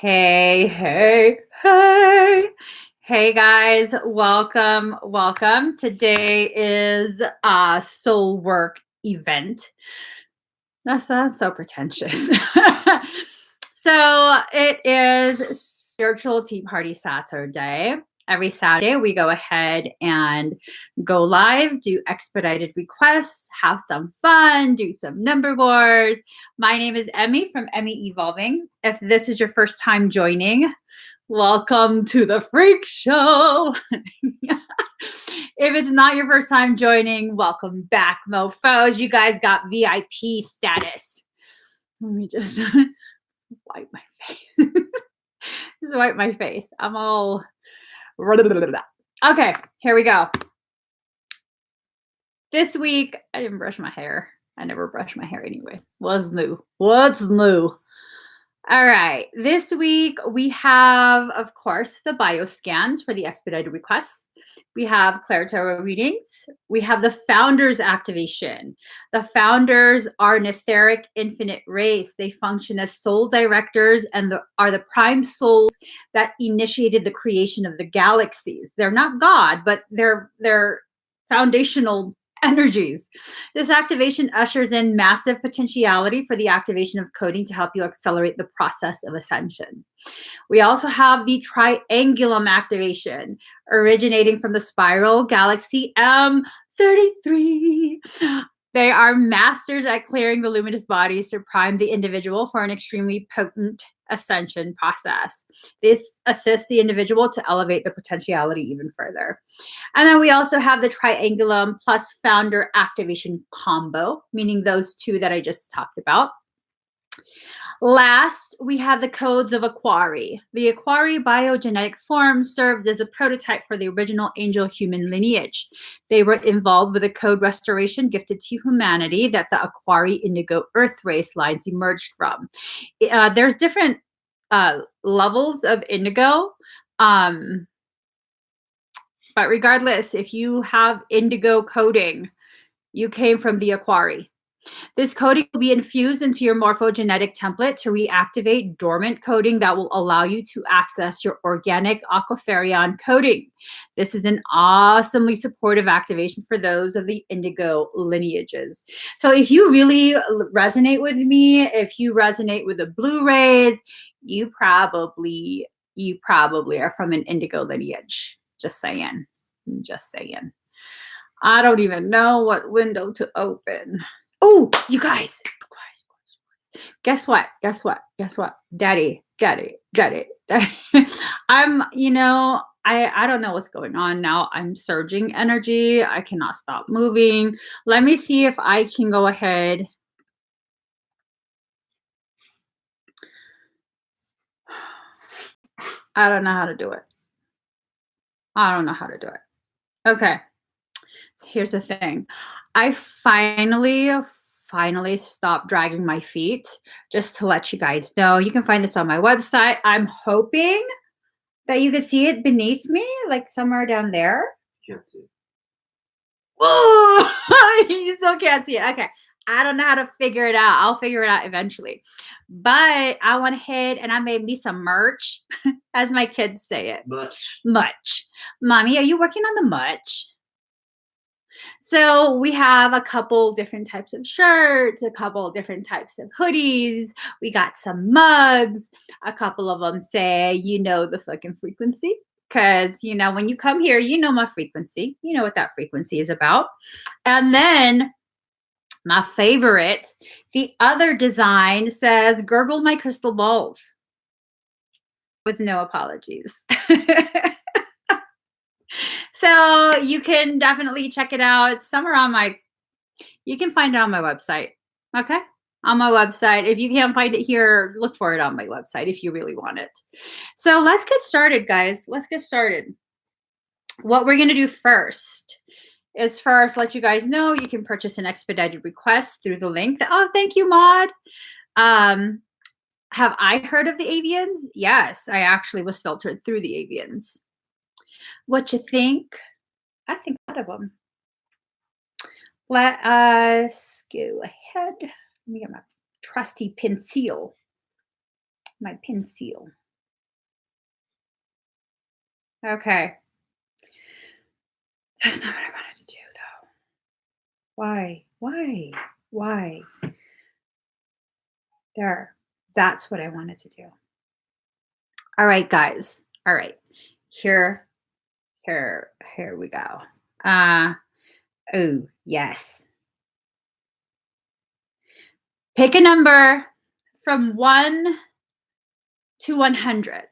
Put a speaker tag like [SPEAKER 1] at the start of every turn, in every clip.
[SPEAKER 1] Hey, hey, hey. Hey guys, welcome, welcome. Today is a soul work event. That sounds so pretentious. So it is Spiritual Tea Party Saturday. Every Saturday, we go ahead and go live, do expedited requests, have some fun, do some number wars. My name is Emmie from Emmie Evolving. If this is your first time joining, welcome to the freak show. If it's not your first time joining, welcome back, mofos. You guys got VIP status. Let me just wipe my face. Just wipe my face. I'm all... Okay, here we go. This week, I didn't brush my hair. I never brush my hair anyway. What's new? What's new? All right. This week, we have, of course, the bio scans for the expedited requests. We have Claire readings. We have the Founders activation. The Founders are an etheric infinite race. They function as soul directors and are the prime souls that initiated the creation of the galaxies. They're not God, but they're foundational energies. This activation ushers in massive potentiality for the activation of coding to help you accelerate the process of ascension. We also have the triangulum activation, originating from the spiral galaxy M33. They are masters at clearing the luminous bodies to prime the individual for an extremely potent ascension process. This assists the individual to elevate the potentiality even further. And then we also have the triangulum plus founder activation combo, meaning those two that I just talked about. Last, we have the codes of Aquari. The Aquari biogenetic form served as a prototype for the original angel human lineage. They were involved with a code restoration gifted to humanity that the Aquari indigo earth race lines emerged from. There's different levels of indigo. But regardless, if you have indigo coding, you came from the Aquari. This coding will be infused into your morphogenetic template to reactivate dormant coding that will allow you to access your organic aquapherion coding. This is an awesomely supportive activation for those of the indigo lineages. So if you really resonate with me, if you resonate with the blue rays, you probably are from an indigo lineage. Just saying. Just saying. I don't even know what window to open. Oh, you guys. Guess what? Daddy. I'm, I don't know what's going on now. I'm surging energy. I cannot stop moving. Let me see if I can go ahead. I don't know how to do it. Okay. Here's the thing. I finally stopped dragging my feet, just to let you guys know. You can find this on my website. I'm hoping that you can see it beneath me, like somewhere down there.
[SPEAKER 2] Can't see it.
[SPEAKER 1] Oh, you still can't see it. Okay. I don't know how to figure it out. I'll figure it out eventually. But I went ahead and I made me some merch, as my kids say it. Much. Mommy, are you working on the much? So we have a couple different types of shirts, a couple different types of hoodies. We got some mugs. A couple of them say, the fucking frequency. Because, when you come here, you know my frequency. You know what that frequency is about. And then my favorite, the other design says, gurgle my crystal balls. With no apologies. So you can definitely check it out. It's somewhere you can find it on my website. Okay? On my website. If you can't find it here, look for it on my website if you really want it. So let's get started, guys. Let's get started. What we're going to do first is let you guys know you can purchase an expedited request through the link. Oh, thank you, Maud. Have I heard of the avians? Yes, I actually was filtered through the avians. What you think? I think a lot of them. Let us go ahead. Let me get my trusty pencil. My pencil. Okay. That's not what I wanted to do, though. Why? Why? There. That's what I wanted to do. All right, guys. All right. Here we go. Oh, yes. Pick a number from 1 to 100.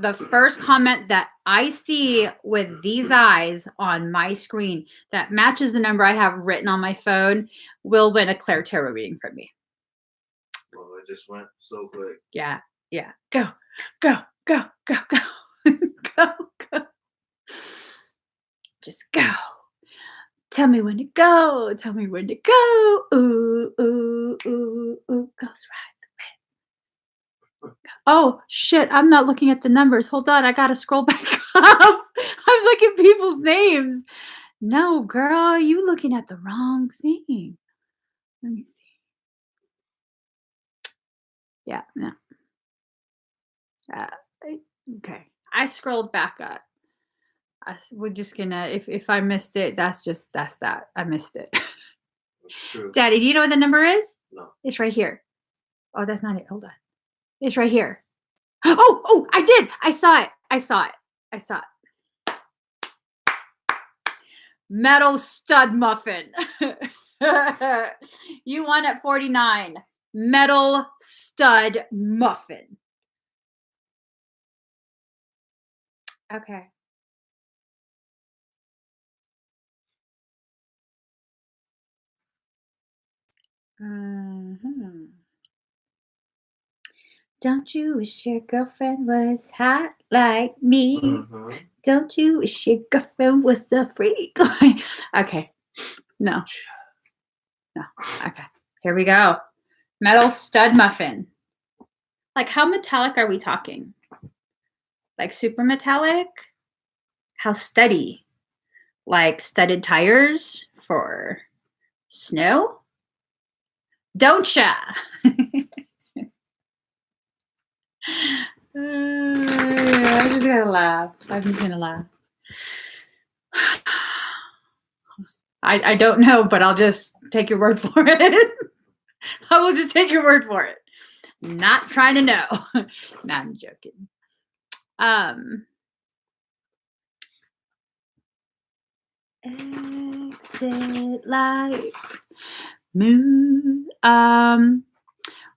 [SPEAKER 1] The first comment that I see with these eyes on my screen that matches the number I have written on my phone will win a Claire Tarot reading from me.
[SPEAKER 2] Well, it just went so quick.
[SPEAKER 1] Yeah. Go. Go. Just go. Tell me when to go. Ooh. Goes right. Oh, shit. I'm not looking at the numbers. Hold on. I got to scroll back up. I'm looking at people's names. No, girl. You looking at the wrong thing. Let me see. Yeah, no. Okay. I scrolled back up. We're just gonna, if I missed it, that's that. I missed it.
[SPEAKER 2] That's true.
[SPEAKER 1] Daddy, do you know what the number is?
[SPEAKER 2] No.
[SPEAKER 1] It's right here. Oh, that's not it. Hold on. It's right here. Oh, I did. I saw it. Metal stud muffin. You won at 49. Metal stud muffin. Okay. Don't you wish your girlfriend was hot like me? Don't you wish your girlfriend was a freak? Okay. No. Okay. Here we go. Metal stud muffin. Like, how metallic are we talking? Like super metallic? How steady? Like studded tires for snow? Don't ya? I'm just gonna laugh. I don't know, but I'll just take your word for it. I will just take your word for it. Not trying to know. No, I'm joking. Exit lights. Moon.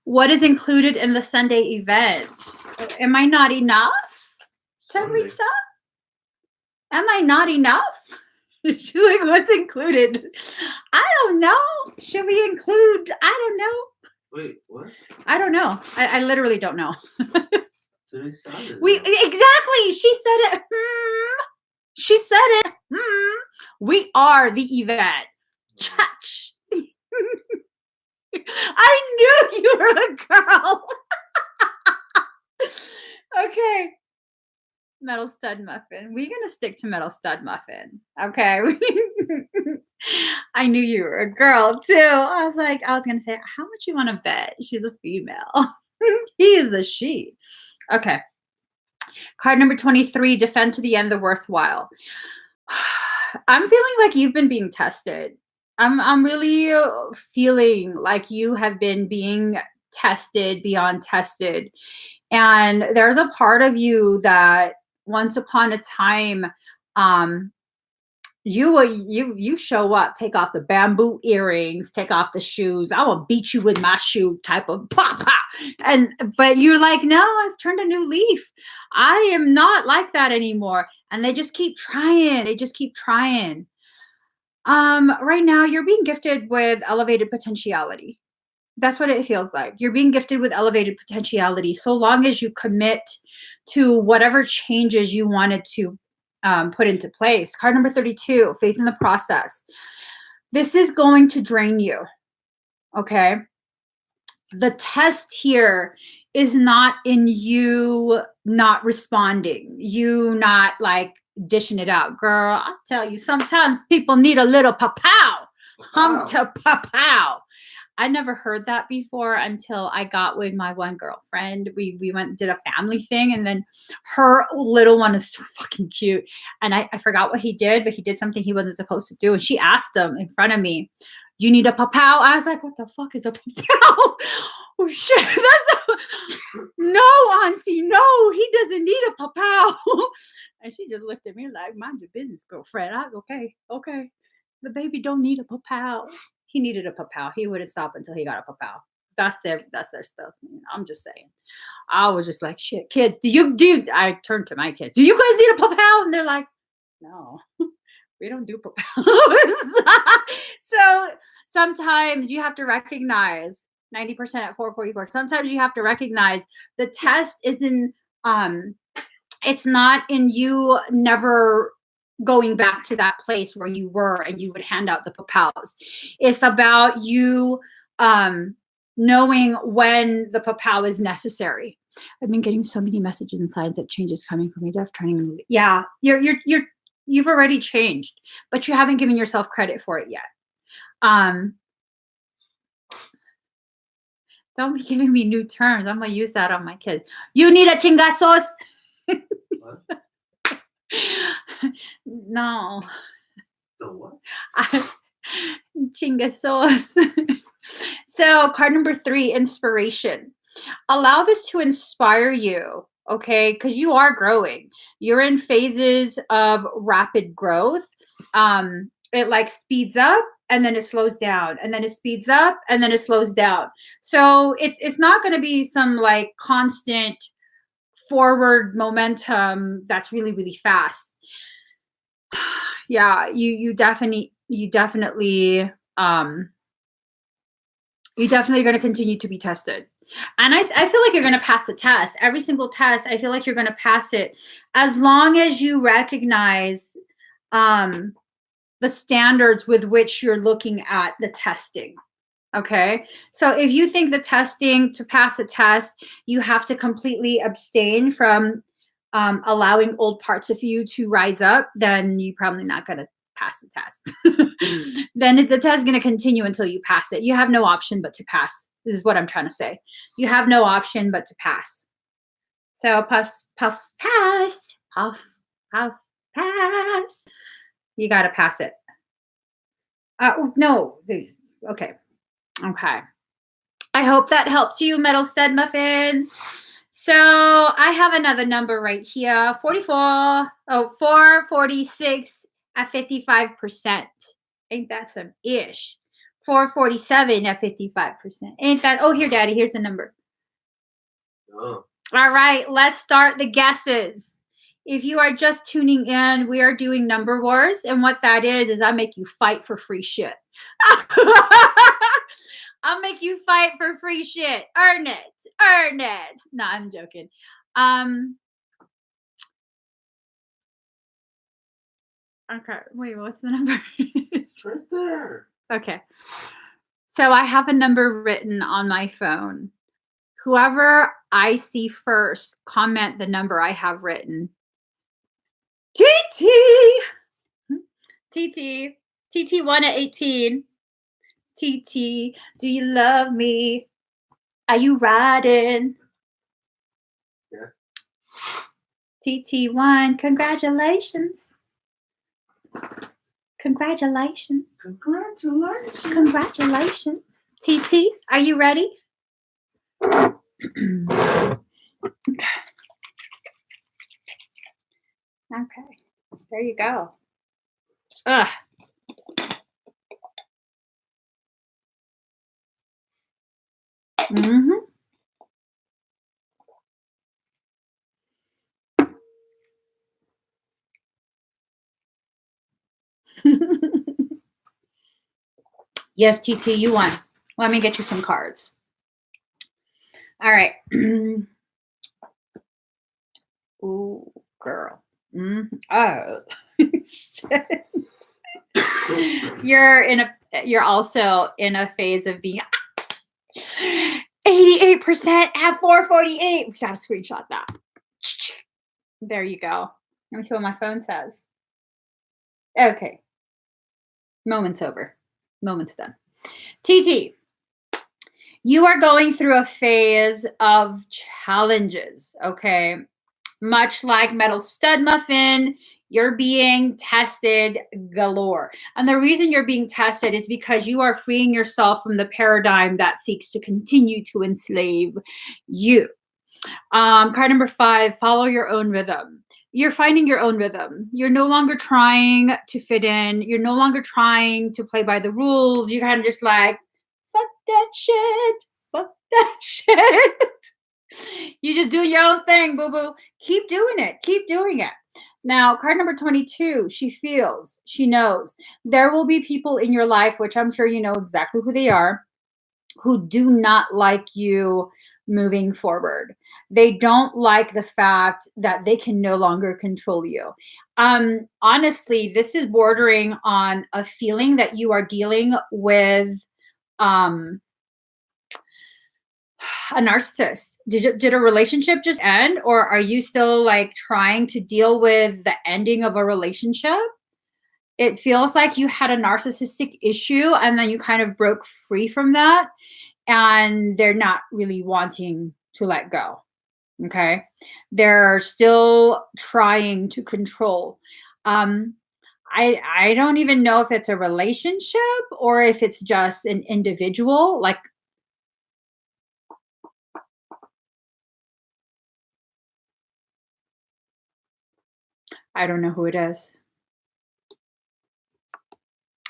[SPEAKER 1] What is included in the Sunday event? Am I not enough, Teresa? Am I not enough? She's like, what's included? I don't know. Should we include? I don't know.
[SPEAKER 2] Wait, what?
[SPEAKER 1] I don't know. I literally don't know.
[SPEAKER 2] Today's Saturday.
[SPEAKER 1] Exactly. She said it. She said it. We are the event. Church. I knew you were a girl. Okay. Metal stud muffin. We're going to stick to metal stud muffin. Okay. I knew you were a girl too. I was going to say, how much you want to bet? She's a female. He is a she. Okay. Card number 23, defend to the end the worthwhile. I'm feeling like you've been being tested. I'm really feeling like you have been being tested beyond tested. And there's a part of you that once upon a time, you show up, take off the bamboo earrings, take off the shoes. I will beat you with my shoe type of papa. But you're like, no, I've turned a new leaf. I am not like that anymore. And they just keep trying. Right now you're being gifted with elevated potentiality. That's what it feels like. You're being gifted with elevated potentiality so long as you commit to whatever changes you wanted to put into place. Card number 32, faith in the process. This is going to drain you, okay? The test here is not in you not responding, you not like dishing it out. Girl, I'll tell you, sometimes people need a little pow-pow. To pow-pow. I never heard that before until I got with my one girlfriend. We went and did a family thing, and then her little one is so fucking cute. And I forgot what he did, but he did something he wasn't supposed to do. And she asked him in front of me, "Do you need a papao?" I was like, "What the fuck is a papao?" Oh shit, no, auntie, no, he doesn't need a papao. And she just looked at me like, "Mind your business, girlfriend." I okay. The baby don't need a papao. He needed a papao. He wouldn't stop until he got a papao. That's their stuff. I'm just saying. I was just like, shit, kids, I turned to my kids, "Do you guys need a papao?" And they're like, "No, we don't do papaos." So sometimes you have to recognize 90% at 444. Sometimes you have to recognize the test isn't it's not in you never going back to that place where you were and you would hand out the papaos. It's about you knowing when the papao is necessary. I've been getting so many messages and signs that change is coming for me. Deaf turning. Yeah, you've already changed, but you haven't given yourself credit for it yet. Don't be giving me new terms. I'm gonna use that on my kids. "You need a chingasos."
[SPEAKER 2] What?
[SPEAKER 1] No.
[SPEAKER 2] The what?
[SPEAKER 1] Chingasos. So card number 3, inspiration. Allow this to inspire you, okay? Because you are growing. You're in phases of rapid growth. It like speeds up and then it slows down, and then it speeds up and then it slows down. So it's not going to be some like constant forward momentum that's really, really fast. Yeah, you definitely you're definitely going to continue to be tested. And I feel like you're going to pass the test. Every single test, I feel like you're going to pass it as long as you recognize the standards with which you're looking at the testing. Okay. So if you think the testing to pass a test, you have to completely abstain from allowing old parts of you to rise up, then you're probably not going to pass the test. Then the test is going to continue until you pass it. You have no option but to pass. This is what I'm trying to say. You have no option but to pass. So puff, puff, pass, puff, puff, pass. You got to pass it. No. Okay. Okay. I hope that helps you, Metal Stud Muffin. So I have another number right here. 446 at 55%. Ain't that some ish? 447 at 55%. Ain't that? Oh, here, Daddy. Here's the number.
[SPEAKER 2] Oh.
[SPEAKER 1] All right. Let's start the guesses. If you are just tuning in, we are doing number wars. And what that is I make you fight for free shit. I'll make you fight for free shit. Earn it. Earn it. No, I'm joking. Okay. Wait, what's the number?
[SPEAKER 2] It's right there.
[SPEAKER 1] Okay. So I have a number written on my phone. Whoever I see first, comment the number I have written. TT. TT. TT1 at 18. TT, do you love me? Are you riding?
[SPEAKER 2] Yeah.
[SPEAKER 1] TT1, congratulations. Congratulations.
[SPEAKER 2] Congratulations.
[SPEAKER 1] Congratulations. TT, are you ready? Okay. Okay. There you go. Ugh. Mm-hmm. Yes, TT, you won. Let me get you some cards. All right. Ooh, girl. Mm-hmm. Oh, shit. You're also in a phase of being 88% at 448. We gotta screenshot that. There you go. Let me see what my phone says. Okay. Moment's over. Moment's done. TT. You are going through a phase of challenges, okay? Much like metal stud muffin, you're being tested galore. And the reason you're being tested is because you are freeing yourself from the paradigm that seeks to continue to enslave you. Card number 5, follow your own rhythm. You're finding your own rhythm. You're no longer trying to fit in. You're no longer trying to play by the rules. You're kind of just like, fuck that shit. Fuck that shit. You just do your own thing, boo boo. Keep doing it. Keep doing it. Now, card number 22, she feels, she knows. There will be people in your life, which I'm sure you know exactly who they are, who do not like you moving forward. They don't like the fact that they can no longer control you. Honestly, this is bordering on a feeling that you are dealing with um a narcissist. Did a relationship just end, or are you still like trying to deal with the ending of a relationship? It feels like you had a narcissistic issue and then you kind of broke free from that, and they're not really wanting to let go. Okay. They're still trying to control. Um, I don't even know if it's a relationship or if it's just an individual. Like, I don't know who it is.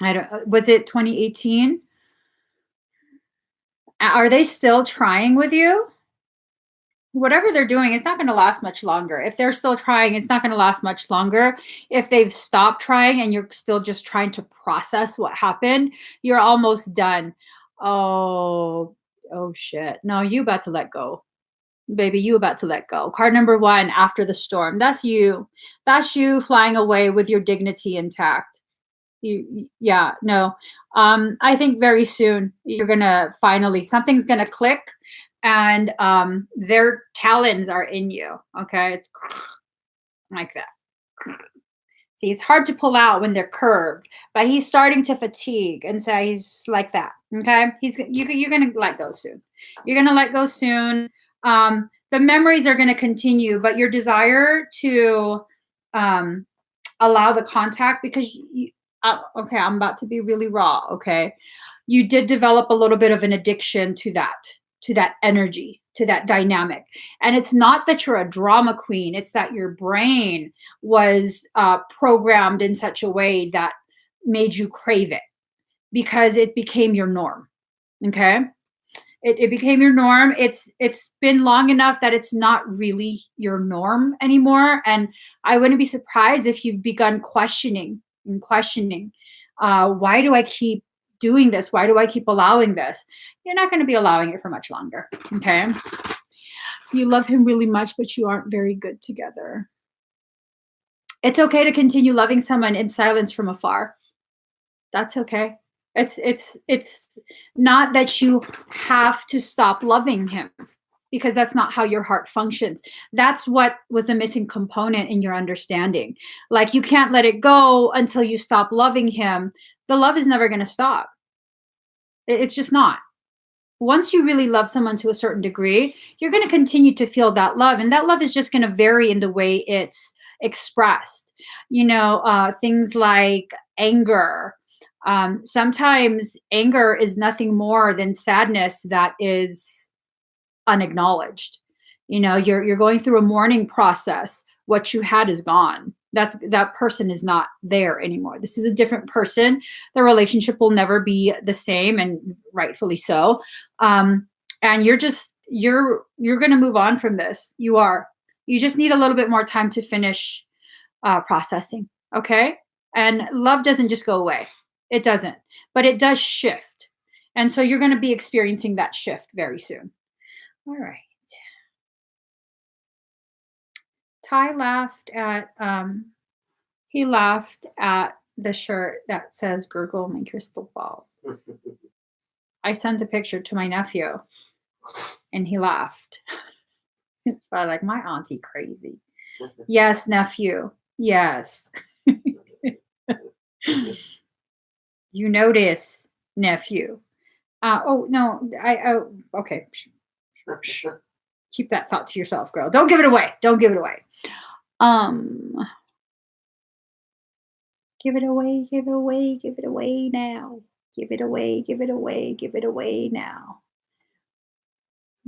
[SPEAKER 1] I don't, was it 2018? Are they still trying with you? Whatever they're doing, it's not going to last much longer. If they're still trying, it's not going to last much longer. If they've stopped trying and you're still just trying to process what happened, you're almost done. Oh, oh shit. No, you about to let go. Baby, you about to let go. Card number 1, after the storm. That's you. That's you flying away with your dignity intact. Yeah, no. I think very soon you're gonna finally, something's gonna click, and their talons are in you. Okay, it's like that. See, it's hard to pull out when they're curved, but he's starting to fatigue, and so he's like that. Okay, you're gonna let go soon. You're gonna let go soon. The memories are gonna continue, but your desire to um, allow the contact, because okay, I'm about to be really raw. Okay, you did develop a little bit of an addiction to that energy, to that dynamic. And it's not that you're a drama queen, it's that your brain was programmed in such a way that made you crave it because it became your norm. Okay, it became your norm. It's been long enough that it's not really your norm anymore, and I wouldn't be surprised if you've begun questioning and questioning, why do I keep doing this? Why do I keep allowing this? You're not going to be allowing it for much longer. Okay, you love him really much, but you aren't very good together. It's okay to continue loving someone in silence from afar. That's okay. It's not that you have to stop loving him, because that's not how your heart functions. That's what was a missing component in your understanding. Like, you can't let it go until you stop loving him. The love is never going to stop. It's just not. Once you really love someone to a certain degree, you're going to continue to feel that love, and that love is just going to vary in the way it's expressed. Things like anger. Sometimes anger is nothing more than sadness that is unacknowledged. You're going through a mourning process. What you had is gone. That person is not there anymore. This is a different person. The relationship will never be the same, and rightfully so. And you're going to move on from this. You just need a little bit more time to finish processing. Okay. And love doesn't just go away. It doesn't, but it does shift. And so you're going to be experiencing that shift very soon. All right. Ty laughed at he laughed at the shirt that says "Gurgle my crystal ball." I sent a picture to my nephew, and he laughed. It's probably like, my auntie crazy. Yes, nephew. Yes. You notice, nephew. Oh no, okay. Keep that thought to yourself, girl. Don't give it away. Don't give it away. Um, give it away, give it away, give it away now. Give it away, give it away, give it away now.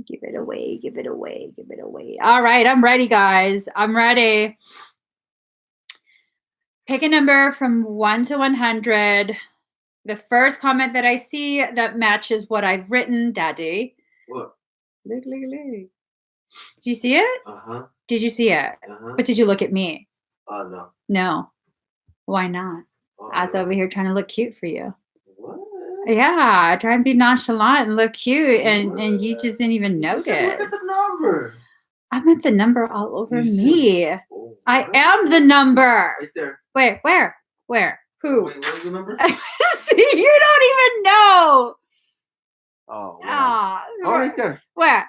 [SPEAKER 1] Give it away, give it away, give it away. All right, I'm ready, guys. I'm ready. Pick a number from 1 to 100. The first comment that I see that matches what I've written, Daddy.
[SPEAKER 2] What?
[SPEAKER 1] Look. Do you see it?
[SPEAKER 2] Uh-huh.
[SPEAKER 1] Did you see it?
[SPEAKER 2] Uh-huh.
[SPEAKER 1] But did you look at me?
[SPEAKER 2] No.
[SPEAKER 1] No. Why not? I was over here trying to look cute for you.
[SPEAKER 2] What?
[SPEAKER 1] Yeah, try and be nonchalant and look cute, and you just didn't even notice.
[SPEAKER 2] Look at the number.
[SPEAKER 1] I meant the number all over
[SPEAKER 2] You
[SPEAKER 1] me.
[SPEAKER 2] said, oh,
[SPEAKER 1] I am the number.
[SPEAKER 2] Right there.
[SPEAKER 1] Wait, where? Who?
[SPEAKER 2] Wait, what was the number?
[SPEAKER 1] See, you don't even know.
[SPEAKER 2] Oh, wow.
[SPEAKER 1] Ah,
[SPEAKER 2] Right there.
[SPEAKER 1] Where?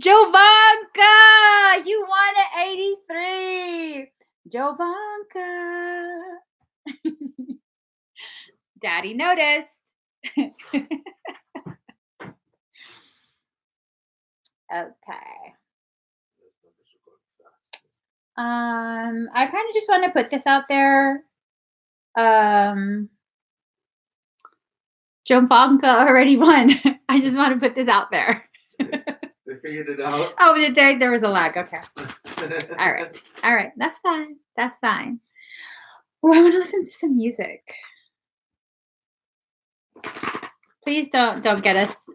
[SPEAKER 1] Jovanka, you won at 83. Jovanka. Daddy noticed. Okay. I kind of just want to put this out there. Jovanka already won. I just want to put this out there.
[SPEAKER 2] They figured it out.
[SPEAKER 1] Oh, there was a lag. Okay. All right. That's fine. Well, I want to listen to some music. Please don't get us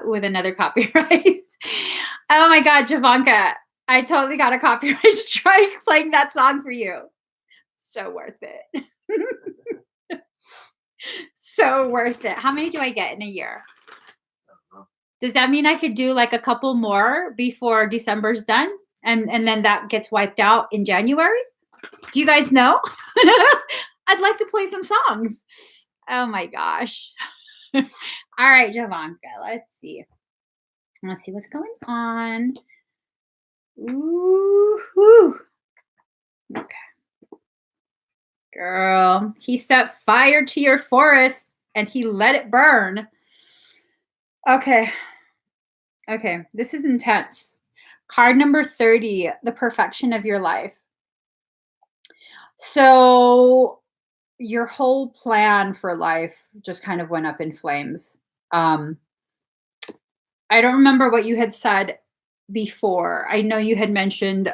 [SPEAKER 1] with another copyright. Oh my God, Jovanka, I totally got a copyright strike playing that song for you. So worth it. So worth it. How many do I get in a year? Does that mean I could do like a couple more before December's done? And then that gets wiped out in January? Do you guys know? I'd like to play some songs. Oh my gosh. All right, Jovanka, let's see. Let's see what's going on. Ooh. Okay. Girl, he set fire to your forest and he let it burn. Okay, this is intense. Card number 30, the perfection of your life. So your whole plan for life just kind of went up in flames. I don't remember what you had said before. I know you had mentioned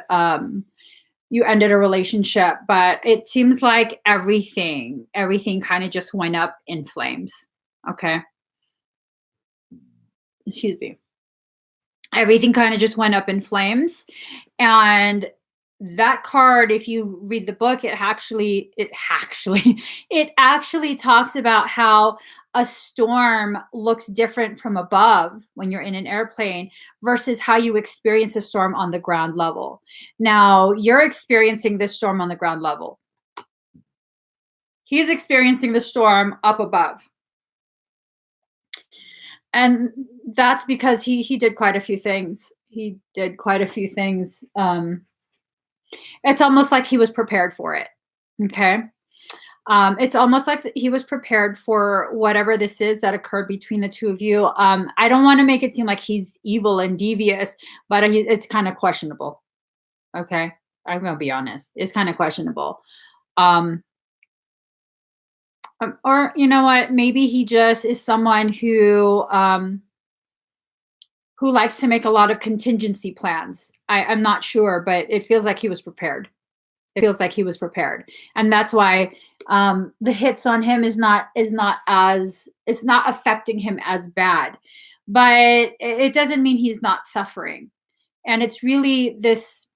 [SPEAKER 1] you ended a relationship, but it seems like everything kind of just went up in flames. Okay. Excuse me. Everything kind of just went up in flames. And that card, if you read the book, it actually talks about how a storm looks different from above when you're in an airplane versus how you experience a storm on the ground level. Now, you're experiencing this storm on the ground level. He's experiencing the storm up above. And that's because he did quite a few things. It's almost like he was prepared for it. Okay. It's almost like he was prepared for whatever this is that occurred between the two of you. I don't want to make it seem like he's evil and devious, but it's kind of questionable. Okay. I'm going to be honest. It's kind of questionable. Or you know what? Maybe he just is someone who likes to make a lot of contingency plans. I'm not sure, but it feels like he was prepared. And that's why the hits on him is not affecting him as bad, but it doesn't mean he's not suffering. And it's really this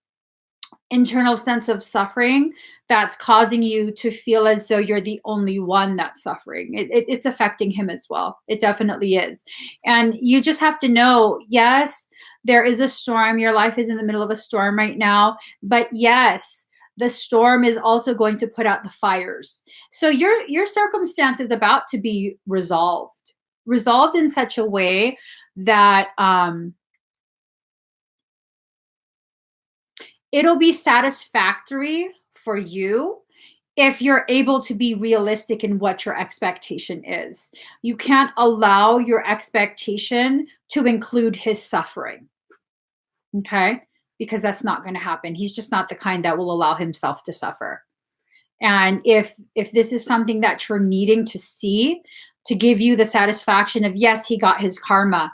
[SPEAKER 1] internal sense of suffering that's causing you to feel as though you're the only one that's suffering. It's affecting him as well. It definitely is. And you just have to know, yes, there is a storm. Your life is in the middle of a storm right now. But yes, the storm is also going to put out the fires. So your circumstance is about to be resolved in such a way that it'll be satisfactory for you if you're able to be realistic in what your expectation is. You can't allow your expectation to include his suffering. Okay? Because that's not going to happen. He's just not the kind that will allow himself to suffer. And if this is something that you're needing to see to give you the satisfaction of, yes, he got his karma,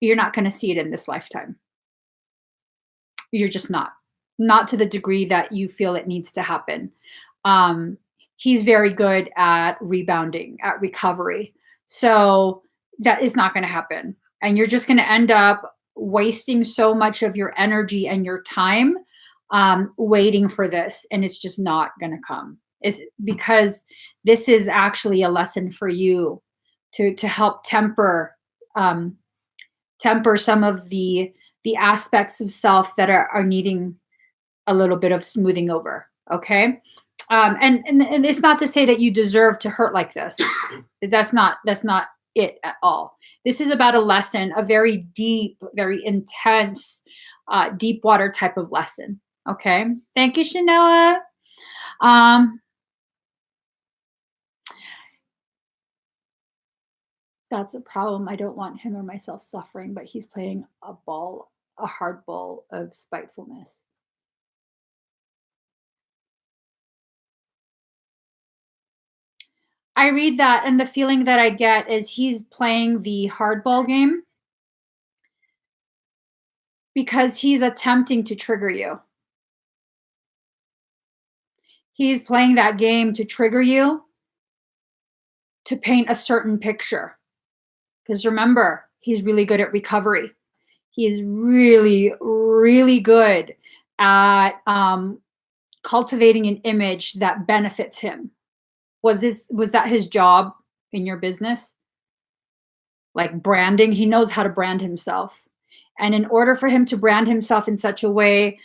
[SPEAKER 1] you're not going to see it in this lifetime. You're just not to the degree that you feel it needs to happen. He's very good at rebounding, at recovery. So that is not going to happen. And you're just going to end up wasting so much of your energy and your time waiting for this. And it's just not going to come. It's because this is actually a lesson for you to help temper some of the aspects of self that are needing a little bit of smoothing over. Okay. And it's not to say that you deserve to hurt like this. That's not it at all. This is about a lesson, a very deep, very intense, deep water type of lesson. Okay. Thank you, Shanoa. That's a problem. I don't want him or myself suffering, but he's playing a hard ball of spitefulness. I read that, and the feeling that I get is he's playing the hardball game because he's attempting to trigger you. He's playing that game to trigger you, to paint a certain picture. Because remember, he's really good at recovery. He's really, really good at cultivating an image that benefits him. Was that his job in your business? Like branding, he knows how to brand himself. And in order for him to brand himself in such a way,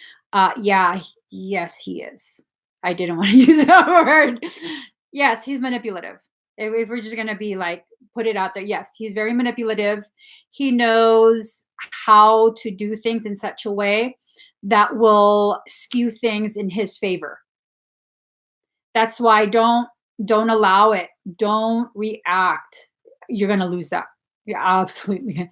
[SPEAKER 1] yes, he is. I didn't want to use that word. Yes, he's manipulative. If we're just going to be like, put it out there. Yes, he's very manipulative. He knows how to do things in such a way that will skew things in his favor. That's why don't allow it. Don't react. You're going to lose that. You're absolutely.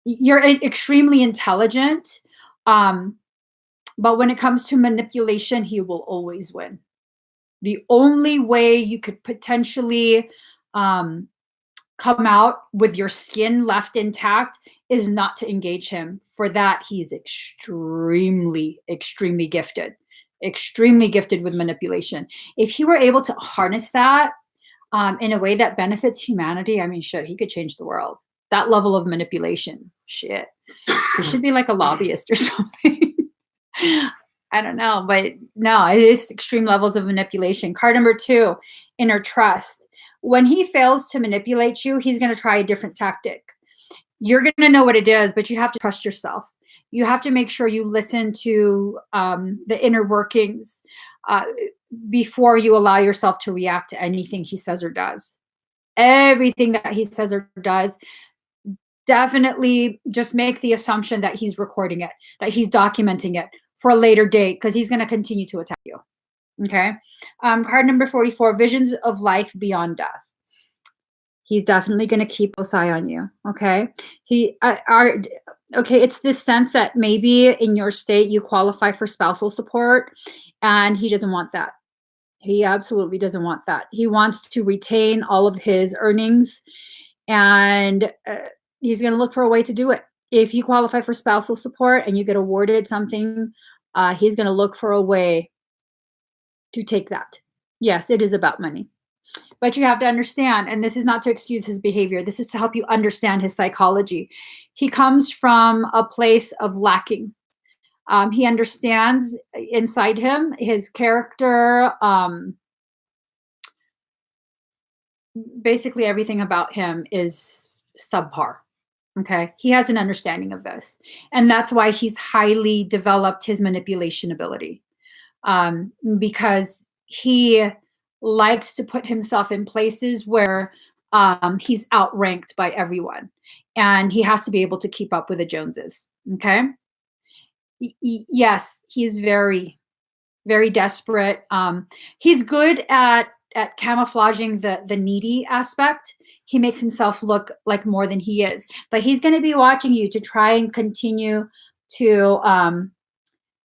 [SPEAKER 1] You're extremely intelligent. But when it comes to manipulation, he will always win. The only way you could potentially come out with your skin left intact is not to engage him. For that, he's extremely, extremely gifted. Extremely gifted with manipulation. If he were able to harness that in a way that benefits humanity, I mean, shit, he could change the world. That level of manipulation, shit. He should be like a lobbyist or something. I don't know, but no, it is extreme levels of manipulation. Card number 2, inner trust. When he fails to manipulate you, he's going to try a different tactic. You're going to know what it is, but you have to trust yourself. You have to make sure you listen to the inner workings before you allow yourself to react to anything he says or does. Everything that he says or does, definitely just make the assumption that he's recording it, that he's documenting it for a later date, because he's going to continue to attack you. Okay. Card number 44, visions of life beyond death. He's definitely going to keep a close eye on you. Okay. Okay. It's this sense that maybe in your state you qualify for spousal support, and he doesn't want that. He absolutely doesn't want that. He wants to retain all of his earnings, and he's going to look for a way to do it. If you qualify for spousal support and you get awarded something, he's going to look for a way to take that. Yes, it is about money. But you have to understand, and this is not to excuse his behavior, this is to help you understand his psychology. He comes from a place of lacking. He understands inside him, his character, basically everything about him is subpar. Okay. He has an understanding of this. And that's why he's highly developed his manipulation ability. Because he likes to put himself in places where he's outranked by everyone. And he has to be able to keep up with the Joneses. Okay. Yes, he's very, very desperate. He's good at camouflaging the needy aspect. He makes himself look like more than he is, but he's going to be watching you to try and continue to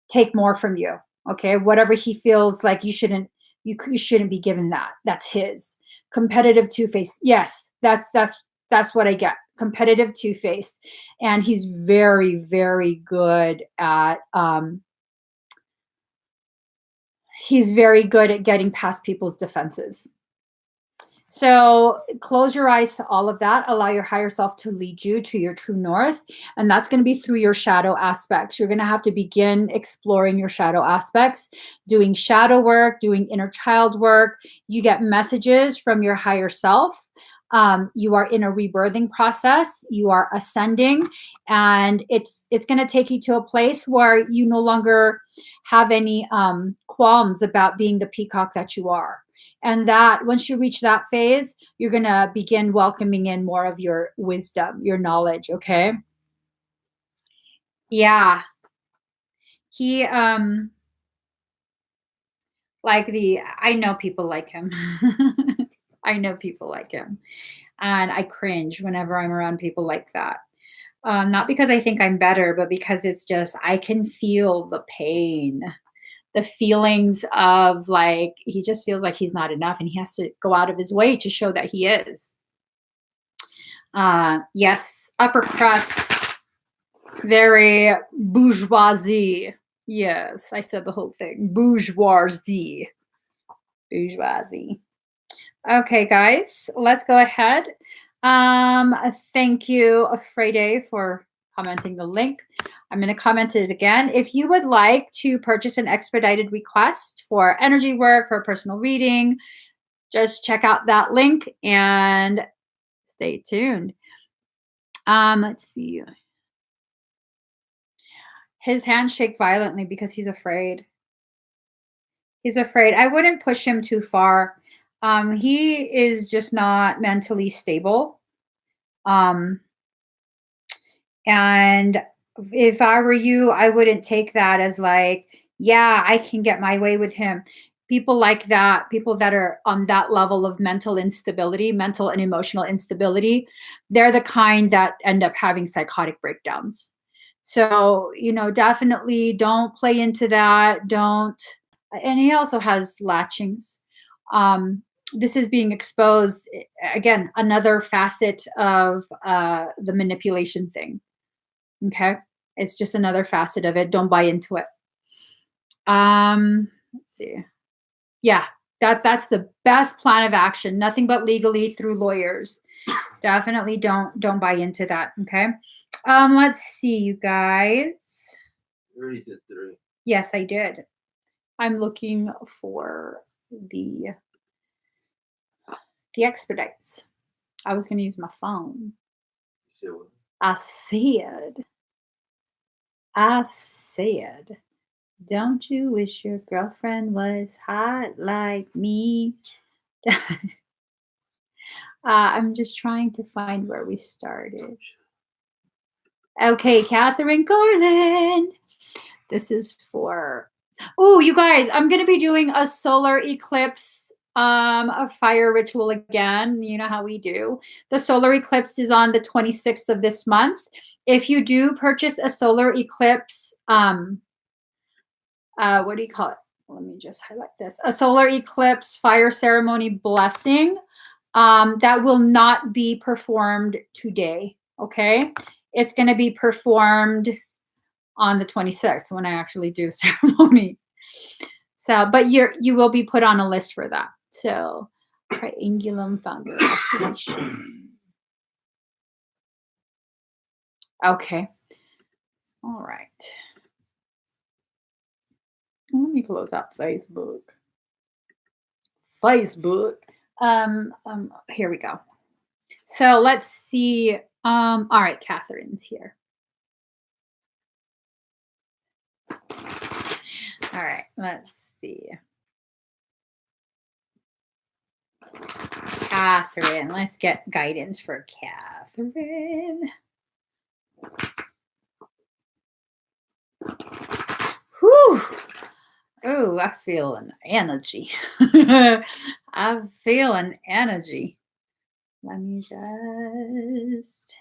[SPEAKER 1] take more from you. Okay, whatever he feels like you shouldn't be given that. That's his competitive two-face. Yes, that's what I get. Competitive two-face, and he's very, very good at getting past people's defenses. So close your eyes to all of that. Allow your higher self to lead you to your true north. And that's going to be through your shadow aspects. You're going to have to begin exploring your shadow aspects, doing shadow work, doing inner child work. You get messages from your higher self. You are in a rebirthing process. You are ascending, and it's going to take you to a place where you no longer have any qualms about being the peacock that you are. And that once you reach that phase, you're going to begin welcoming in more of your wisdom, your knowledge. Okay. Yeah. He, I know people like him. I know people like him. And I cringe whenever I'm around people like that. Not because I think I'm better, but because it's just, I can feel the pain, the feelings of like, he just feels like he's not enough and he has to go out of his way to show that he is. Yes, upper crust, very bourgeoisie. Yes, I said the whole thing. Bourgeoisie. Bourgeoisie. Okay, guys, let's go ahead. Thank you, Friday, for commenting the link. I'm going to comment it again. If you would like to purchase an expedited request for energy work, for a personal reading, just check out that link and stay tuned. Let's see. His hands shake violently because he's afraid. He's afraid. I wouldn't push him too far. He is just not mentally stable. And if I were you, I wouldn't take that as like, yeah, I can get my way with him. People like that, people that are on that level of mental instability, mental and emotional instability, they're the kind that end up having psychotic breakdowns. So, definitely don't play into that. Don't. And he also has latchings. This is being exposed, again, another facet of the manipulation thing. Okay. It's just another facet of it. Don't buy into it. Let's see. Yeah, that's the best plan of action. Nothing but legally through lawyers. Definitely don't buy into that. Okay. Let's see, you guys.
[SPEAKER 2] You already did 3.
[SPEAKER 1] Yes, I did. I'm looking for the expedites. I was going to use my phone. I said, don't you wish your girlfriend was hot like me? I'm just trying to find where we started. Okay, Catherine Garland. This is for, you guys, I'm going to be doing a solar eclipse, a fire ritual again. You know how we do. The solar eclipse is on the 26th of this month. If you do purchase a solar eclipse, what do you call it? Let me just highlight this. A solar eclipse fire ceremony blessing that will not be performed today, okay? It's going to be performed on the 26th when I actually do a ceremony. So, but you will be put on a list for that. So, triangulum foundation. Okay. All right. Let me close out Facebook. Here we go. So let's see. All right, Catherine's here. All right, let's see. Catherine, let's get guidance for Catherine. Whew. Oh, I feel an energy. I feel an energy. Let me just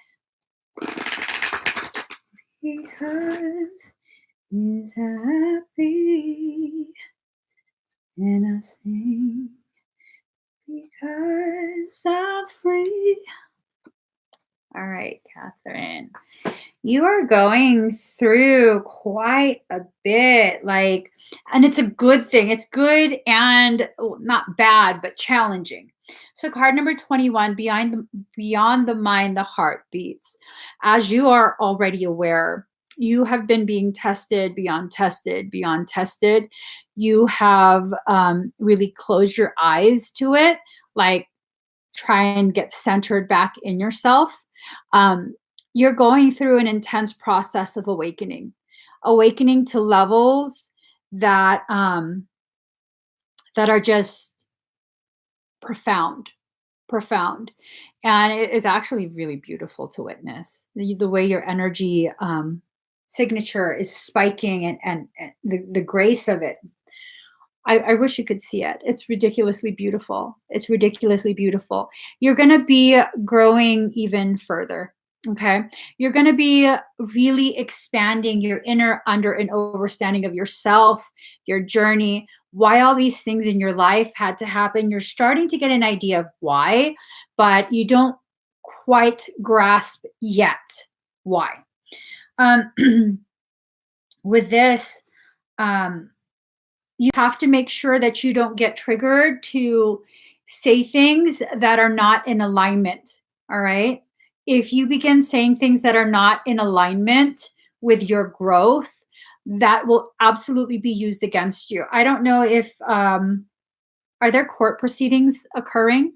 [SPEAKER 1] because he's happy and I sing because I'm free. All right, Catherine. You are going through quite a bit, like, and it's a good thing. It's good and not bad, but challenging. So, card number 21, beyond the mind, the heart beats. As you are already aware, you have been being tested, beyond tested, beyond tested. You have really closed your eyes to it, like try and get centered back in yourself. Um, you're going through an intense process of awakening to levels that that are just profound, profound, and it is actually really beautiful to witness the way your energy signature is spiking and the grace of it. I wish you could see it. It's ridiculously beautiful. It's ridiculously beautiful. You're going to be growing even further. Okay. You're going to be really expanding your inner under and overstanding of yourself, your journey, why all these things in your life had to happen. You're starting to get an idea of why, but you don't quite grasp yet why. Um, with this, um, you have to make sure that you don't get triggered to say things that are not in alignment. All right. If you begin saying things that are not in alignment with your growth, that will absolutely be used against you. I don't know if, are there court proceedings occurring?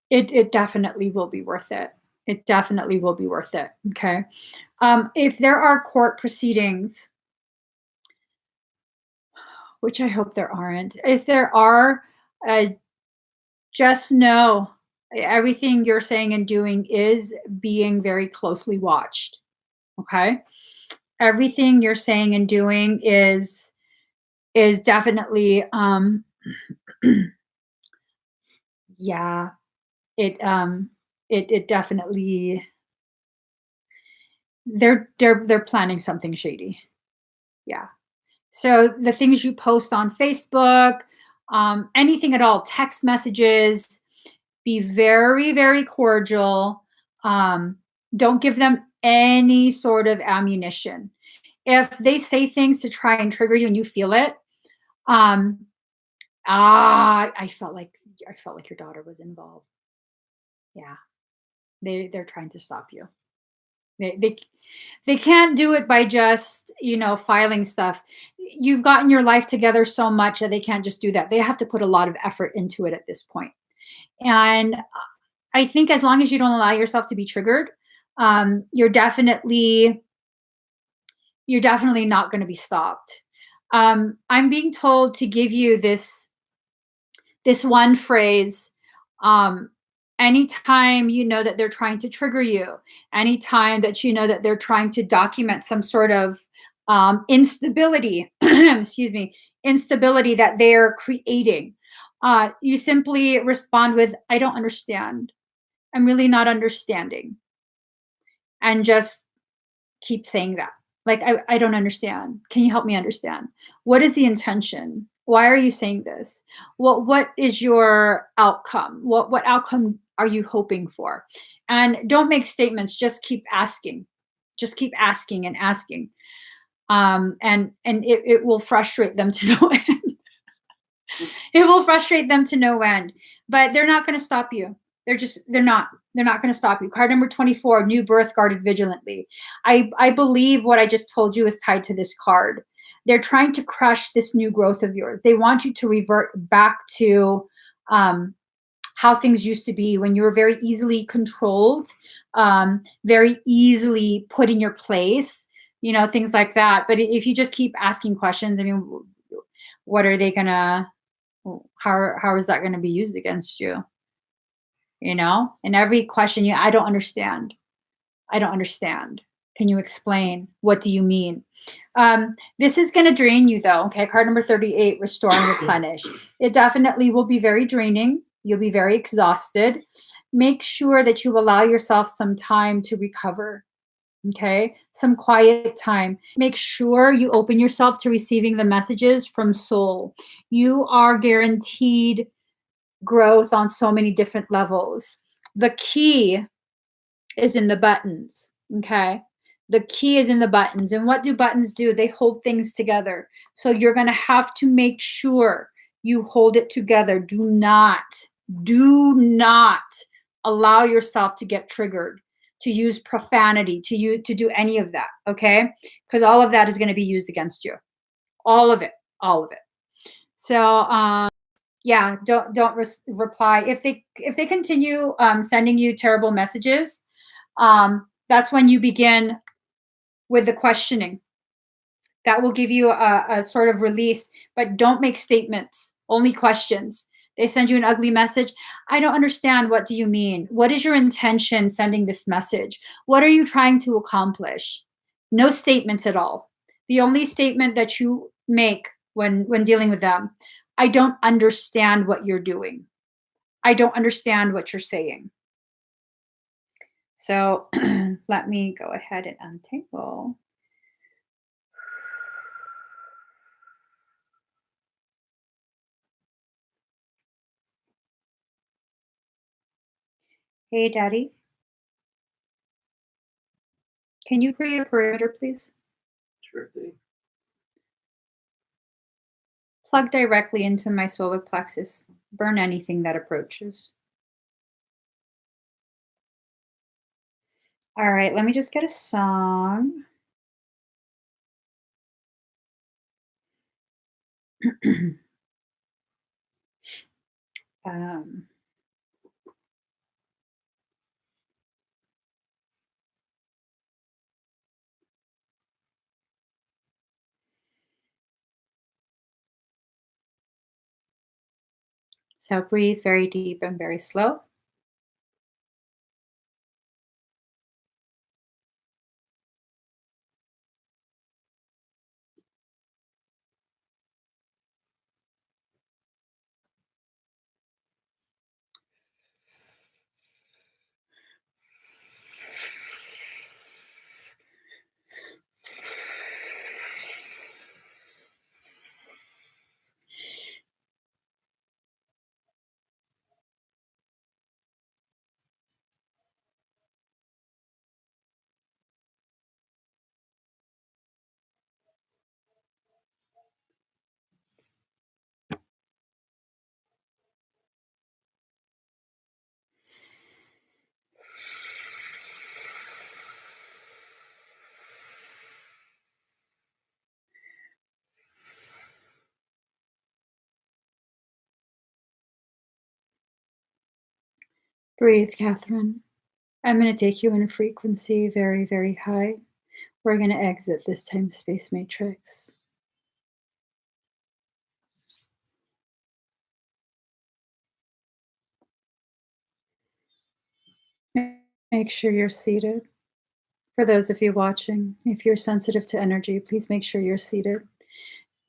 [SPEAKER 1] It definitely will be worth it. It definitely will be worth it. Okay. If there are court proceedings, which I hope there aren't. If there are, uh, just know everything you're saying and doing is being very closely watched. Okay? Everything you're saying and doing is definitely yeah, it definitely they're planning something shady. Yeah. So the things you post on Facebook, anything at all, text messages, be very, very cordial. Um, don't give them any sort of ammunition. If they say things to try and trigger you and you feel it, um, I felt like your daughter was involved. Yeah, they're trying to stop you. They they they can't do it by just filing stuff. You've gotten your life together so much that they can't just do that. They have to put a lot of effort into it at this point. And I think as long as you don't allow yourself to be triggered, um, you're definitely you're definitely not going to be stopped. I'm being told to give you this one phrase. Um, anytime you know that they're trying to trigger you, anytime that you know that they're trying to document some sort of instability, excuse me, instability that they're creating, you simply respond with, "I don't understand. I'm really not understanding," and just keep saying that. Like, I don't understand. Can you help me understand? What is the intention? Why are you saying this? What is your outcome? What outcome are you hoping for? And don't make statements, just keep asking. Just keep asking and asking. And it will frustrate them to no end. It will frustrate them to no end, but they're not going to stop you. They're not going to stop you. Card number 24, new birth guarded vigilantly. I believe what I just told you is tied to this card. They're trying to crush this new growth of yours. They want you to revert back to how things used to be when you were very easily controlled, very easily put in your place, things like that. But if you just keep asking questions, I mean, what are they gonna how is that going to be used against you? And every question, I don't understand. I don't understand. Can you explain? What do you mean? This is going to drain you, though. Okay. Card number 38, restore and replenish. It definitely will be very draining. You'll be very exhausted. Make sure that you allow yourself some time to recover. Okay. Some quiet time. Make sure you open yourself to receiving the messages from soul. You are guaranteed growth on so many different levels. The key is in the buttons. Okay. The key is in the buttons. And what do buttons do? They hold things together. So you're going to have to make sure you hold it together. Do not allow yourself to get triggered, to use profanity, to do any of that. Okay. Because all of that is going to be used against you. All of it. All of it. So, yeah, don't reply. If they continue sending you terrible messages, that's when you begin with the questioning. That will give you a sort of release, but don't make statements, only questions. They send you an ugly message. I don't understand. What do you mean? What is your intention sending this message? What are you trying to accomplish? No statements at all. The only statement that you make when dealing with them, I don't understand what you're doing. I don't understand what you're saying. So let me go ahead and untangle. Hey, Daddy, can you create a perimeter, please?
[SPEAKER 2] Sure thing.
[SPEAKER 1] Plug directly into my solar plexus. Burn anything that approaches. All right, let me just get a song. um, so breathe very deep and very slow. Breathe, Catherine. I'm going to take you in a frequency very, very high. We're going to exit this time space matrix. Make sure you're seated. For those of you watching, if you're sensitive to energy, please make sure you're seated.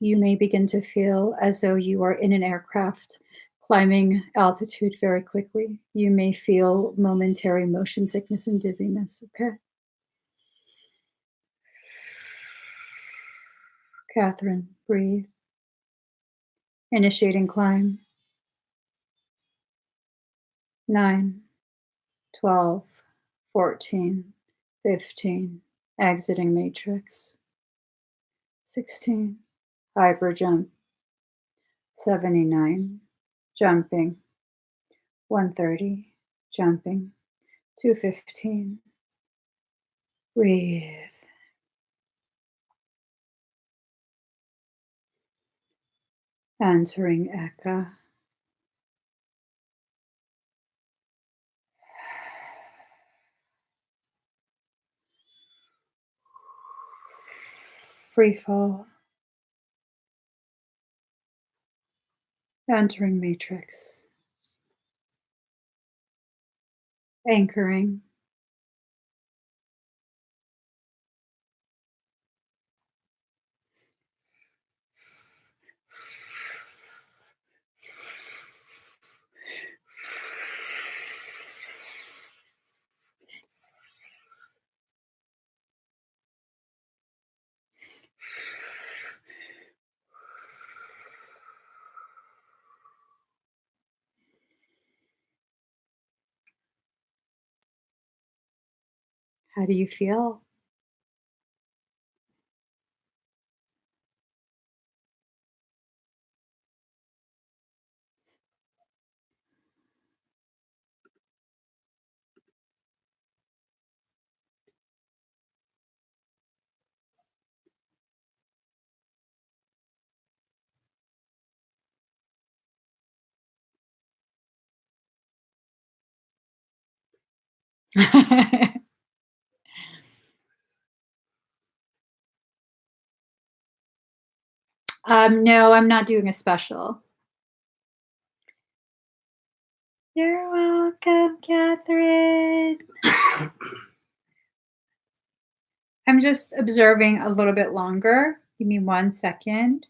[SPEAKER 1] You may begin to feel as though you are in an aircraft climbing altitude very quickly. You may feel momentary motion sickness and dizziness, okay? Catherine, breathe. Initiating climb. 9, 12, 14, 15. Exiting matrix. 16. Hyper jump. 79. Jumping. 130. Jumping. 215. Breathe. Entering Eka. Free fall. Entering matrix. Anchoring. How do you feel? No, I'm not doing a special. You're welcome, Catherine. I'm just observing a little bit longer. Give me 1 second.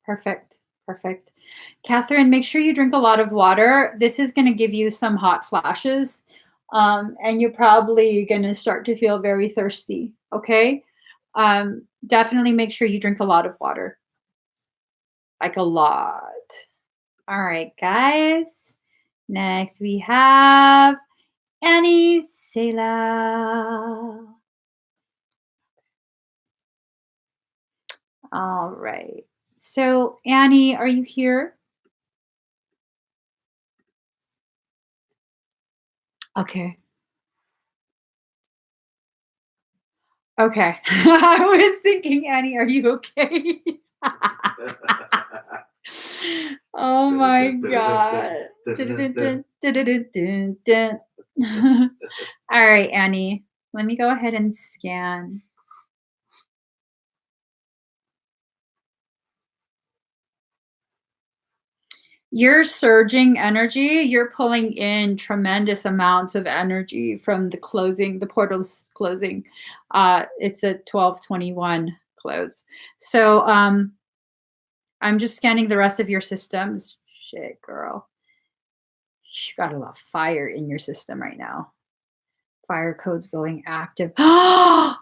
[SPEAKER 1] Perfect. Perfect. Catherine, make sure you drink a lot of water. This is going to give you some hot flashes. And you're probably going to start to feel very thirsty. Okay. Definitely make sure you drink a lot of water, like a lot. All right, guys. Next, we have Annie Sela. All right. So, Annie, are you here? Okay. Okay. I was thinking, Annie, are you okay? Oh my God. Dun-dun-dun, dun-dun-dun, dun. All right, Annie, let me go ahead and scan. You're surging energy. You're pulling in tremendous amounts of energy from the closing, the portal's closing. It's the 1221 close. So I'm just scanning the rest of your systems. Shit, girl. You got a lot of fire in your system right now. Fire code's going active. Oh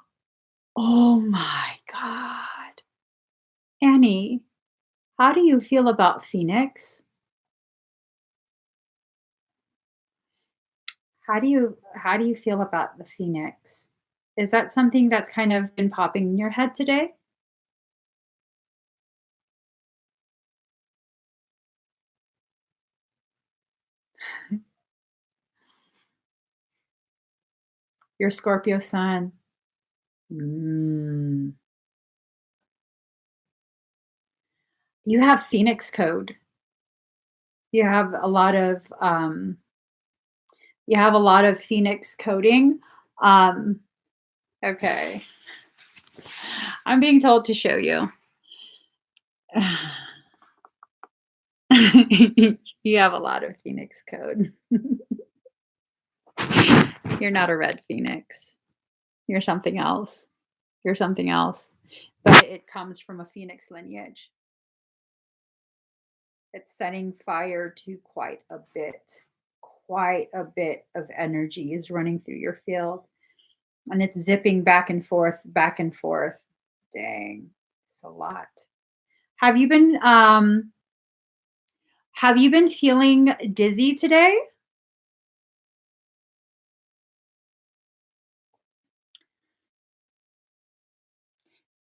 [SPEAKER 1] my God. Annie, how do you feel about Phoenix? How do you feel about the Phoenix? Is that something that's kind of been popping in your head today? Your Scorpio sun. Mm. You have Phoenix code. You have a lot of Phoenix coding. Um, okay. I'm being told to show you. You have a lot of Phoenix code. You're not a red Phoenix. You're something else. You're something else. But it comes from a Phoenix lineage. It's setting fire to quite a bit. Quite a bit of energy is running through your field. And it's zipping back and forth, back and forth. Dang. It's a lot. Have you been feeling dizzy today?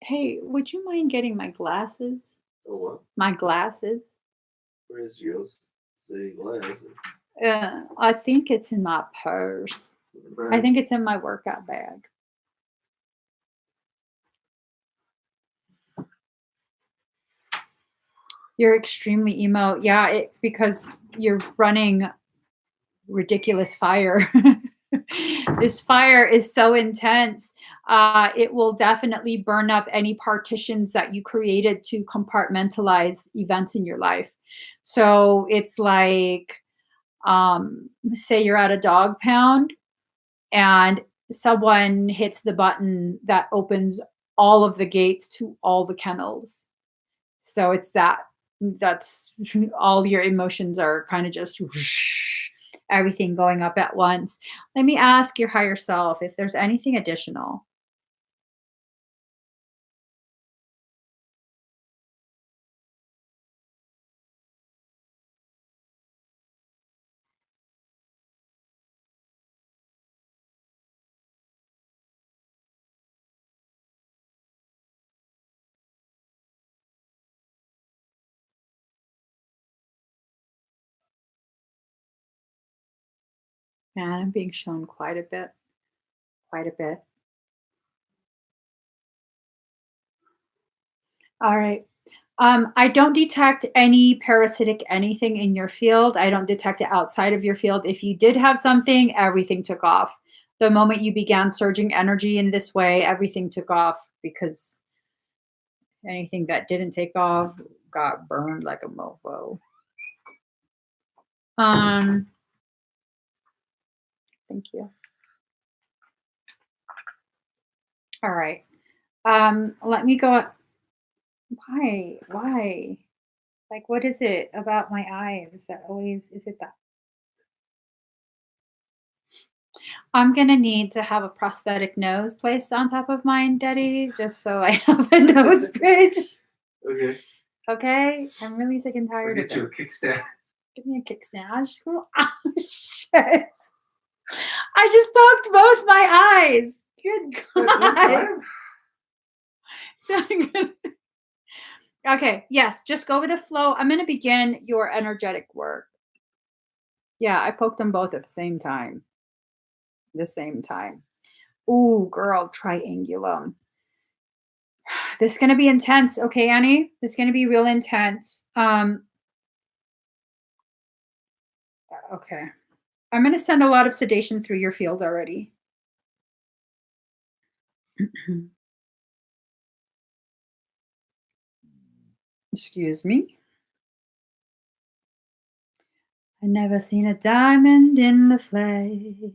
[SPEAKER 1] Hey, would you mind getting my glasses?
[SPEAKER 2] Oh, what?
[SPEAKER 1] My glasses?
[SPEAKER 2] Where's yours? Say glasses.
[SPEAKER 1] I think it's in my purse. I think it's in my workout bag. You're extremely emo. Yeah, because you're running ridiculous fire. This fire is so intense. It will definitely burn up any partitions that you created to compartmentalize events in your life. So it's like, say you're at a dog pound and someone hits the button that opens all of the gates to all the kennels. So it's that. That's all your emotions are kind of just whoosh, everything going up at once. Let me ask your higher self if there's anything additional. And I'm being shown quite a bit, quite a bit. All right. I don't detect any parasitic anything in your field. I don't detect it outside of your field. If you did have something, everything took off. The moment you began surging energy in this way, everything took off because anything that didn't take off got burned like a mofo. Um, thank you. All right. Let me go. Why? Why? Like, what is it about my eyes that always is it that I'm gonna need to have a prosthetic nose placed on top of mine, Daddy, just so I have a nose bridge.
[SPEAKER 2] Okay.
[SPEAKER 1] Okay? I'm really sick and
[SPEAKER 2] I'll
[SPEAKER 1] tired of
[SPEAKER 2] get you a
[SPEAKER 1] it.
[SPEAKER 2] kickstand.
[SPEAKER 1] Give me a kickstand. I'll just go. Oh, shit. I just poked both my eyes. Good
[SPEAKER 2] At one
[SPEAKER 1] God.
[SPEAKER 2] time?
[SPEAKER 1] So I'm gonna- okay, yes, just go with the flow. I'm gonna begin your energetic work. Yeah, I poked them both at the same time. The same time. Ooh, girl, triangulum. This is gonna be intense, okay, Annie? This is gonna be real intense. Okay. I'm gonna send a lot of sedation through your field already. Excuse me. I never seen a diamond in the flesh.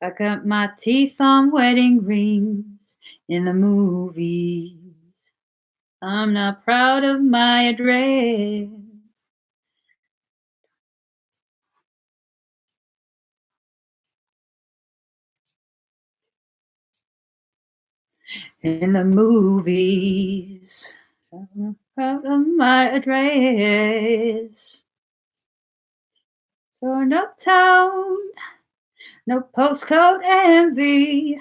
[SPEAKER 1] I cut my teeth on wedding rings in the movies. I'm not proud of my address. In the movies. I'm not proud of my address. Torn uptown, no postcode envy.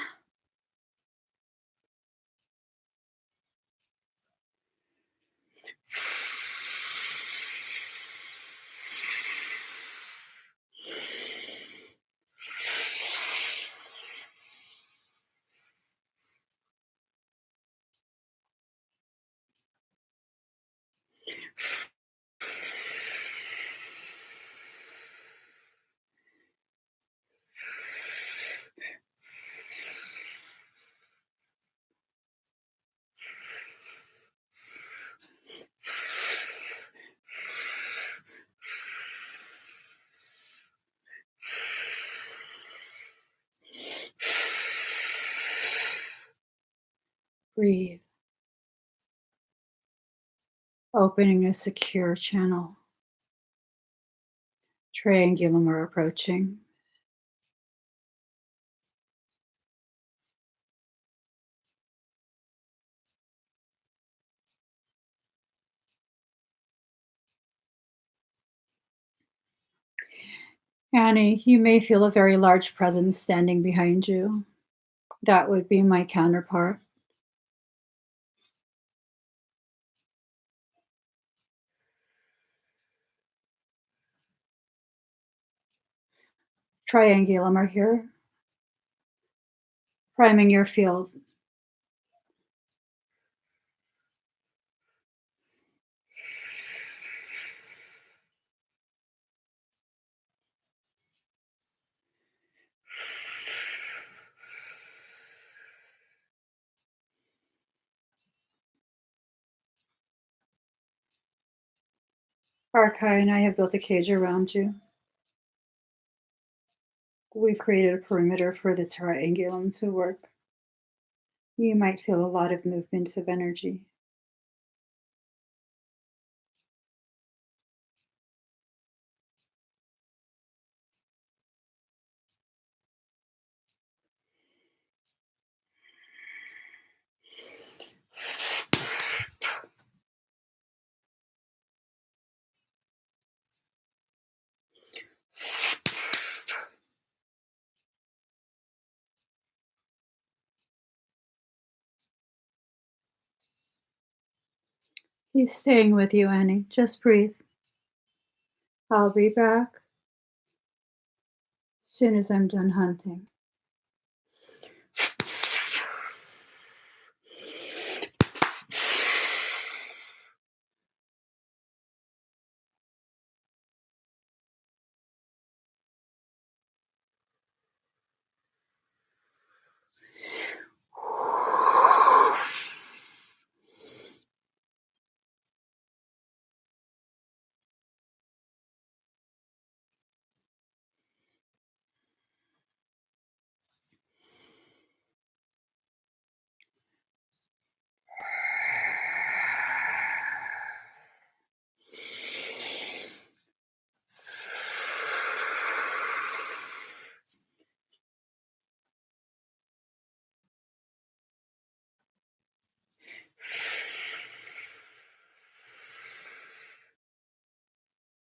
[SPEAKER 1] Breathe. Opening a secure channel. Triangulum are approaching. Annie, you may feel a very large presence standing behind you. That would be my counterpart. Triangulum are here, priming your field. Arkai and I have built a cage around you. We've created a perimeter for the triangulum to work. You might feel a lot of movement of energy. He's staying with you, Annie. Just breathe. I'll be back as soon as I'm done hunting.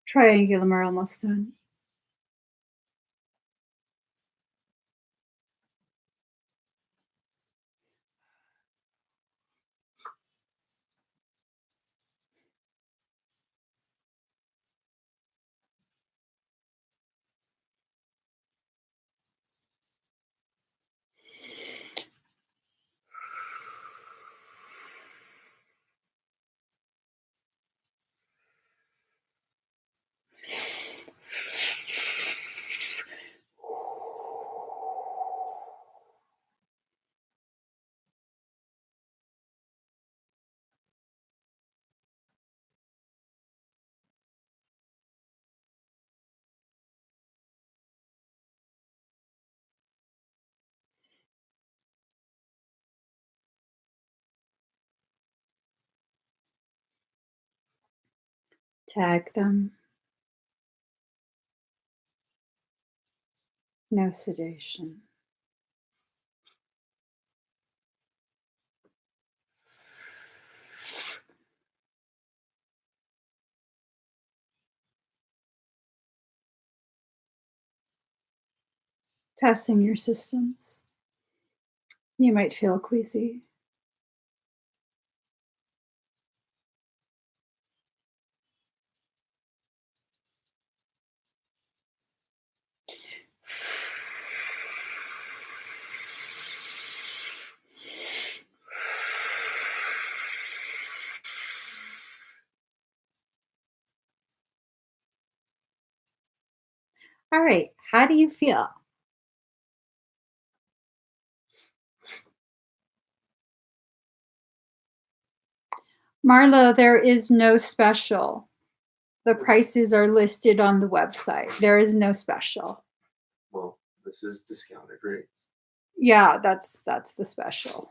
[SPEAKER 1] Triangulum are almost done. Tag them. No sedation. Testing your systems. You might feel queasy. All right, how do you feel? Marlo, there is no special. The prices are listed on the website. There is no special.
[SPEAKER 2] Well, this is discounted rates.
[SPEAKER 1] Yeah, that's the special.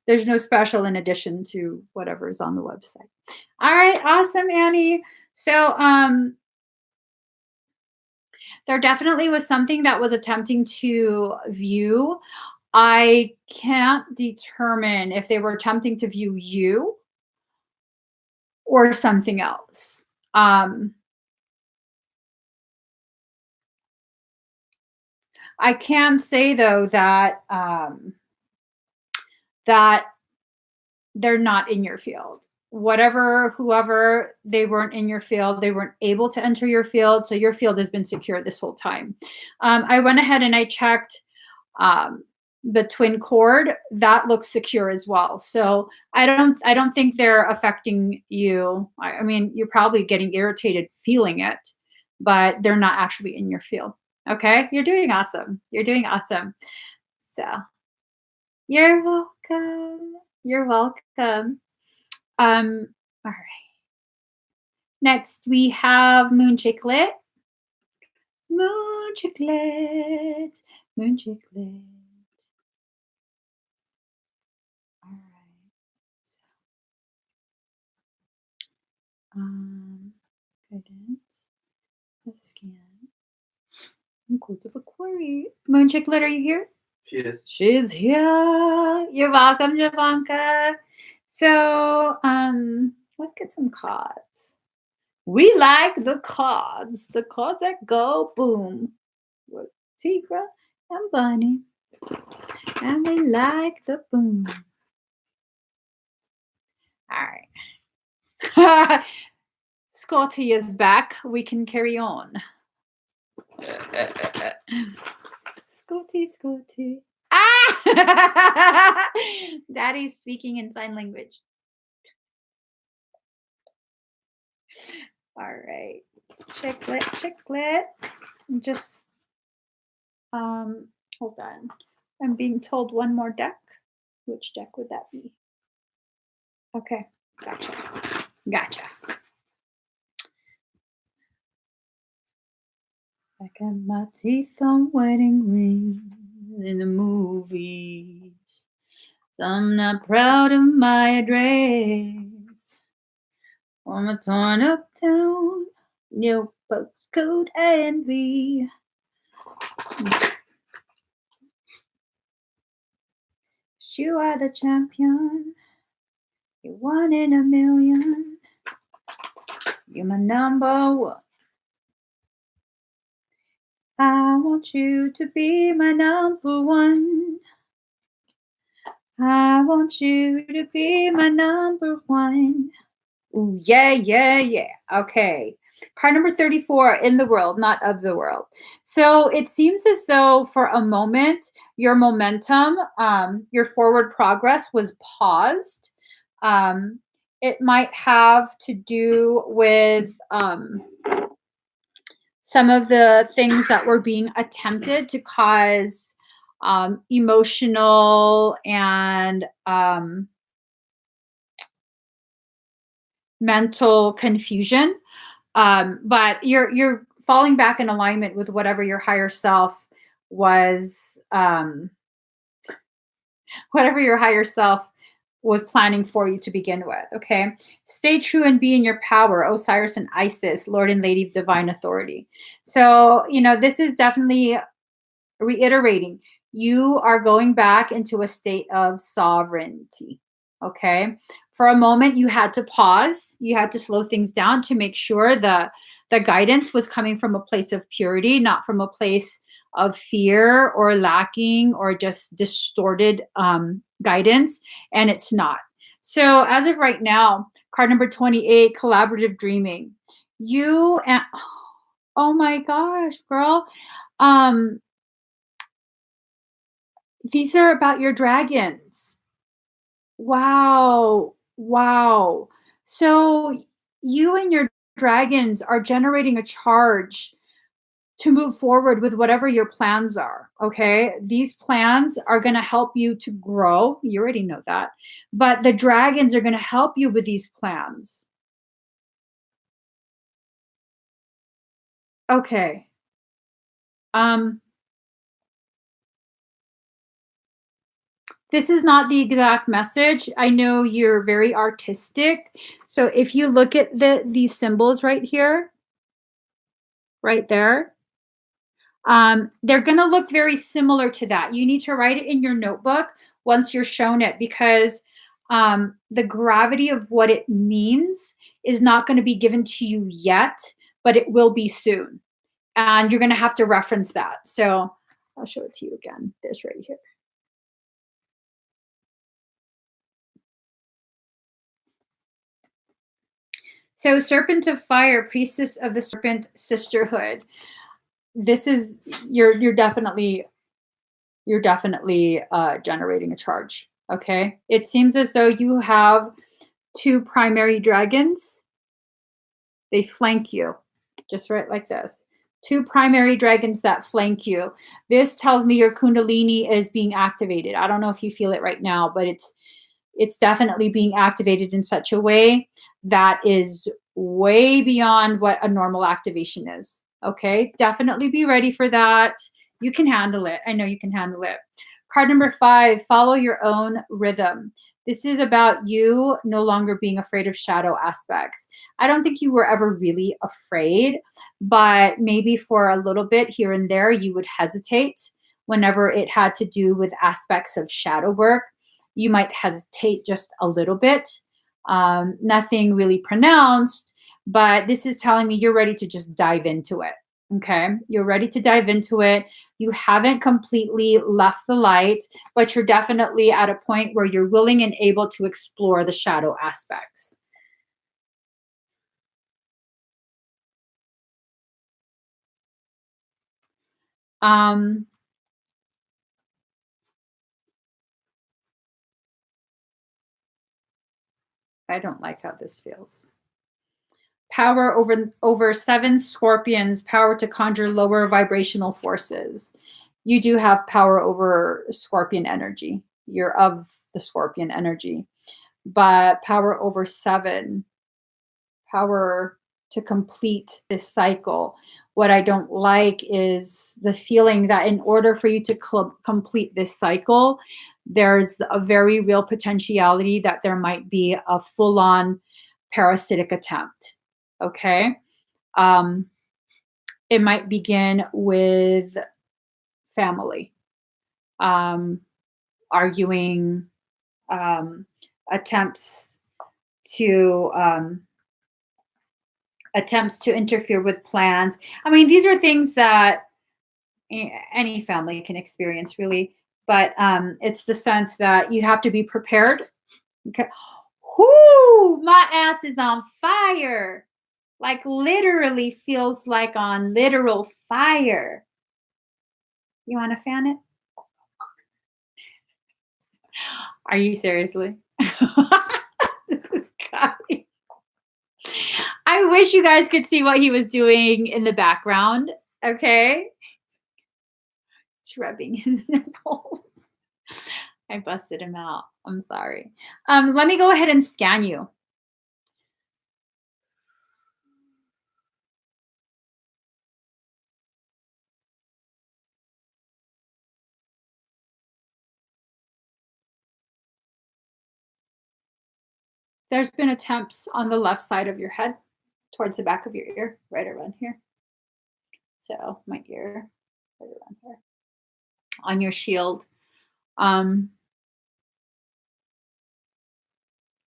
[SPEAKER 1] There's no special in addition to whatever is on the website. All right, awesome, Annie. So, there definitely was something that was attempting to view. I can't determine if they were attempting to view you or something else. I can say though that they're not in your field. Whatever, whoever, they weren't in your field. They weren't able to enter your field. So your field has been secure this whole time. I went ahead and I checked um, the twin cord. That looks secure as well. So I don't think they're affecting you. I mean, you're probably getting irritated feeling it, but they're not actually in your field. Okay. You're doing awesome. You're doing awesome. So you're welcome. You're welcome. All right. Next we have Moon Chiclet. Moon Chiclet. Moon Chiclet. All right. So, guidance. A scan. Codes of a query. Moon Chiclet, are you here?
[SPEAKER 2] She is.
[SPEAKER 1] She's here. You're welcome, Jovanka. So, let's get some cards. We like the cards that go boom. With Tigra and Bunny. And we like the boom. All right. Scotty is back. We can carry on. Scotty, Scotty. Ah! Daddy's speaking in sign language. All right. Chiclet, Chiclet. Just, hold on. I'm being told one more deck. Which deck would that be? Okay, gotcha. Gotcha. I got my teeth on wedding rings in the movies. So I'm not proud of my address. On a torn up town, no postcode envy. You are the champion. You're 1 in a million. You're my number one. I want you to be my number one. I want you to be my number one. Ooh, yeah, yeah, yeah. Okay. Card number 34, in the world, not of the world. So it seems as though for a moment, your momentum, your forward progress was paused. It might have to do with some of the things that were being attempted to cause emotional and mental confusion. But you're falling back in alignment with whatever your higher self was, whatever your higher self was planning for you to begin with. Okay. Stay true and be in your power, Osiris and Isis, Lord and Lady of Divine Authority. So, this is definitely reiterating. You are going back into a state of sovereignty. Okay. For a moment, you had to pause. You had to slow things down to make sure the guidance was coming from a place of purity, not from a place of fear or lacking or just distorted guidance. And it's not. So as of right now, card number 28, collaborative dreaming. You and oh my gosh, girl. These are about your dragons. Wow. Wow. So you and your dragons are generating a charge to move forward with whatever your plans are. Okay. These plans are going to help you to grow. You already know that. But the dragons are going to help you with these plans. Okay. This is not the exact message. I know you're very artistic. So if you look at these symbols right here, right there, they're going to look very similar to that. You need to write it in your notebook once you're shown it, because the gravity of what it means is not going to be given to you yet, but it will be soon. And you're going to have to reference that. So I'll show it to you again. This right here. So Serpent of Fire, Priestess of the Serpent Sisterhood. This is you're definitely generating a charge. Okay. It seems as though you have 2 primary dragons. They flank you, just right like this. 2 primary dragons that flank you. This tells me your Kundalini is being activated. I don't know if you feel it right now, but it's definitely being activated in such a way that is way beyond what a normal activation is. Okay, definitely be ready for that. You can handle it. I know you can handle it. Card number 5, follow your own rhythm. This is about you no longer being afraid of shadow aspects. I don't think you were ever really afraid, but maybe for a little bit here and there, you would hesitate whenever it had to do with aspects of shadow work. You might hesitate just a little bit. Nothing really pronounced, but this is telling me you're ready to just dive into it. Okay. You're ready to dive into it. You haven't completely left the light, but you're definitely at a point where you're willing and able to explore the shadow aspects. Um, I don't like how this feels. Power over 7 scorpions, power to conjure lower vibrational forces. You do have power over scorpion energy. You're of the scorpion energy. But power over 7, power to complete this cycle. What I don't like is the feeling that in order for you to complete this cycle, there's a very real potentiality that there might be a full on parasitic attempt. Okay. Um, it might begin with family, um, arguing, um, attempts to interfere with plans. I mean, these are things that any family can experience, really. But it's the sense that you have to be prepared. Okay. Whoo, my ass is on fire. Like literally feels like on literal fire. You want to fan it? Are you seriously? I wish you guys could see what he was doing in the background. Okay. He's rubbing his nipples. I busted him out. I'm sorry. Let me go ahead and scan you. There's been attempts on the left side of your head, towards the back of your ear, right around here. So my ear, right around here. On your shield, um,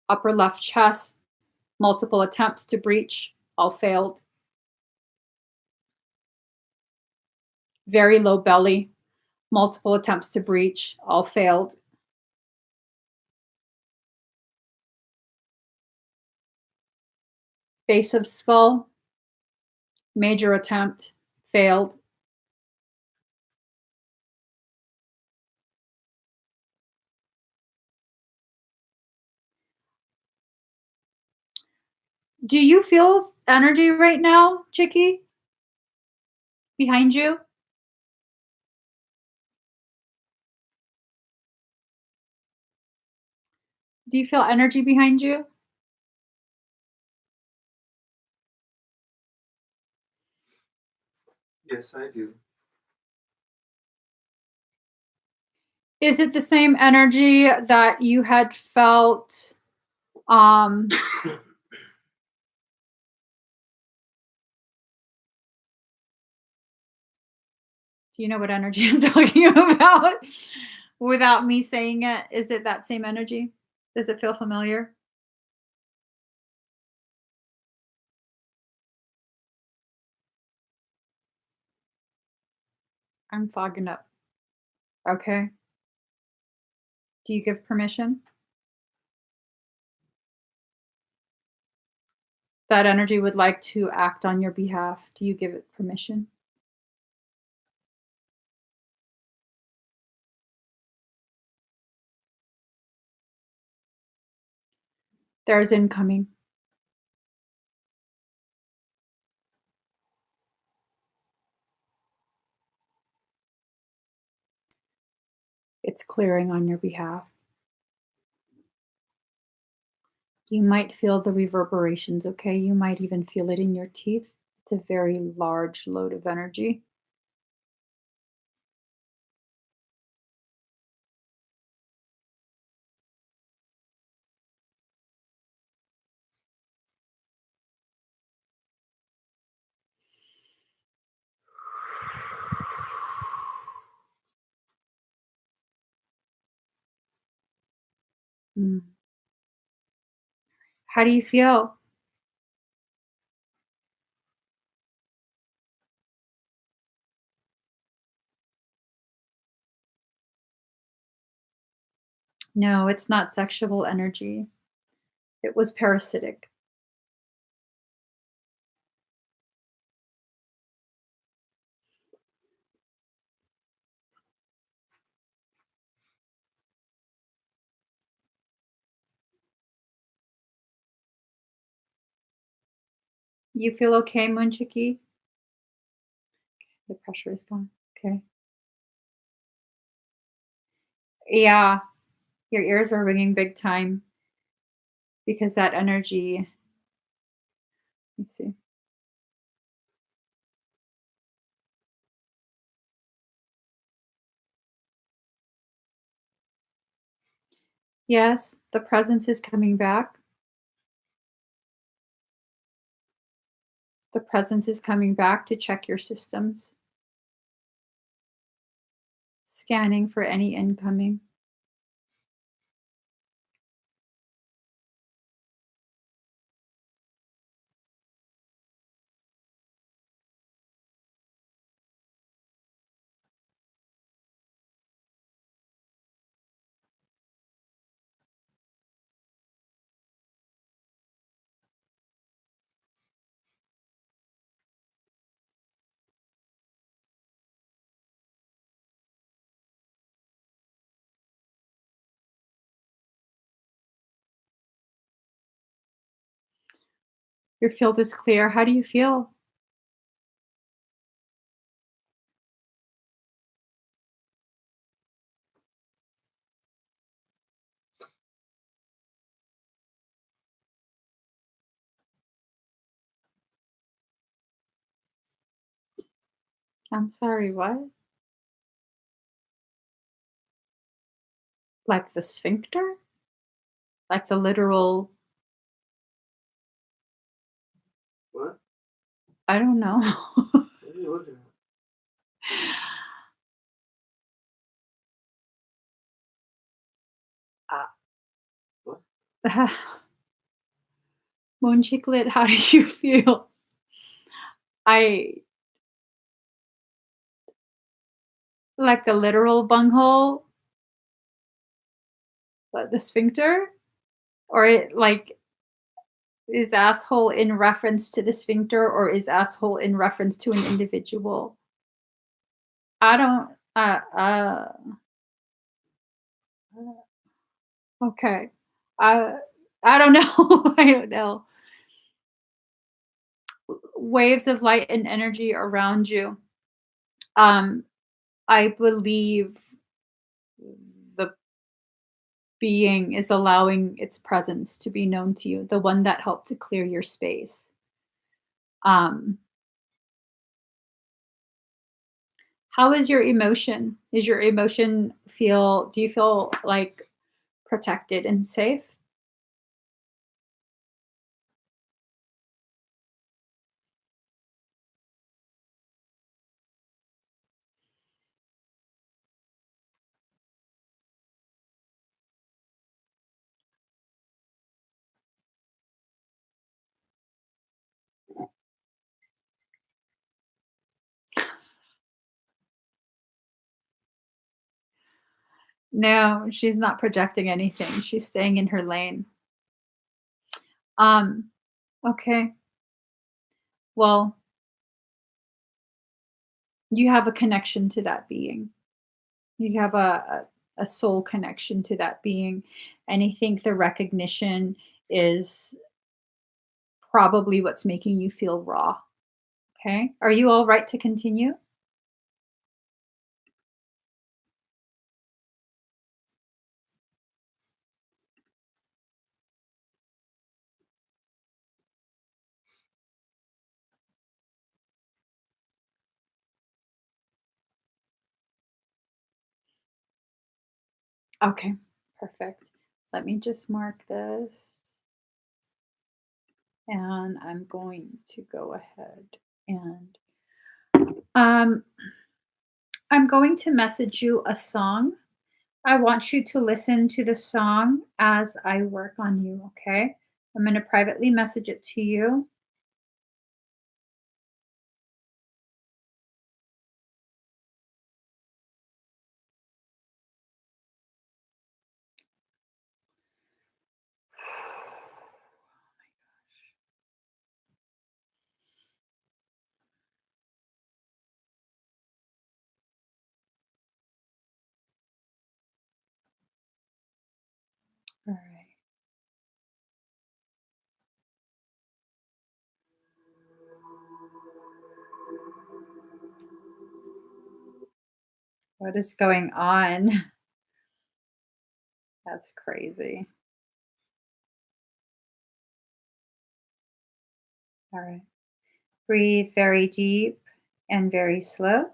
[SPEAKER 1] upper left chest, multiple attempts to breach, all failed. Very low belly, multiple attempts to breach, all failed. Base of skull, major attempt, failed. Do you feel energy right now, Chicky? Behind you? Do you feel energy behind you?
[SPEAKER 2] Yes, I do.
[SPEAKER 1] Is it the same energy that you had felt um do you know what energy I'm talking about without me saying it? Is it that same energy? Does it feel familiar? I'm fogging up. Okay. Do you give permission? That energy would like to act on your behalf. Do you give it permission? There's incoming. It's clearing on your behalf. You might feel the reverberations, okay? You might even feel it in your teeth. It's a very large load of energy. Mm. How do you feel? No, it's not sexual energy. It was parasitic. You feel okay, Munchiki? The pressure is gone. Okay. Yeah, your ears are ringing big time because that energy. Let's see. Yes, the presence is coming back. The presence is coming back to check your systems, scanning for any incoming. Your field is clear. How do you feel? I'm sorry, what? Like the sphincter? Like the literal,
[SPEAKER 2] What?
[SPEAKER 1] I don't know.
[SPEAKER 2] What are you looking at? What?
[SPEAKER 1] Moon Chiclet, how do you feel? I like the literal bunghole, the sphincter, or it like is asshole in reference to the sphincter, or is asshole in reference to an individual? I don't. Okay. I I don't know. I don't know. Waves of light and energy around you. Um, I believe the being is allowing its presence to be known to you, the one that helped to clear your space. Um, how is your emotion? Is your emotion feel do you feel like protected and safe? No, she's not projecting anything. She's staying in her lane. Um, okay. Well, you have a connection to that being. You have a soul connection to that being, and I think the recognition is probably what's making you feel raw. Okay? Are you all right to continue? Okay, perfect. Let me just mark this, and I'm going to go ahead and um, I'm going to message you a song. I want you to listen to the song as I work on you, okay? I'm going to privately message it to you. All right. What is going on? That's crazy. All right. Breathe very deep and very slow.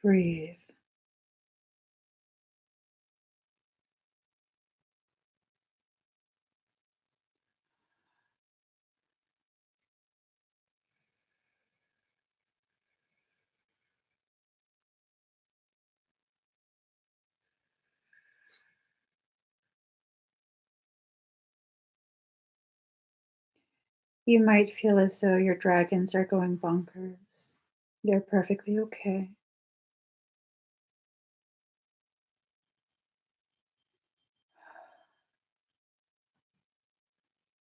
[SPEAKER 1] Breathe. You might feel as though your dragons are going bonkers. They're perfectly okay.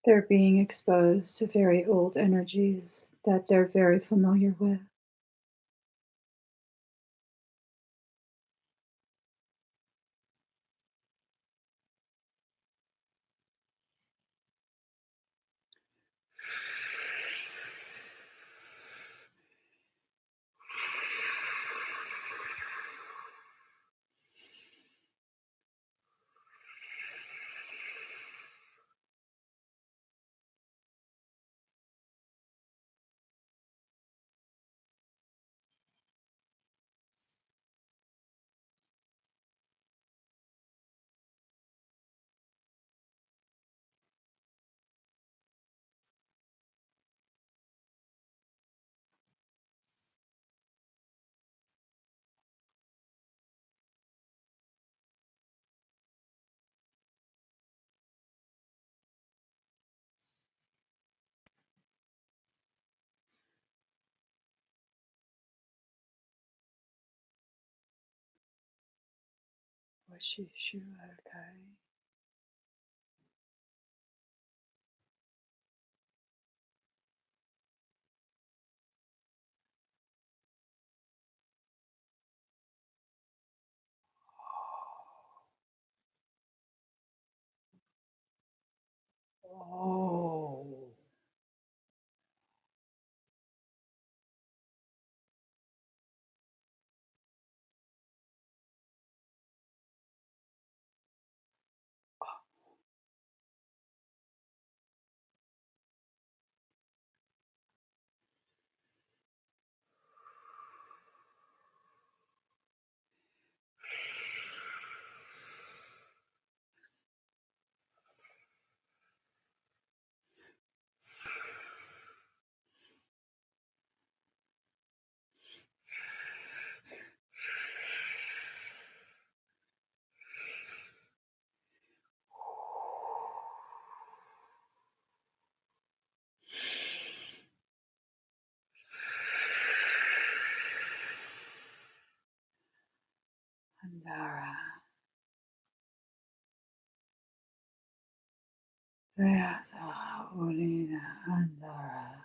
[SPEAKER 1] They're being exposed to very old energies that they're very familiar with. Oh. Andara. Thereto. Ulina. Andara.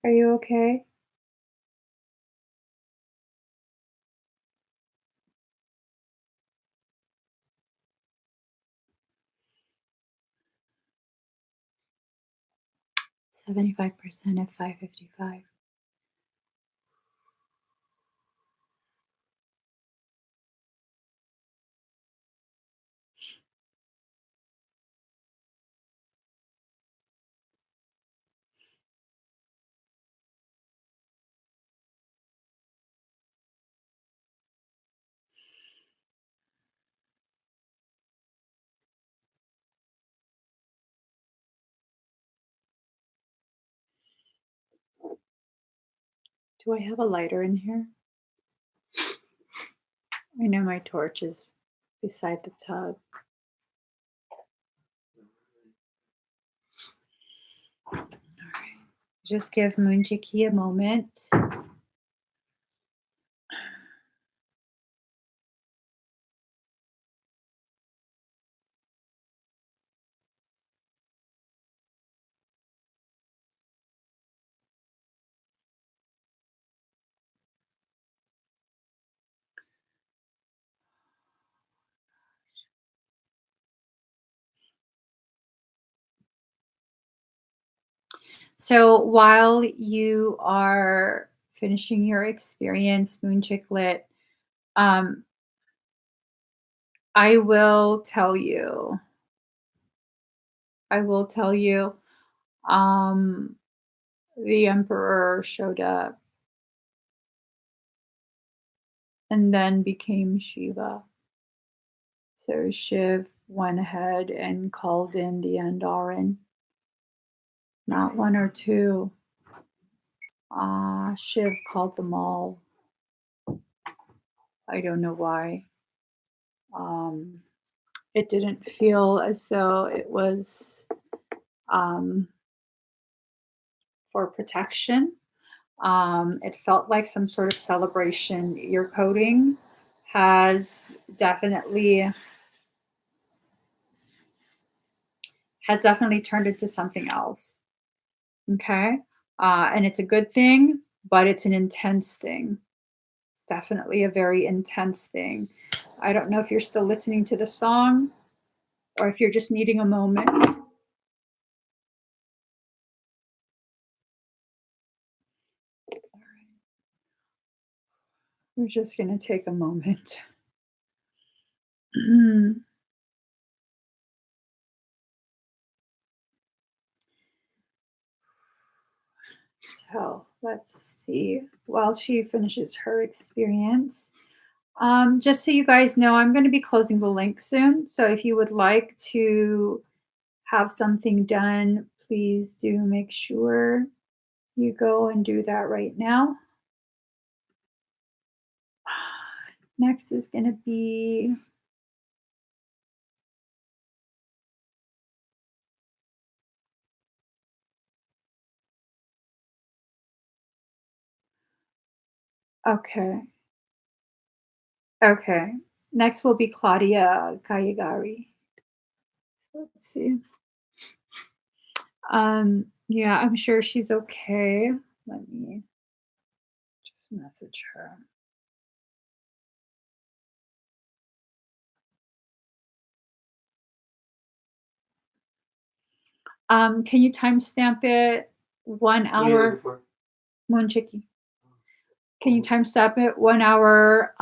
[SPEAKER 1] Are you okay? $75% at 5:55. Do I have a lighter in here? I know my torch is beside the tub. All right. Just give Moonjiki a moment. So while you are finishing your experience, Moon Chiclet, um, I will tell you, I will tell you, um, the Emperor showed up and then became Shiva. So Shiv went ahead and called in the Andaran, not one or two. Shiv called them all. I don't know why. Um, it didn't feel as though it was um, for protection. It felt like some sort of celebration. Your coding has definitely turned into something else. Okay, and it's a good thing, but it's an intense thing. It's definitely a very intense thing. I don't know if you're still listening to the song or if you're just needing a moment. We're just going to take a moment. So let's see. While she finishes her experience, just so you guys know, I'm going to be closing the link soon. So if you would like to have something done, please do make sure you go and do that right now. Next is going to be okay. Okay. Next will be Claudia Kayagari. Let's see. Yeah, I'm sure she's okay. Let me just message her. Can you timestamp it 1
[SPEAKER 2] What are you looking
[SPEAKER 1] hour?
[SPEAKER 2] for?
[SPEAKER 1] Moonchiki. Can you timestamp it 1 hour,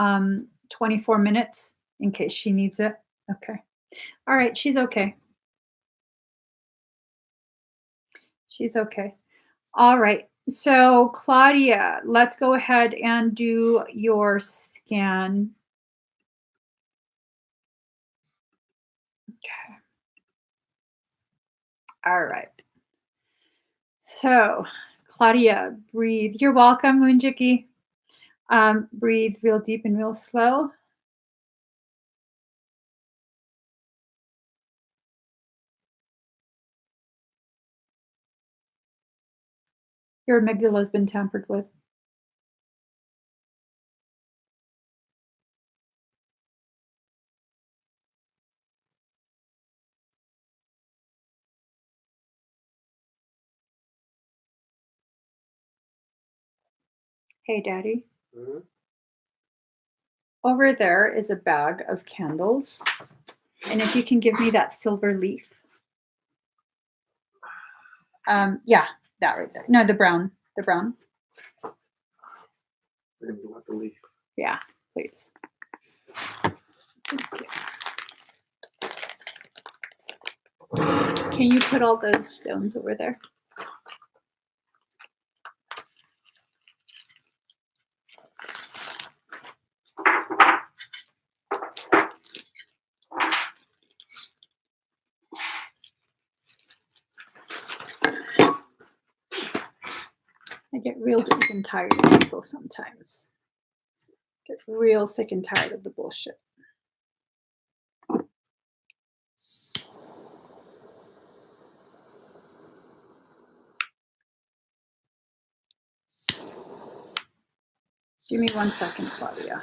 [SPEAKER 1] 24 minutes in case she needs it? Okay. All right, she's okay. She's okay. All right. So, Claudia, let's go ahead and do your scan. Okay. All right. So, Claudia, breathe. You're welcome, Moonjiki. Breathe real deep and real slow. Your amygdala has been tampered with. Hey, Daddy.
[SPEAKER 2] Mhm.
[SPEAKER 1] Over there is a bag of candles. And if you can give me that silver leaf. Yeah, that right there. No, the brown. The brown.
[SPEAKER 2] Then you want the leaf.
[SPEAKER 1] Yeah, please. Thank you. Can you put all those stones over there? I get real sick and tired of people sometimes. Get real sick and tired of the bullshit. Give me 1 second, Claudia.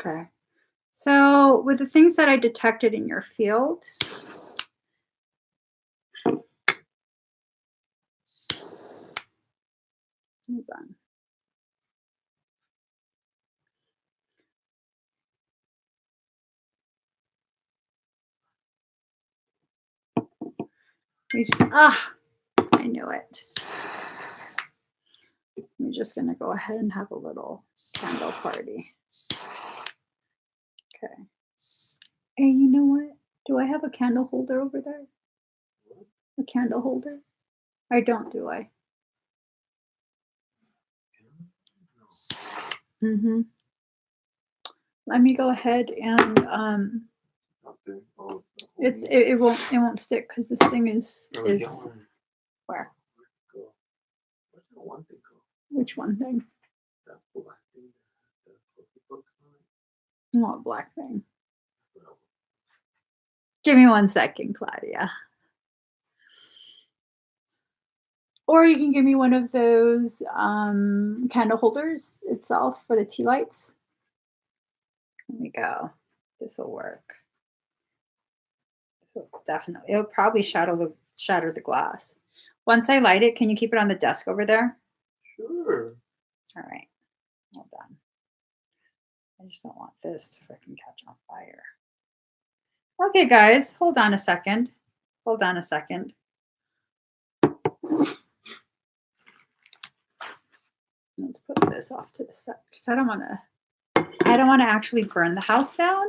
[SPEAKER 1] Okay. So with the things that I detected in your field, hold on. I knew it. I'm just going to go ahead and have a little candle party. Okay. Hey, you know what? Do I have a candle holder over there? A candle holder? I don't, do I? Mm-hmm. Let me go ahead and it won't stick because this thing is where?
[SPEAKER 2] Where's the one thing go?
[SPEAKER 1] Which one thing?
[SPEAKER 2] That black thing that had the cookie books on it.
[SPEAKER 1] What black thing? Give me 1 second, Claudia. Or you can give me one of those candle holders itself for the tea lights. There we go. This will work. This will definitely. It'll probably shatter the glass. Once I light it, can you keep it on the desk over there?
[SPEAKER 2] Sure.
[SPEAKER 1] All right. Hold on. I just don't want this to freaking catch on fire. Okay, guys, hold on a second. Hold on a second. Let's put this off to the side because I don't want to actually burn the house down.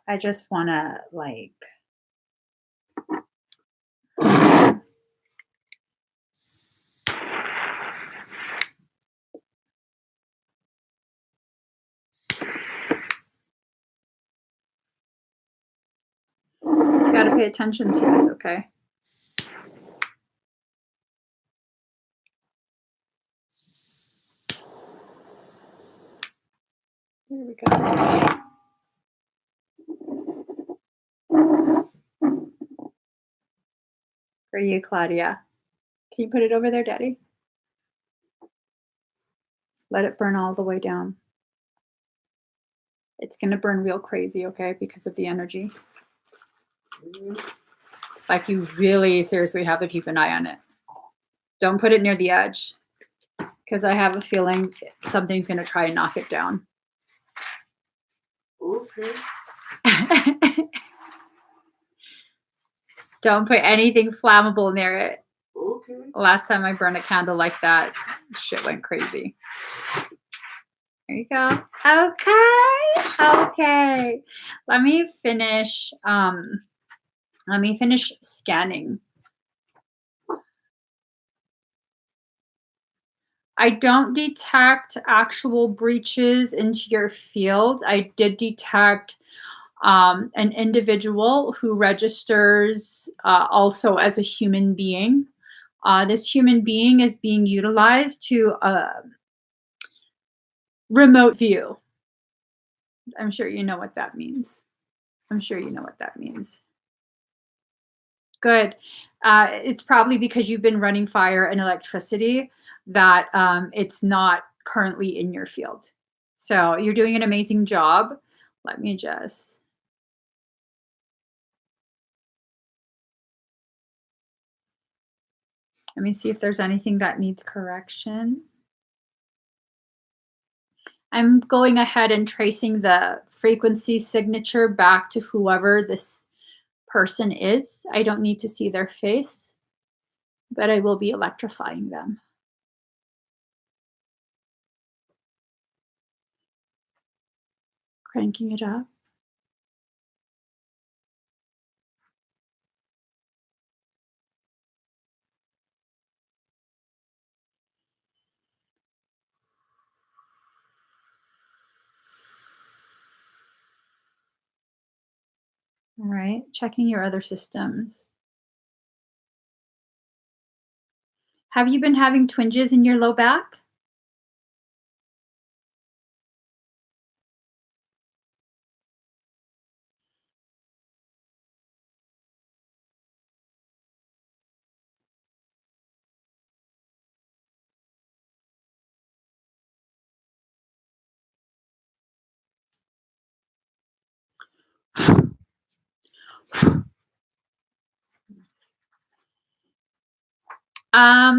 [SPEAKER 1] I just want to like you got to pay attention to this, okay? There we go. For you, Claudia. Can you put it over there, Daddy? Let it burn all the way down. It's going to burn real crazy, okay, because of the energy. Like you really seriously have to keep an eye on it. Don't put it near the edge because I have a feeling something's going to try and knock it down.
[SPEAKER 2] Okay.
[SPEAKER 1] Don't put anything flammable near it.
[SPEAKER 2] Okay.
[SPEAKER 1] Last time I burned a candle like that, shit went crazy. There you go. Okay. Let me finish scanning. I don't detect actual breaches into your field. I did detect an individual who registers also as a human being. This human being is being utilized to remote view. I'm sure you know what that means. I'm sure you know what that means. Good. It's probably because you've been running fire and electricity that it's not currently in your field. So you're doing an amazing job. Let me just, let me see if there's anything that needs correction. I'm going ahead and tracing the frequency signature back to whoever this person is. I don't need to see their face, but I will be electrifying them. Cranking it up. All right, checking your other systems. Have you been having twinges in your low back?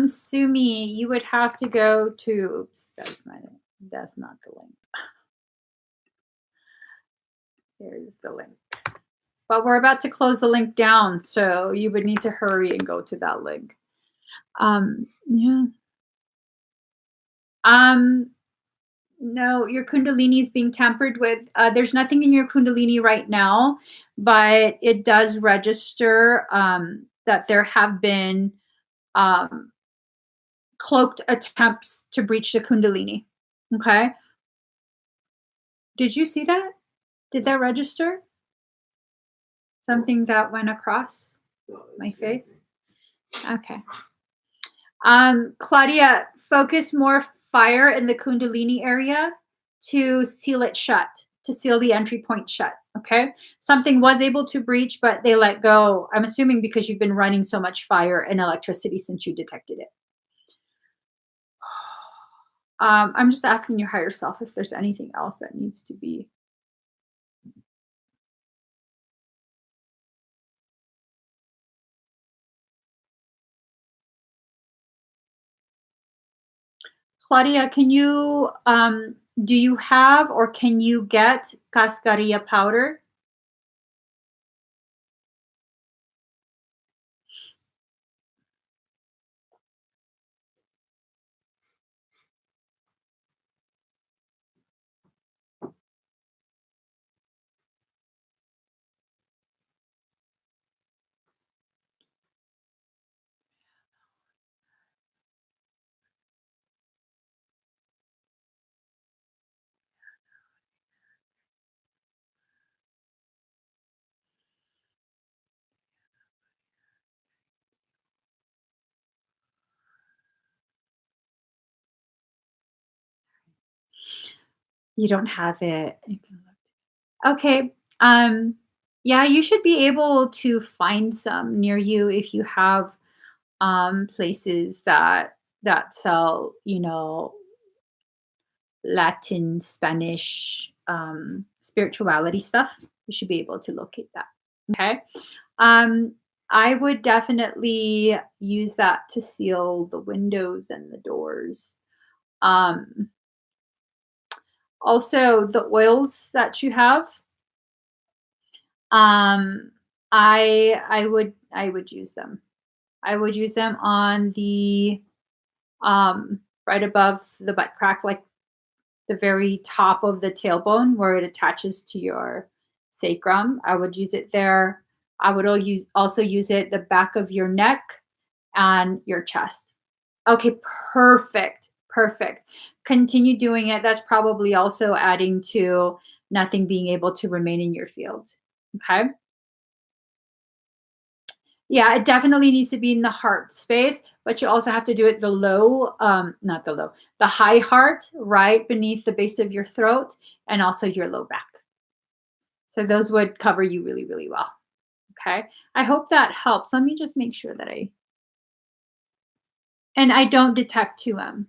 [SPEAKER 1] Sumi, you would have to go to, oops, that's not the link. Here's the link. But we're about to close the link down, so you would need to hurry and go to that link. Yeah. No, your Kundalini is being tampered with. There's nothing in your Kundalini right now, but it does register that there have been um, cloaked attempts to breach the Kundalini. Okay. Did you see that? Did that register? Something that went across my face? Okay. Claudia, focus more fire in the Kundalini area to seal it shut, to seal the entry point shut. Okay. Something was able to breach, but they let go. I'm assuming because you've been running so much fire and electricity since you detected it. I'm just asking your higher self if there's anything else that needs to be. Claudia, can you do you have or can you get cascarilla powder? You don't have it. Okay. Yeah, you should be able to find some near you if you have places that sell, Latin, Spanish, spirituality stuff. You should be able to locate that. Okay. Um, I would definitely use that to seal the windows and the doors. Um, Also, the oils that you have, um, I would use them. I would use them on the right above the butt crack, like the very top of the tailbone where it attaches to your sacrum. I would use it there. I would also use it the back of your neck and your chest. Okay, perfect. Perfect. Continue doing it. That's probably also adding to nothing being able to remain in your field. Okay. Yeah, it definitely needs to be in the heart space, but you also have to do it the low, not the low, the high heart, right beneath the base of your throat, and also your low back. So those would cover you really, really well. Okay. I hope that helps. Let me just make sure that and I don't detect 2M.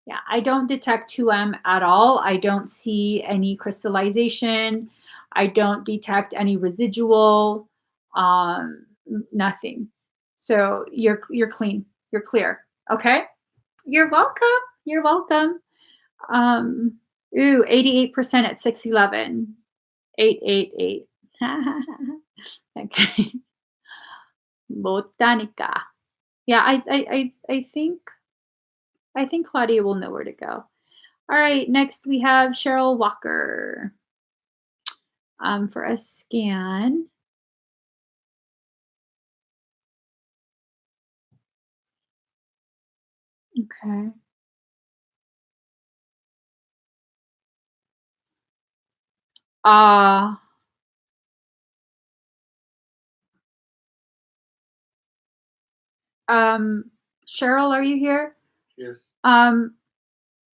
[SPEAKER 1] Yeah, I don't detect 2M at all. I don't see any crystallization. I don't detect any residual, nothing. So you're clean. You're clear. Okay? You're welcome. You're welcome. Um, 88% at 611. 888. Okay. Botanica. Yeah, I think Claudia will know where to go. All right, next we have Cheryl Walker for a scan. Okay. Uh, um, Cheryl, are you here?
[SPEAKER 2] Yes.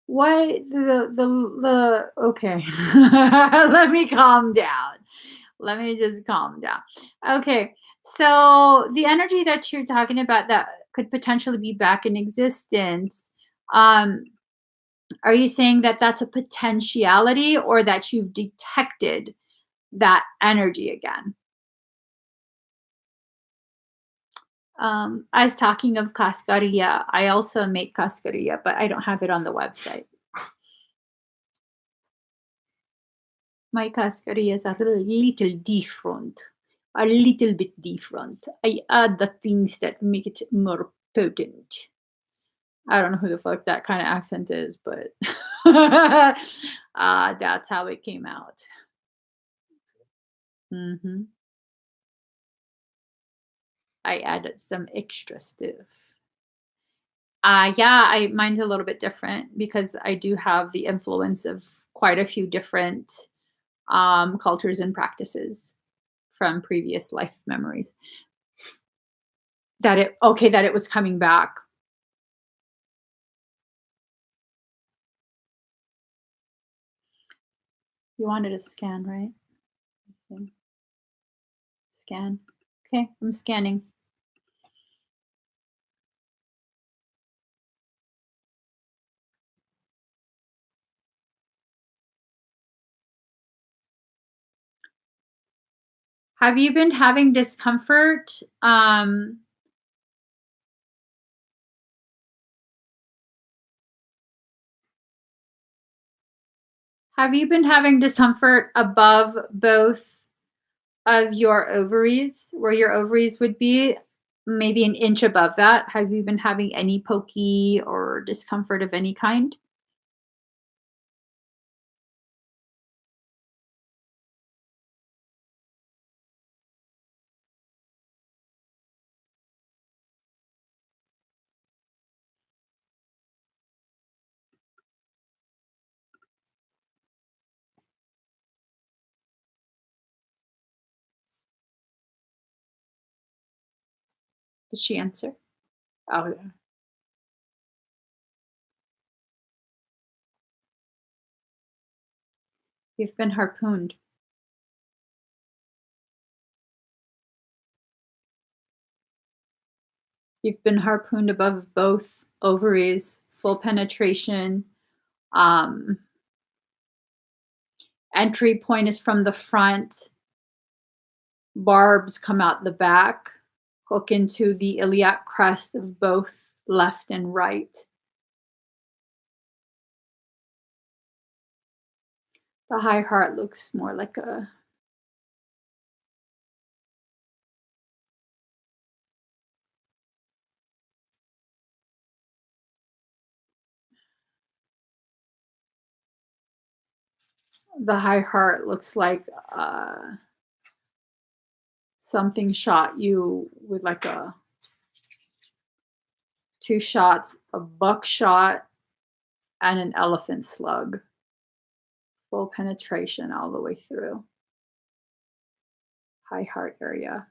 [SPEAKER 1] What the okay. Let me calm down. Let me just calm down. Okay. So the energy that you're talking about that could potentially be back in existence, um, are you saying that that's a potentiality or that you've detected that energy again? I was talking of cascarilla. I also make cascarilla, but I don't have it on the website. My cascarillas are a little different, a little bit different. I add the things that make it more potent. I don't know who the fuck that kind of accent is, but that's how it came out. Hmm. I added some extra stuff. Yeah, mine's a little bit different because I do have the influence of quite a few different cultures and practices from previous life memories. That it was coming back. You wanted a scan, right? Scan. Okay, I'm scanning. Have you been having discomfort? Have you been having discomfort above both of your ovaries, where your ovaries would be? Maybe an inch above that. Have you been having any pokey or discomfort of any kind? Did she answer? Oh, yeah. You've been harpooned. You've been harpooned above both ovaries, full penetration. Um, Entry point is from the front. Barbs come out the back, hook into the iliac crest of both left and right. The high heart looks more like a the high heart looks like something shot you with like a two shots, a buckshot and an elephant slug. Full penetration all the way through. High heart area.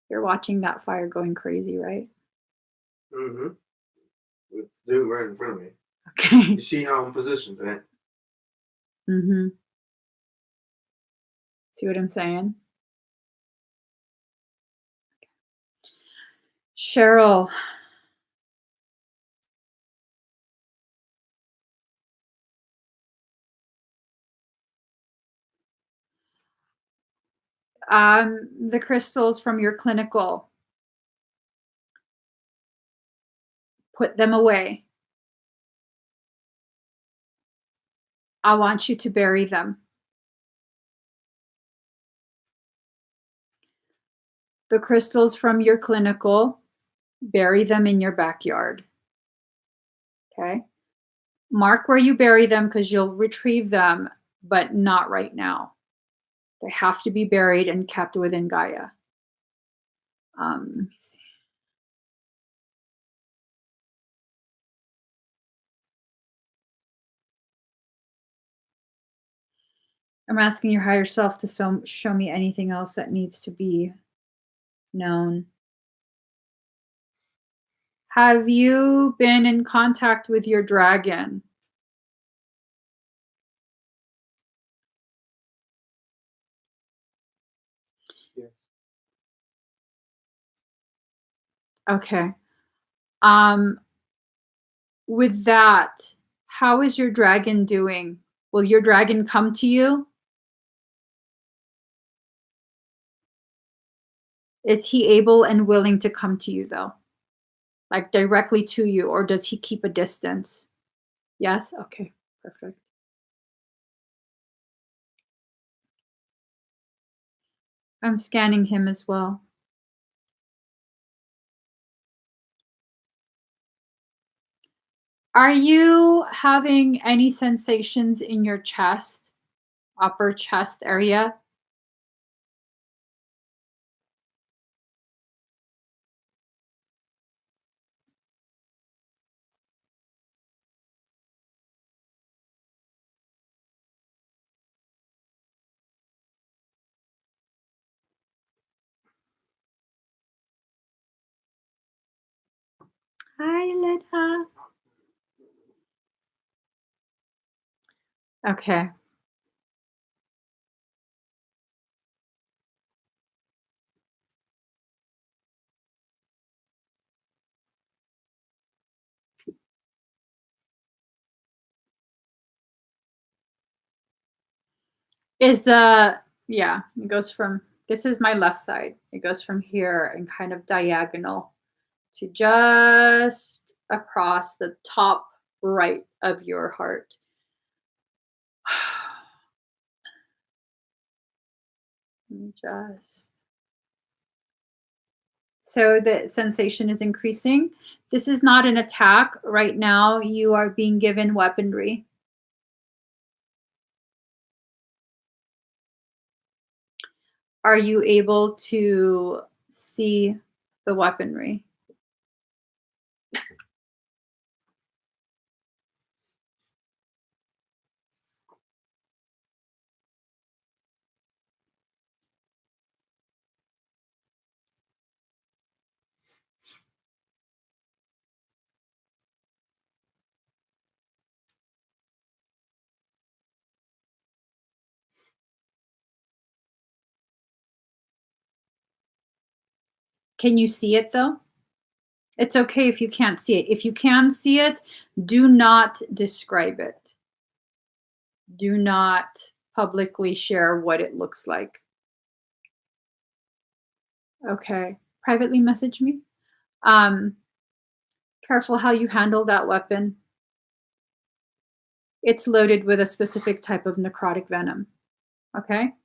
[SPEAKER 1] You're watching that fire going crazy, right?
[SPEAKER 2] Mm-hmm. With dude right in front of me.
[SPEAKER 1] Okay.
[SPEAKER 2] You see how I'm positioned, right?
[SPEAKER 1] Mm-hmm. See what I'm saying? Cheryl, the crystals from your clinical, put them away. I want you to bury them. The crystals from your clinical, bury them in your backyard. Okay? Mark where you bury them because you'll retrieve them, but not right now. They have to be buried and kept within Gaia. Let me see. I'm asking your higher self to show me anything else that needs to be known. Have you been in contact with your dragon?
[SPEAKER 2] Yes.
[SPEAKER 1] Okay. With that, how is your dragon doing? Will your dragon come to you? Is he able and willing to come to you though? Like directly to you, or does he keep a distance? Yes? Okay, perfect. I'm scanning him as well. Are you having any sensations in your chest, upper chest area? Hi, Lita. Okay. Yeah, it goes from, this is my left side. It goes from here and kind of diagonal to just across the top right of your heart. Let me just. So the sensation is increasing. This is not an attack. Right now, you are being given weaponry. Are you able to see the weaponry? Can you see it though? It's okay if you can't see it. If you can see it, do not describe it. Do not publicly share what it looks like. Okay. Privately message me. Careful how you handle that weapon. It's loaded with a specific type of necrotic venom. Okay?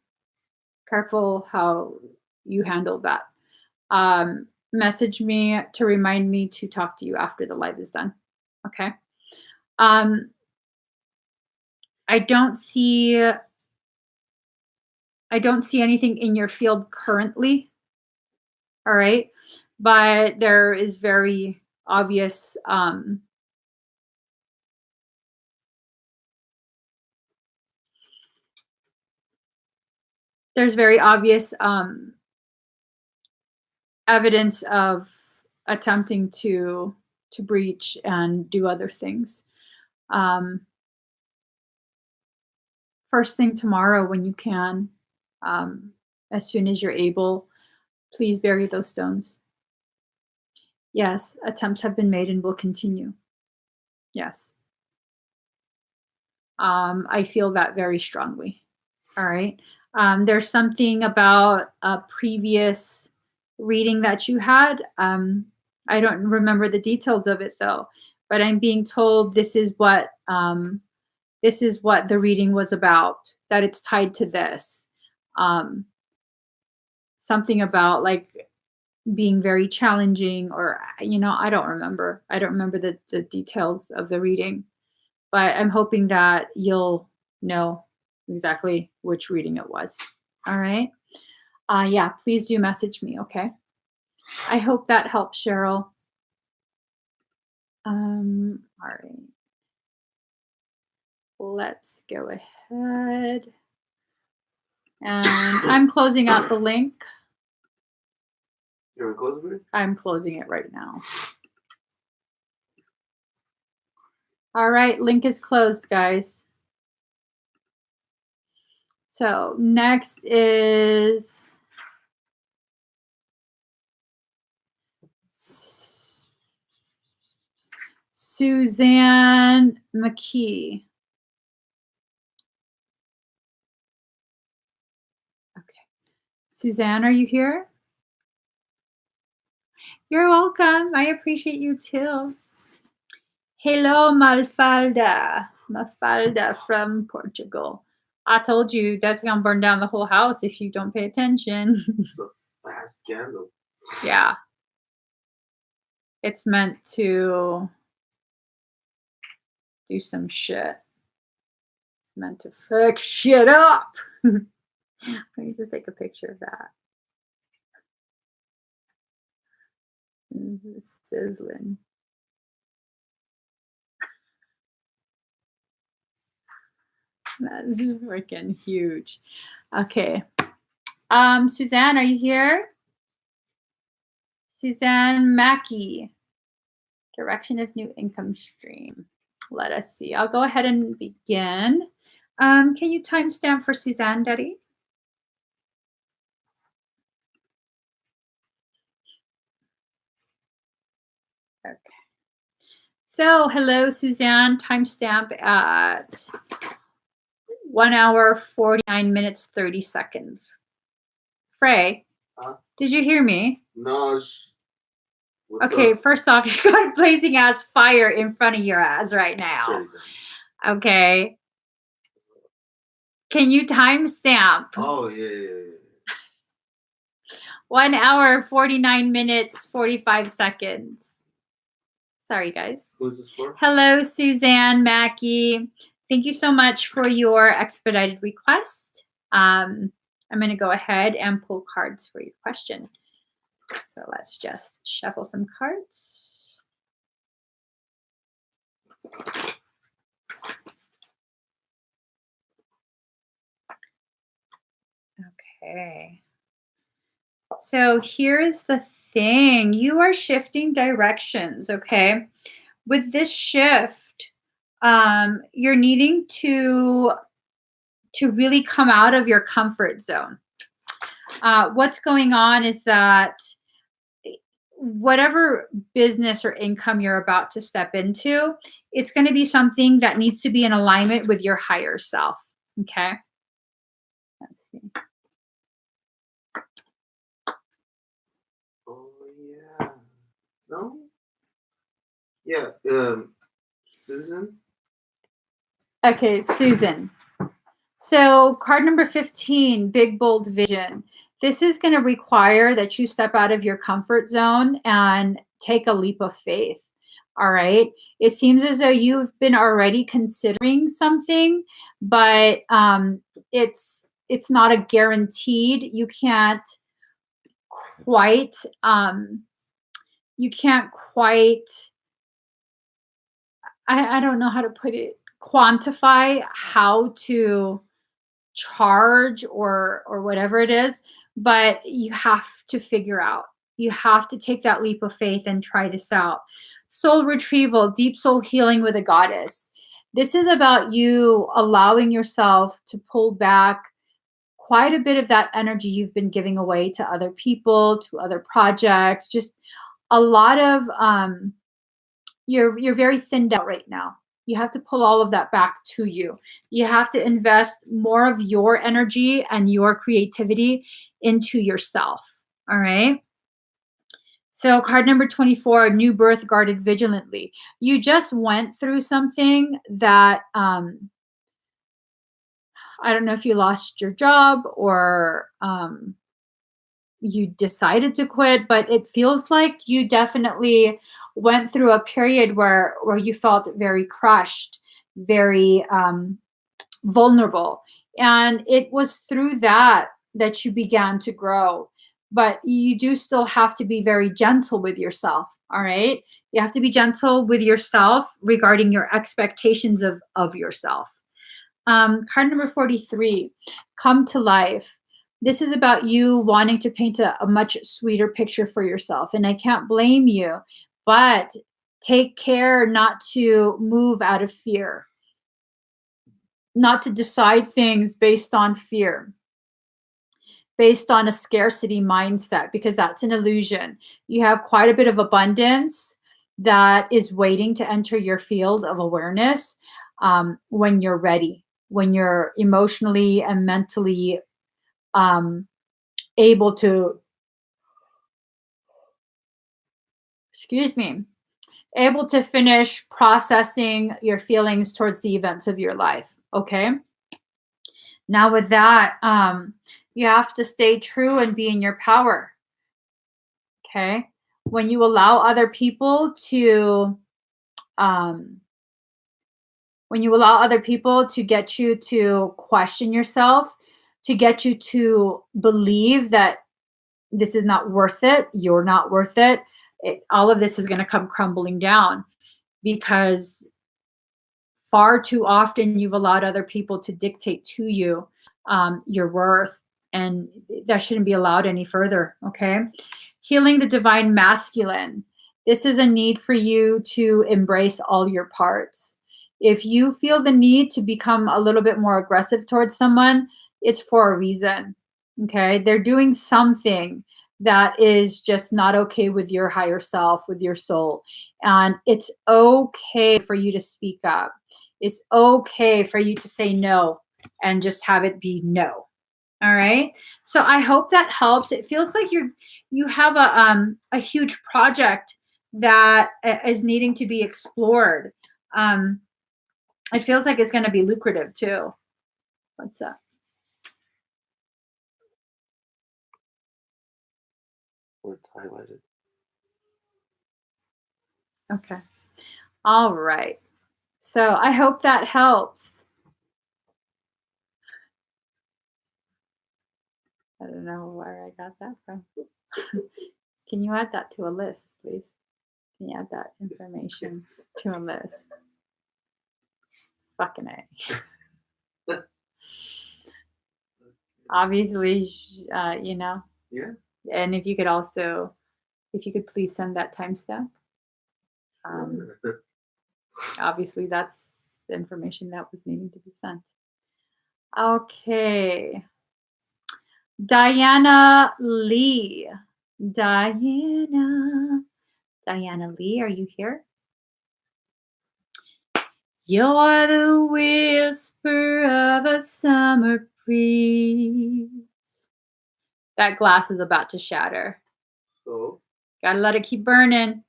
[SPEAKER 1] Careful how you handle that. Message me to remind me to talk to you after the live is done. Okay? Um, I don't see anything in your field currently. All right? But there is very obvious there's very obvious evidence of attempting to breach and do other things. first thing tomorrow when you can. As soon as you're able, please bury those stones. Yes, attempts have been made and will continue. Yes. I feel that very strongly. All right. There's something about a previous reading that you had. I don't remember the details of it though, but I'm being told this is what the reading was about, that it's tied to this. Something about like being very challenging, or I don't remember. I don't remember the details of the reading, but I'm hoping that you'll know exactly which reading it was. All right. Yeah, please do message me, okay? I hope that helps, Cheryl. All right. Let's go ahead. And I'm closing out the link.
[SPEAKER 2] You're closing it?
[SPEAKER 1] I'm closing it right now. All right, link is closed, guys. So next is Suzanne McKee. Okay. Suzanne, are you here? You're welcome. I appreciate you too. Hello, Mafalda. Mafalda from Portugal. I told you that's going to burn down the whole house if you don't pay attention.
[SPEAKER 2] It's a fast candle.
[SPEAKER 1] Yeah. It's meant to do some shit. It's meant to fuck shit up. Let me just take a picture of that. It's sizzling. That's freaking huge. Okay. Suzanne, are you here? Suzanne Mackey. Direction of new income stream. Let us see. I'll go ahead and begin. Can you timestamp for Suzanne, Daddy? Okay. So, hello, Suzanne. Timestamp at 1 hour, 49 minutes, 30 seconds. Frey, did you hear me?
[SPEAKER 2] No.
[SPEAKER 1] Okay, first off, you got a blazing ass fire in front of your ass right now. Okay. Can you timestamp?
[SPEAKER 2] Oh, yeah.
[SPEAKER 1] 1 hour, 49 minutes, 45 seconds. Sorry, guys.
[SPEAKER 2] Who's this for?
[SPEAKER 1] Hello, Suzanne Mackey. Thank you so much for your expedited request. I'm going to go ahead and pull cards for your question. So let's just shuffle some cards. Okay. So here's the thing. You are shifting directions, okay? With this shift, you're needing to really come out of your comfort zone. What's going on is that whatever business or income you're about to step into, it's going to be something that needs to be in alignment with your higher self, okay? Let's see.
[SPEAKER 2] Oh, yeah. No? Yeah, Susan?
[SPEAKER 1] Okay, Susan. So card number 15, big, bold vision. This is going to require that you step out of your comfort zone and take a leap of faith. All right. It seems as though you've been already considering something, but it's not a guaranteed. You can't quite I don't know how to put it, quantify how to charge or whatever it is, but you have to figure out. You have to take that leap of faith and try this out. Soul retrieval, deep soul healing with a goddess. This is about you allowing yourself to pull back quite a bit of that energy you've been giving away to other people, to other projects, just a lot of you're very thinned out right now. You have to pull all of that back to you. You have to invest more of your energy and your creativity into yourself. All right? So card number 24, new birth guarded vigilantly. You just went through something that I don't know if you lost your job or you decided to quit, but it feels like you definitely went through a period where you felt very crushed, very vulnerable, and it was through that that you began to grow. But you do still have to be very gentle with yourself. All right, you have to be gentle with yourself regarding your expectations of yourself. Card number 43, come to life. This is about you wanting to paint a much sweeter picture for yourself. And I can't blame you, but take care not to move out of fear, not to decide things based on fear, based on a scarcity mindset, because that's an illusion. You have quite a bit of abundance that is waiting to enter your field of awareness when you're ready, when you're emotionally and mentally able to, excuse me, able to finish processing your feelings towards the events of your life. Okay. Now, with that, you have to stay true and be in your power. Okay. When you allow other people to, um, when you allow other people to get you to question yourself, to get you to believe that this is not worth it, you're not worth it, all of this is going to come crumbling down because far too often you've allowed other people to dictate to you your worth, and that shouldn't be allowed any further. Okay. Healing the divine masculine. This is a need for you to embrace all your parts. If you feel the need to become a little bit more aggressive towards someone, it's for a reason. Okay. They're doing something that is just not okay with your higher self, with your soul. And it's okay for you to speak up. It's okay for you to say no and just have it be no. All right. So I hope that helps. It feels like you have a huge project that is needing to be explored. Um, it feels like it's going to be lucrative too. What's up?
[SPEAKER 2] Where it's highlighted.
[SPEAKER 1] Okay. All right. So I hope that helps. I don't know where I got that from. Can you add that to a list, please? Can you add that information to a list? Fucking A. Obviously, you know.
[SPEAKER 2] Yeah.
[SPEAKER 1] And if you could also, if you could please send that timestamp. Obviously, that's the information that was needing to be sent. Okay. Diana Lee. Diana Lee, are you here? You're the whisper of a summer breeze. That glass is about to shatter.
[SPEAKER 2] So
[SPEAKER 1] Gotta let it keep burning.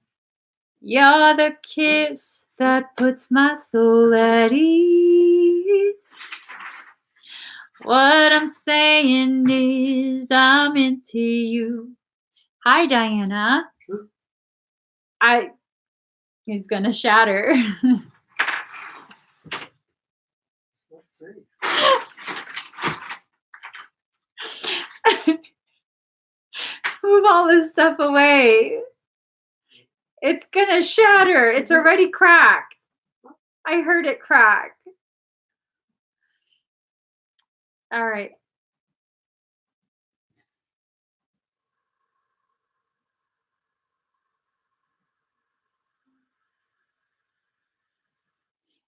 [SPEAKER 1] You're the kiss that puts my soul at ease. What I'm saying is I'm into you. Hi, Diana. It's gonna shatter.
[SPEAKER 2] let's see.
[SPEAKER 1] Move all this stuff away. It's gonna shatter. It's already cracked. I heard it crack. All right.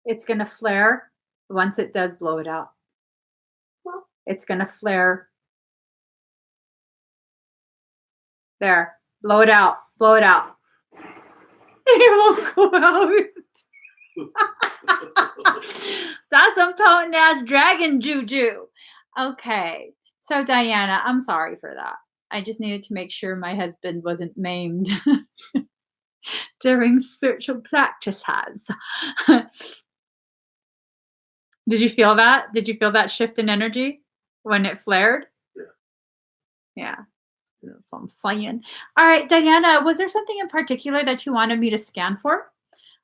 [SPEAKER 1] It's gonna flare. Once it does, blow it out. It's gonna flare. There. Blow it out. Blow it out. It won't go out. That's some potent ass dragon juju. Okay. So Diana, I'm sorry for that. I just needed to make sure my husband wasn't maimed during spiritual practices. Did you feel that? Did you feel that shift in energy when it flared? Yeah. That's what I'm saying. All right, Diana, was there something in particular that you wanted me to scan for?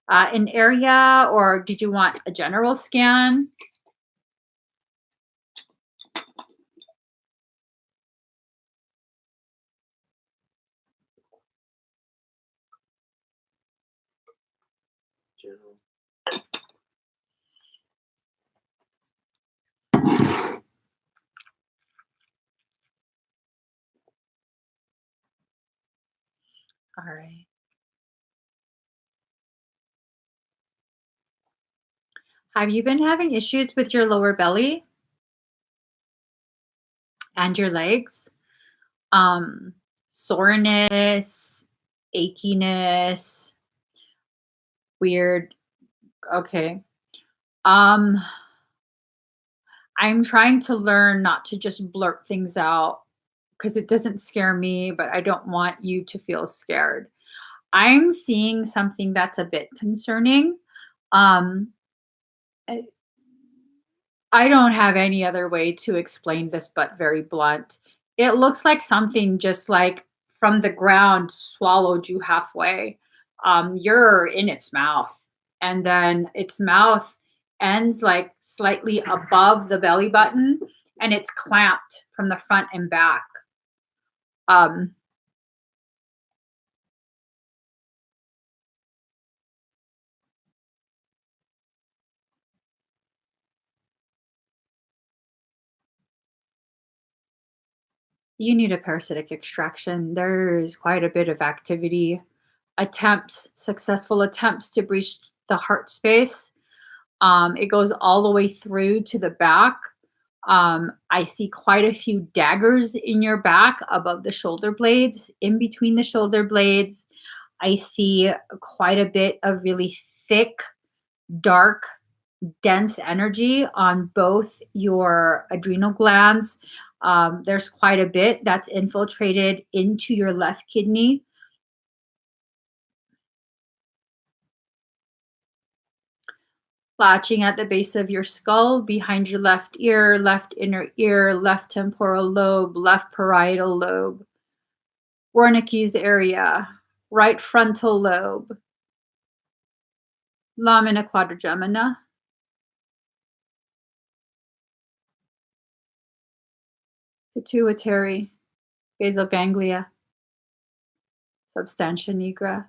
[SPEAKER 1] An area, or did you want a general scan?
[SPEAKER 2] General.
[SPEAKER 1] All right. Have you been having issues with your lower belly and your legs? Um, soreness, achiness, weird. Okay. Um, I'm trying to learn not to just blurt things out because it doesn't scare me, but I don't want you to feel scared. I'm seeing something that's a bit concerning. Um, I I don't have any other way to explain this but very blunt. It looks like something just like from the ground swallowed you halfway. You're in its mouth, and then its mouth ends like slightly above the belly button, and it's clamped from the front and back. Um, you need a parasitic extraction. There's quite a bit of activity, successful attempts to breach the heart space. It goes all the way through to the back. I see quite a few daggers in your back above the shoulder blades, in between the shoulder blades. I see quite a bit of really thick, dark, dense energy on both your adrenal glands. There's quite a bit that's infiltrated into your left kidney. Latching at the base of your skull, behind your left ear, left inner ear, left temporal lobe, left parietal lobe, Wernicke's area, right frontal lobe, lamina quadrigemina, pituitary, basal ganglia, substantia nigra.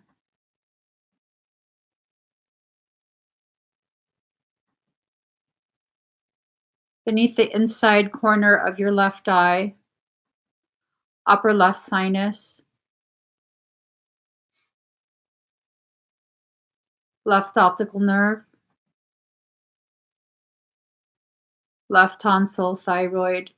[SPEAKER 1] Beneath the inside corner of your left eye, upper left sinus, left optical nerve, left tonsil, thyroid,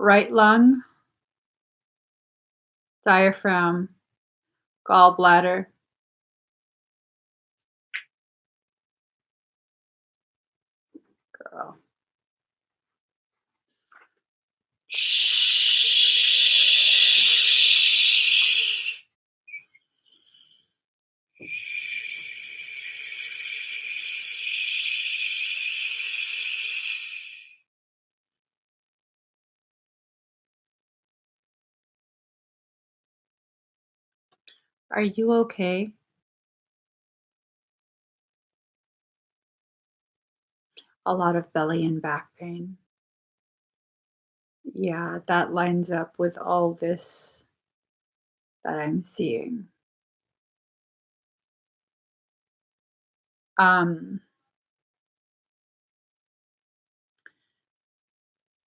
[SPEAKER 1] right lung, diaphragm, gallbladder, girl. Are you okay? A lot of belly and back pain. Yeah, that lines up with all this that I'm seeing. Um,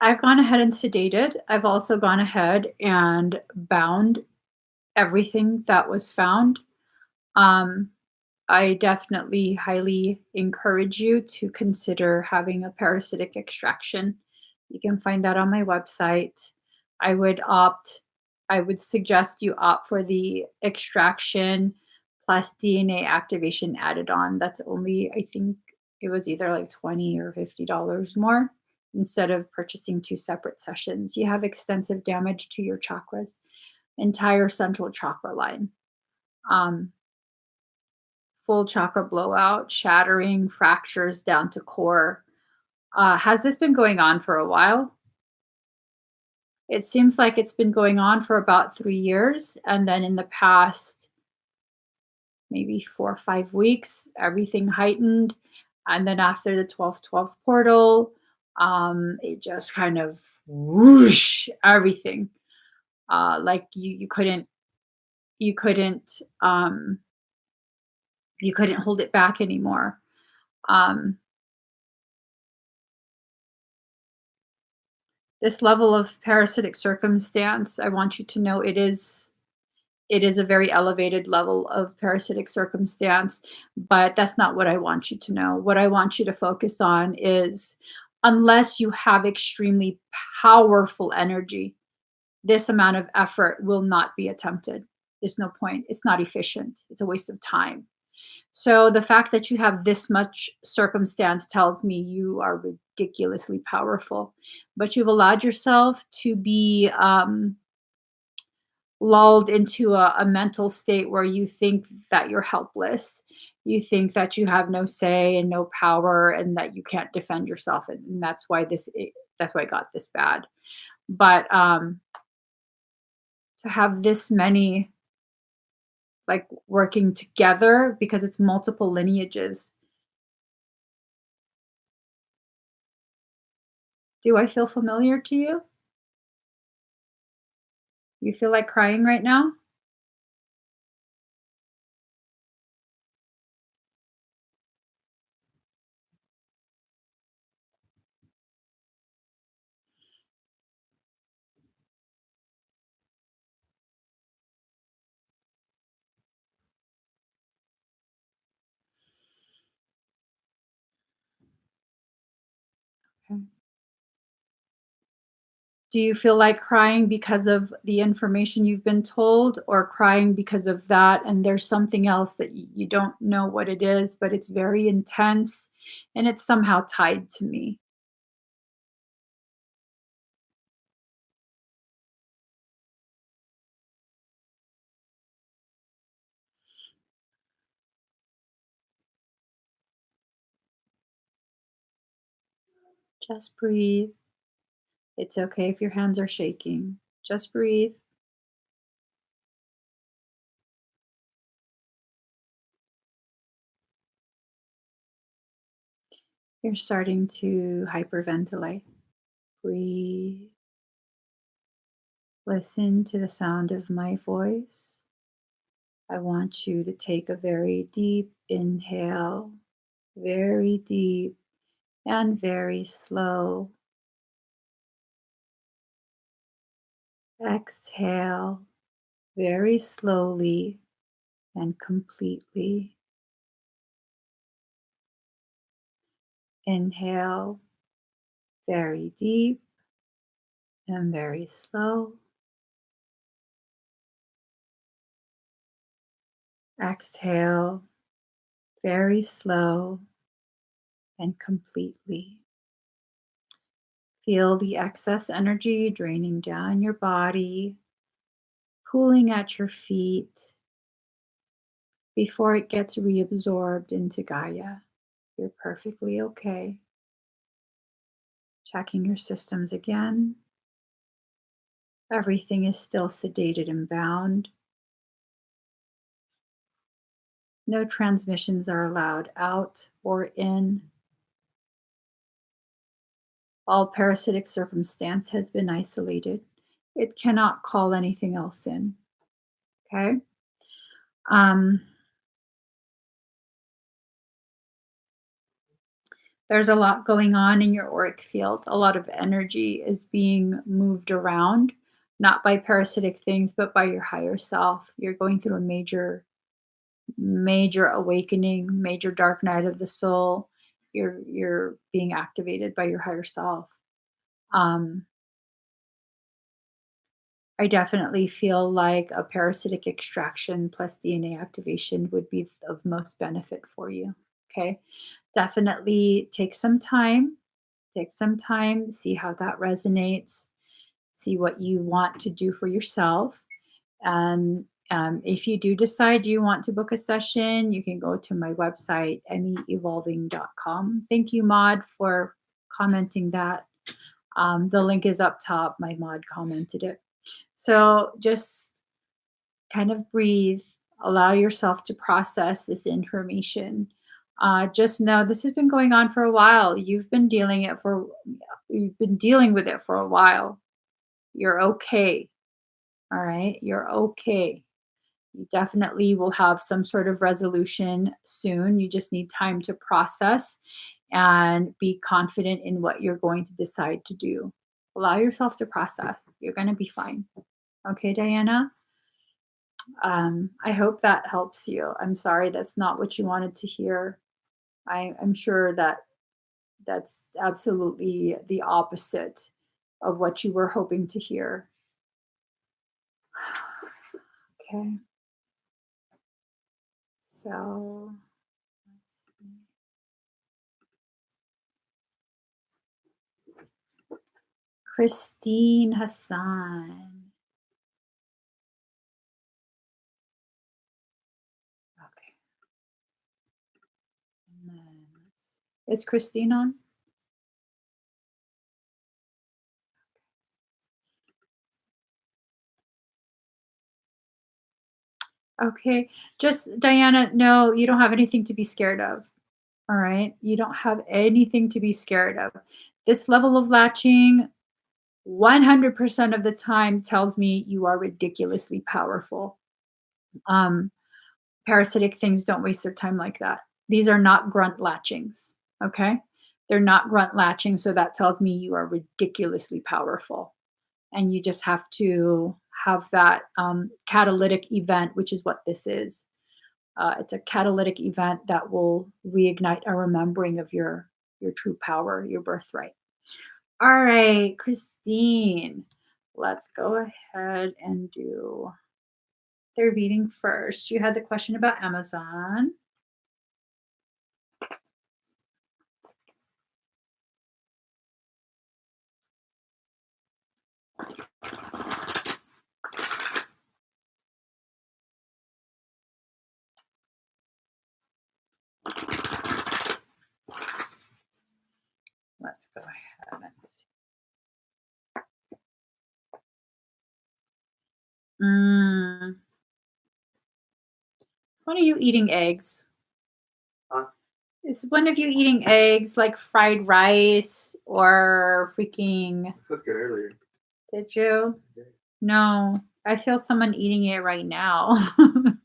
[SPEAKER 1] I've gone ahead and sedated. I've also gone ahead and bound everything that was found. Um, I definitely highly encourage you to consider having a parasitic extraction. You can find that on my website. I would opt, I would suggest you opt for the extraction plus DNA activation added on. That's only, I think it was either like 20 or $50 more instead of purchasing two separate sessions. You have extensive damage to your chakras, entire central chakra line. Um, Full chakra blowout, shattering, fractures down to core. Has this been going on for a while? It seems like it's been going on for about 3 years. And then in the past, maybe 4 or 5 weeks, everything heightened. And then after the 12/12 portal, it just kind of whoosh, everything. Like you couldn't, um, you couldn't hold it back anymore. Um, This level of parasitic circumstance, I want you to know it is a very elevated level of parasitic circumstance, but that's not what I want you to know. What I want you to focus on is unless you have extremely powerful energy, this amount of effort will not be attempted. There's no point. It's not efficient. It's a waste of time. So the fact that you have this much circumstance tells me you are ridiculously powerful, but you've allowed yourself to be lulled into a mental state where you think that you're helpless. You think that you have no say and no power, and that you can't defend yourself, and that's why it got this bad. But to have this many like working together because it's multiple lineages. Do I feel familiar to you? You feel like crying right now? Okay. Do you feel like crying because of the information you've been told, or crying because of that and there's something else that you don't know what it is, but it's very intense and it's somehow tied to me? Just breathe. It's okay if your hands are shaking. Just breathe. You're starting to hyperventilate. Breathe. Listen to the sound of my voice. I want you to take a very deep inhale, very deep and very slow. Exhale very slowly and completely. Inhale very deep and very slow. Exhale very slow and completely. Feel the excess energy draining down your body, pooling at your feet before it gets reabsorbed into Gaia. You're perfectly okay. Checking your systems again. Everything is still sedated and bound. No transmissions are allowed out or in. All parasitic circumstance has been isolated. It cannot call anything else in. Okay. Um, There's a lot going on in your auric field. A lot of energy is being moved around, not by parasitic things, but by your higher self. You're going through a major awakening, major dark night of the soul. You're being activated by your higher self. Um, I definitely feel like a parasitic extraction plus DNA activation would be of most benefit for you. Okay. Definitely take some time. Take some time, see how that resonates, see what you want to do for yourself. And if you do decide you want to book a session, you can go to my website, emmieevolving.com. Thank you, Maud, for commenting that. The link is up top. My mod commented it. So just kind of breathe, allow yourself to process this information. Just know this has been going on for a while. You've been dealing with it for a while. You're okay. All right. You're okay. You definitely will have some sort of resolution soon. You just need time to process and be confident in what you're going to decide to do. Allow yourself to process. You're going to be fine. Okay, Diana? I hope that helps you. I'm sorry that's not what you wanted to hear. I'm sure that that's absolutely the opposite of what you were hoping to hear. Okay. So let's see. Christine Hassan. Okay. And then is Christine on? Okay. Just Diana, no, you don't have anything to be scared of. All right. You don't have anything to be scared of. This level of latching 100% of the time tells me you are ridiculously powerful. Um, Parasitic things don't waste their time like that. These are not grunt latchings. Okay. They're not grunt latching. So that tells me you are ridiculously powerful. And you just have to have that catalytic event, which is what this is. It's a catalytic event that will reignite a remembering of your true power, your birthright. All right, Christine, let's go ahead and do their reading first. You had the question about Amazon. Let's go ahead and see. When are you eating eggs?
[SPEAKER 2] Huh?
[SPEAKER 1] Is one of you eating eggs like fried rice or freaking?
[SPEAKER 2] I cooked it earlier.
[SPEAKER 1] Did you?
[SPEAKER 2] Yeah.
[SPEAKER 1] No, I feel someone eating it right now. Did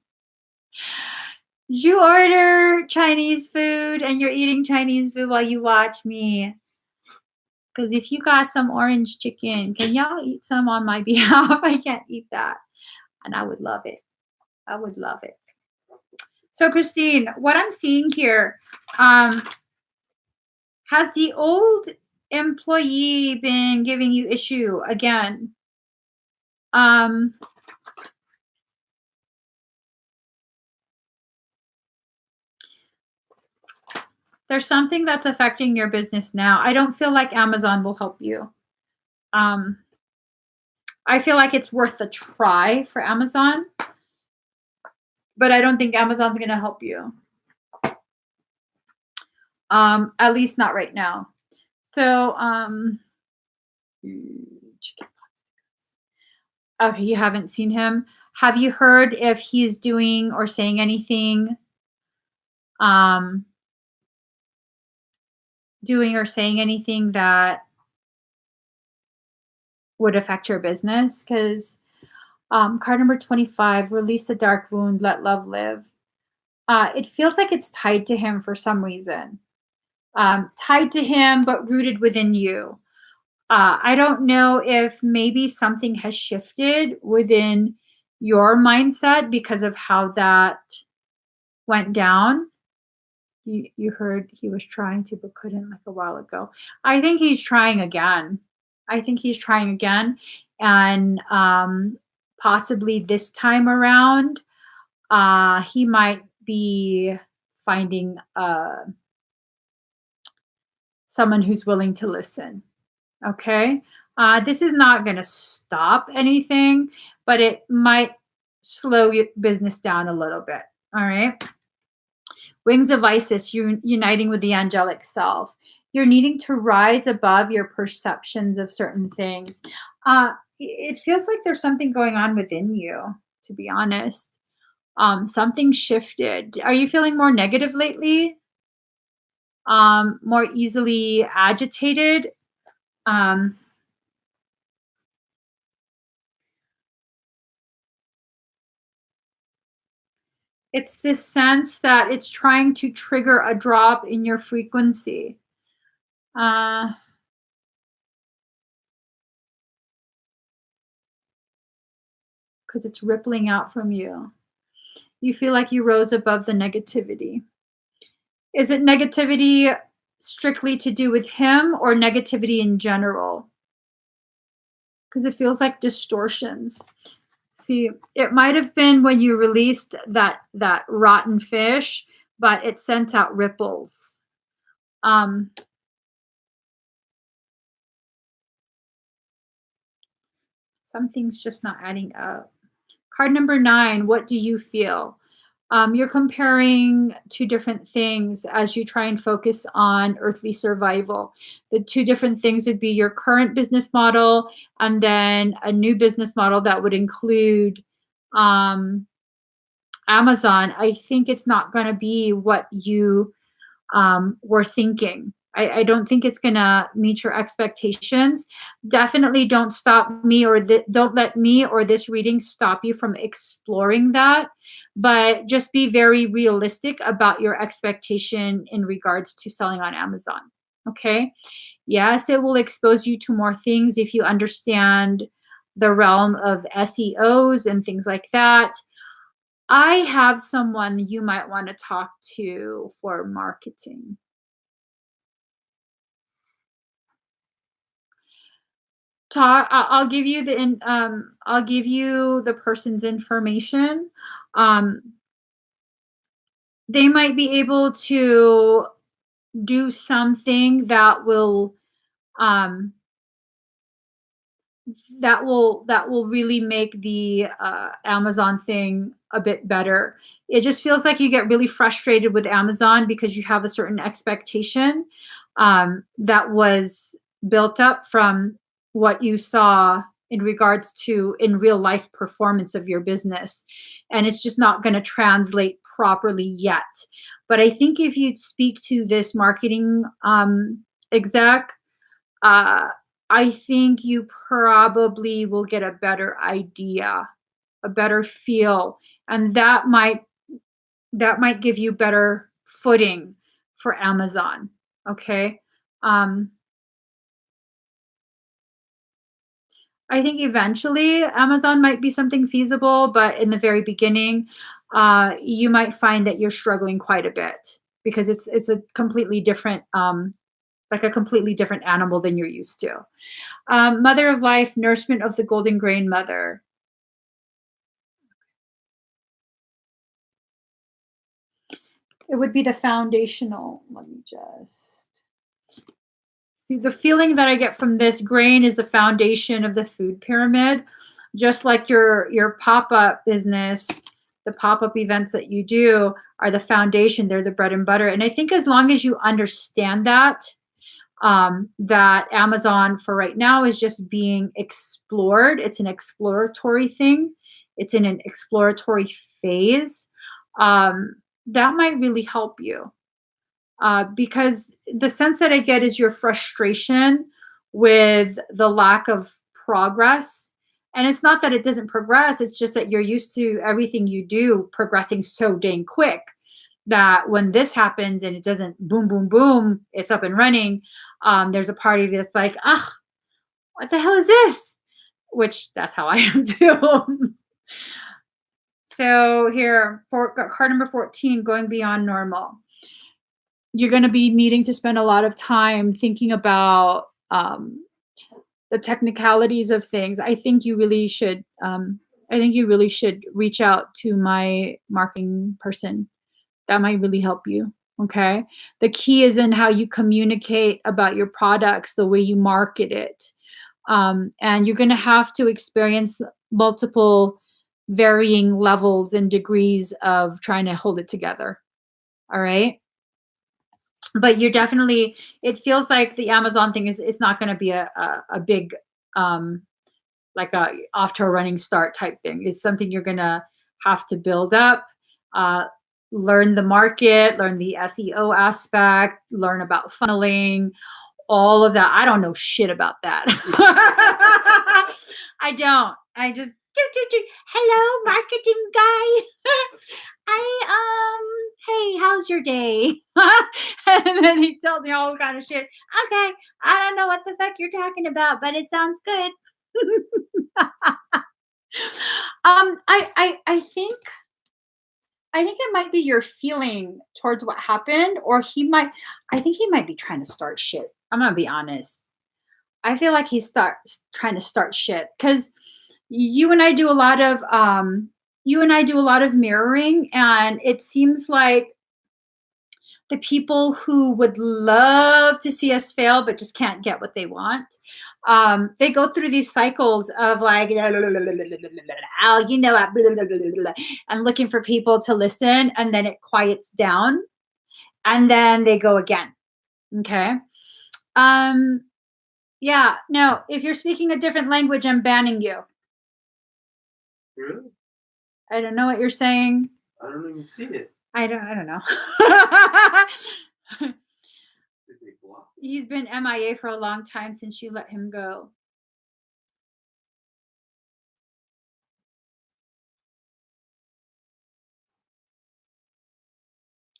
[SPEAKER 1] you order Chinese food and you're eating Chinese food while you watch me? Because if you got some orange chicken, can y'all eat some on my behalf? I can't eat that. And I would love it. I would love it. So, Christine, what I'm seeing here, has the old employee been giving you issue again? There's something that's affecting your business now. I don't feel like Amazon will help you. I feel like it's worth a try for Amazon, but I don't think Amazon's going to help you. At least not right now. So, okay, you haven't seen him. Have you heard if he's doing or saying anything, that would affect your business? Because card number 25, release the dark wound, let love live. It feels like it's tied to him for some reason. tied to him, but rooted within you. I don't know if maybe something has shifted within your mindset because of how that went down. You heard he was trying to, but couldn't like a while ago. I think he's trying again. I think he's trying again, and possibly this time around, he might be finding someone who's willing to listen. Okay. This is not going to stop anything, but it might slow your business down a little bit. All right. Wings of Isis, you're uniting with the angelic self. You're needing to rise above your perceptions of certain things. It feels like there's something going on within you, to be honest. Something shifted. Are you feeling more negative lately? More easily agitated? Um, it's this sense that it's trying to trigger a drop in your frequency. Because it's rippling out from you. You feel like you rose above the negativity. Is it negativity strictly to do with him or negativity in general? Because it feels like distortions. See, it might have been when you released that rotten fish, but it sent out ripples. Something's just not adding up. Card number 9, what do you feel? You're comparing two different things as you try and focus on earthly survival. The two different things would be your current business model and then a new business model that would include Amazon. I think it's not going to be what you were thinking. I don't think it's going to meet your expectations. Definitely don't stop me or don't let me or this reading stop you from exploring that. But just be very realistic about your expectation in regards to selling on Amazon. Okay. Yes, it will expose you to more things if you understand the realm of SEOs and things like that. I have someone you might want to talk to for marketing. I'll give you I'll give you the person's information. Um, they might be able to do something um that will really make the Amazon thing a bit better. It just feels like you get really frustrated with Amazon because you have a certain expectation that was built up from what you saw in regards to in real life performance of your business, and it's just not going to translate properly yet. But I think if you speak to this marketing exec, uh, I think you probably will get a better idea, a better feel, and that might give you better footing for Amazon. Okay. Um, I think eventually Amazon might be something feasible, but in the very beginning, you might find that you're struggling quite a bit because it's a completely different like a completely different animal than you're used to. Mother of life, nourishment of the golden grain mother. It would be the foundational. Let me just see. The feeling that I get from this grain is the foundation of the food pyramid, just like your pop-up business, the pop-up events that you do are the foundation. They're the bread and butter. And I think as long as you understand that, that Amazon for right now is just being explored. It's an exploratory thing. It's in an exploratory phase. That might really help you because the sense that I get is your frustration with the lack of progress. And it's not that it doesn't progress, it's just that you're used to everything you do progressing so dang quick that when this happens and it doesn't boom, boom, boom, it's up and running. There's a part of you that's like, ah, what the hell is this? Which that's how I am too. So here, for card number 14, going beyond normal. You're going to be needing to spend a lot of time thinking about the technicalities of things. I think you really should. I think you really should reach out to my marketing person. That might really help you. Okay. The key is in how you communicate about your products, the way you market it. And you're going to have to experience multiple varying levels and degrees of trying to hold it together. All right. But you're definitely, it feels like the Amazon thing is not going to be a big, um, like a off to a running start type thing. It's something you're going to have to build up, uh, learn the market, learn the SEO aspect, learn about funneling, all of that. I don't know shit about that. I don't. I just hello, marketing guy. Hey, how's your day? And then he told me all kind of shit. Okay, I don't know what the fuck you're talking about, but it sounds good. I think it might be your feeling towards what happened, or I think he might be trying to start shit. I'm gonna be honest. I feel like he's trying to start shit because you and I do a lot of mirroring, and it seems like the people who would love to see us fail but just can't get what they want, they go through these cycles of like, oh, and looking for people to listen, and then it quiets down, and then they go again. Okay. Yeah, no, if you're speaking a different language, I'm banning you.
[SPEAKER 2] Really?
[SPEAKER 1] I don't know what you're saying.
[SPEAKER 2] I don't even see it.
[SPEAKER 1] I don't know.
[SPEAKER 2] Did they block?
[SPEAKER 1] He's been MIA for a long time since you let him go.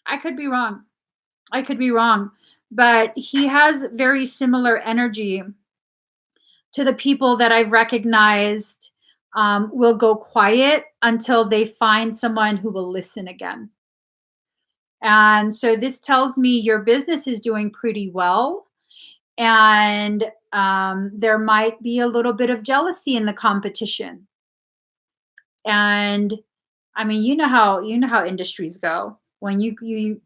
[SPEAKER 1] I could be wrong. I could be wrong. But he has very similar energy to the people that I've recognized will go quiet until they find someone who will listen again. And so this tells me your business is doing pretty well. And there might be a little bit of jealousy in the competition. And I mean, you know how industries go. When you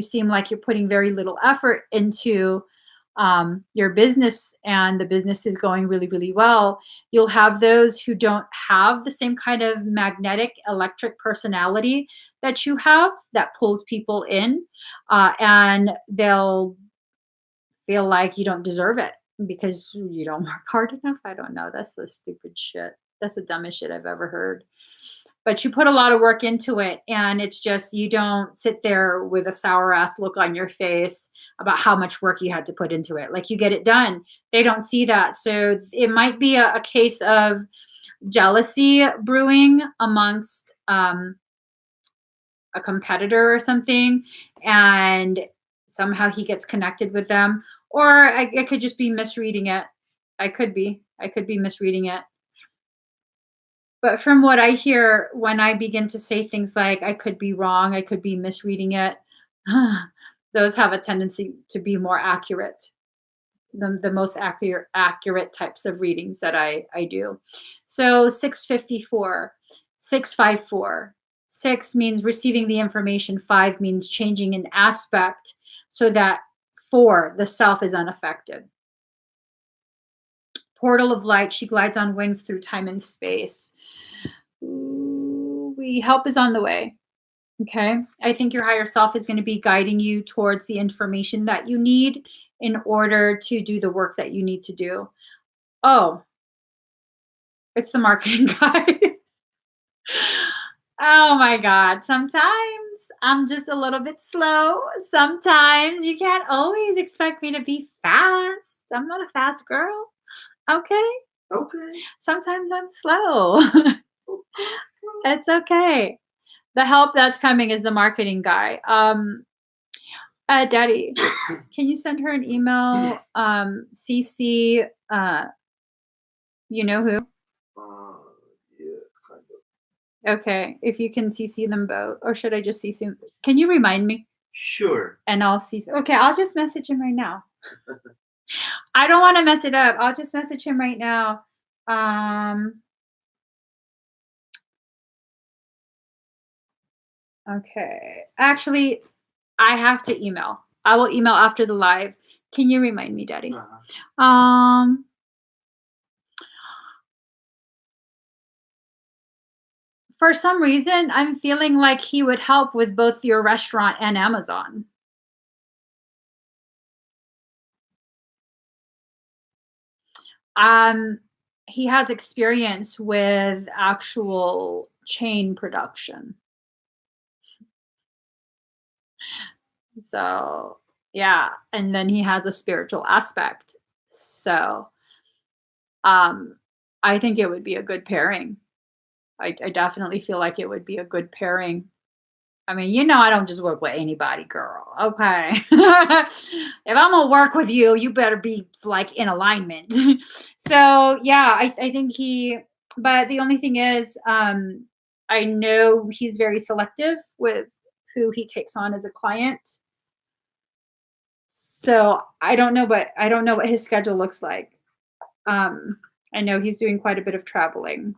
[SPEAKER 1] seem like you're putting very little effort into your business, and the business is going really, really well, you'll have those who don't have the same kind of magnetic electric personality that you have that pulls people in, and they'll feel like you don't deserve it because you don't work hard enough. I don't know. That's the stupid shit. That's the dumbest shit I've ever heard. But you put a lot of work into it, and it's just you don't sit there with a sour ass look on your face about how much work you had to put into it. Like, you get it done. They don't see that. So it might be a case of jealousy brewing amongst a competitor or something, and somehow he gets connected with them. Or I could just be misreading it. I could be misreading it. But from what I hear, when I begin to say things like, I could be wrong, I could be misreading it, those have a tendency to be more accurate. The most accurate types of readings that I do. So 654, 654. 6 means receiving the information. 5 means changing an aspect so that 4, the self, is unaffected. Portal of light, she glides on wings through time and space. Ooh, help is on the way. Okay. I think your higher self is going to be guiding you towards the information that you need in order to do the work that you need to do. Oh, it's the marketing guy. Oh my God. Sometimes I'm just a little bit slow. Sometimes you can't always expect me to be fast. I'm not a fast girl. Okay.
[SPEAKER 2] Okay.
[SPEAKER 1] Sometimes I'm slow. It's okay. The help that's coming is the marketing guy. Daddy, can you send her an email? CC, you know who?
[SPEAKER 2] Yeah, kind of.
[SPEAKER 1] Okay, if you can CC them both, or should I just CC? Can you remind me?
[SPEAKER 2] Sure.
[SPEAKER 1] And I'll CC. Okay, I'll just message him right now. I don't want to mess it up. I'll just message him right now. Okay. Actually, I have to email. I will email after the live. Can you remind me, Daddy? Um, for some reason, I'm feeling like he would help with both your restaurant and Amazon. Um, he has experience with actual chain production. So, yeah, and then he has a spiritual aspect. So, um, I think it would be a good pairing. I definitely feel like it would be a good pairing. I mean, I don't just work with anybody, girl. Okay. If I'm gonna work with you, you better be like in alignment. So yeah, I think but the only thing is, I know he's very selective with who he takes on as a client. So I don't know what his schedule looks like. Um, I know he's doing quite a bit of traveling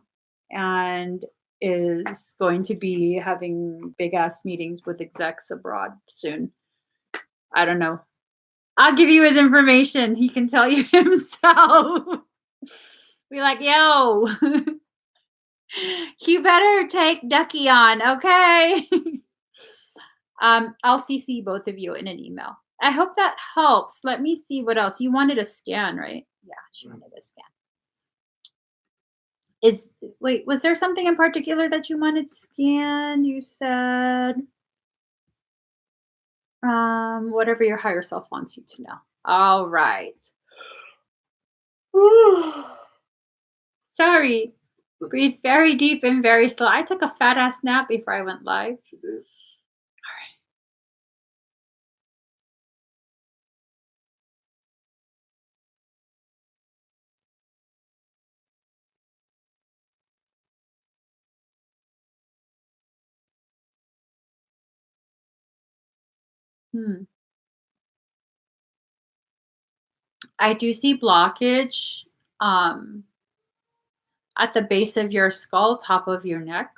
[SPEAKER 1] and is going to be having big ass meetings with execs abroad soon. I don't know. I'll give you his information. He can tell you himself. Be like, yo, you better take Ducky on, okay? I'll CC both of you in an email. I hope that helps. Let me see what else. You wanted a scan, right? Yeah, she wanted a scan. Was there something in particular that you wanted scanned? You said whatever your higher self wants you to know. All right. Sorry. Breathe very deep and very slow. I took a fat ass nap before I went live.
[SPEAKER 2] She did.
[SPEAKER 1] I do see blockage at the base of your skull, top of your neck.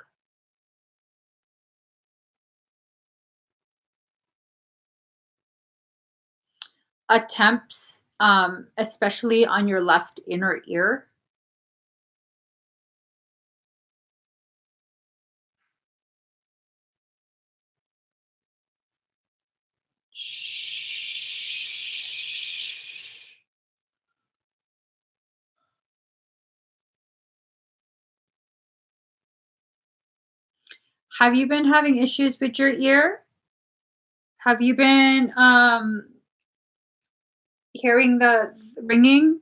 [SPEAKER 1] Attempts, especially on your left inner ear. Have you been having issues with your ear? Have you been hearing the ringing?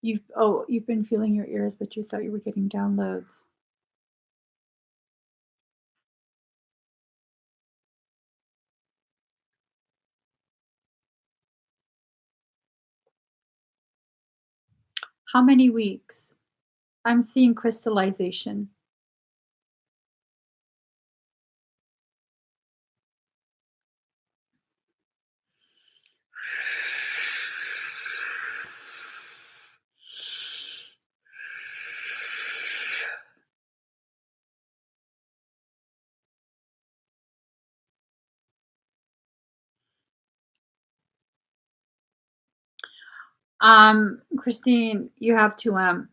[SPEAKER 1] You've been feeling your ears, but you thought you were getting downloads. How many weeks? I'm seeing crystallization. Christine, you have to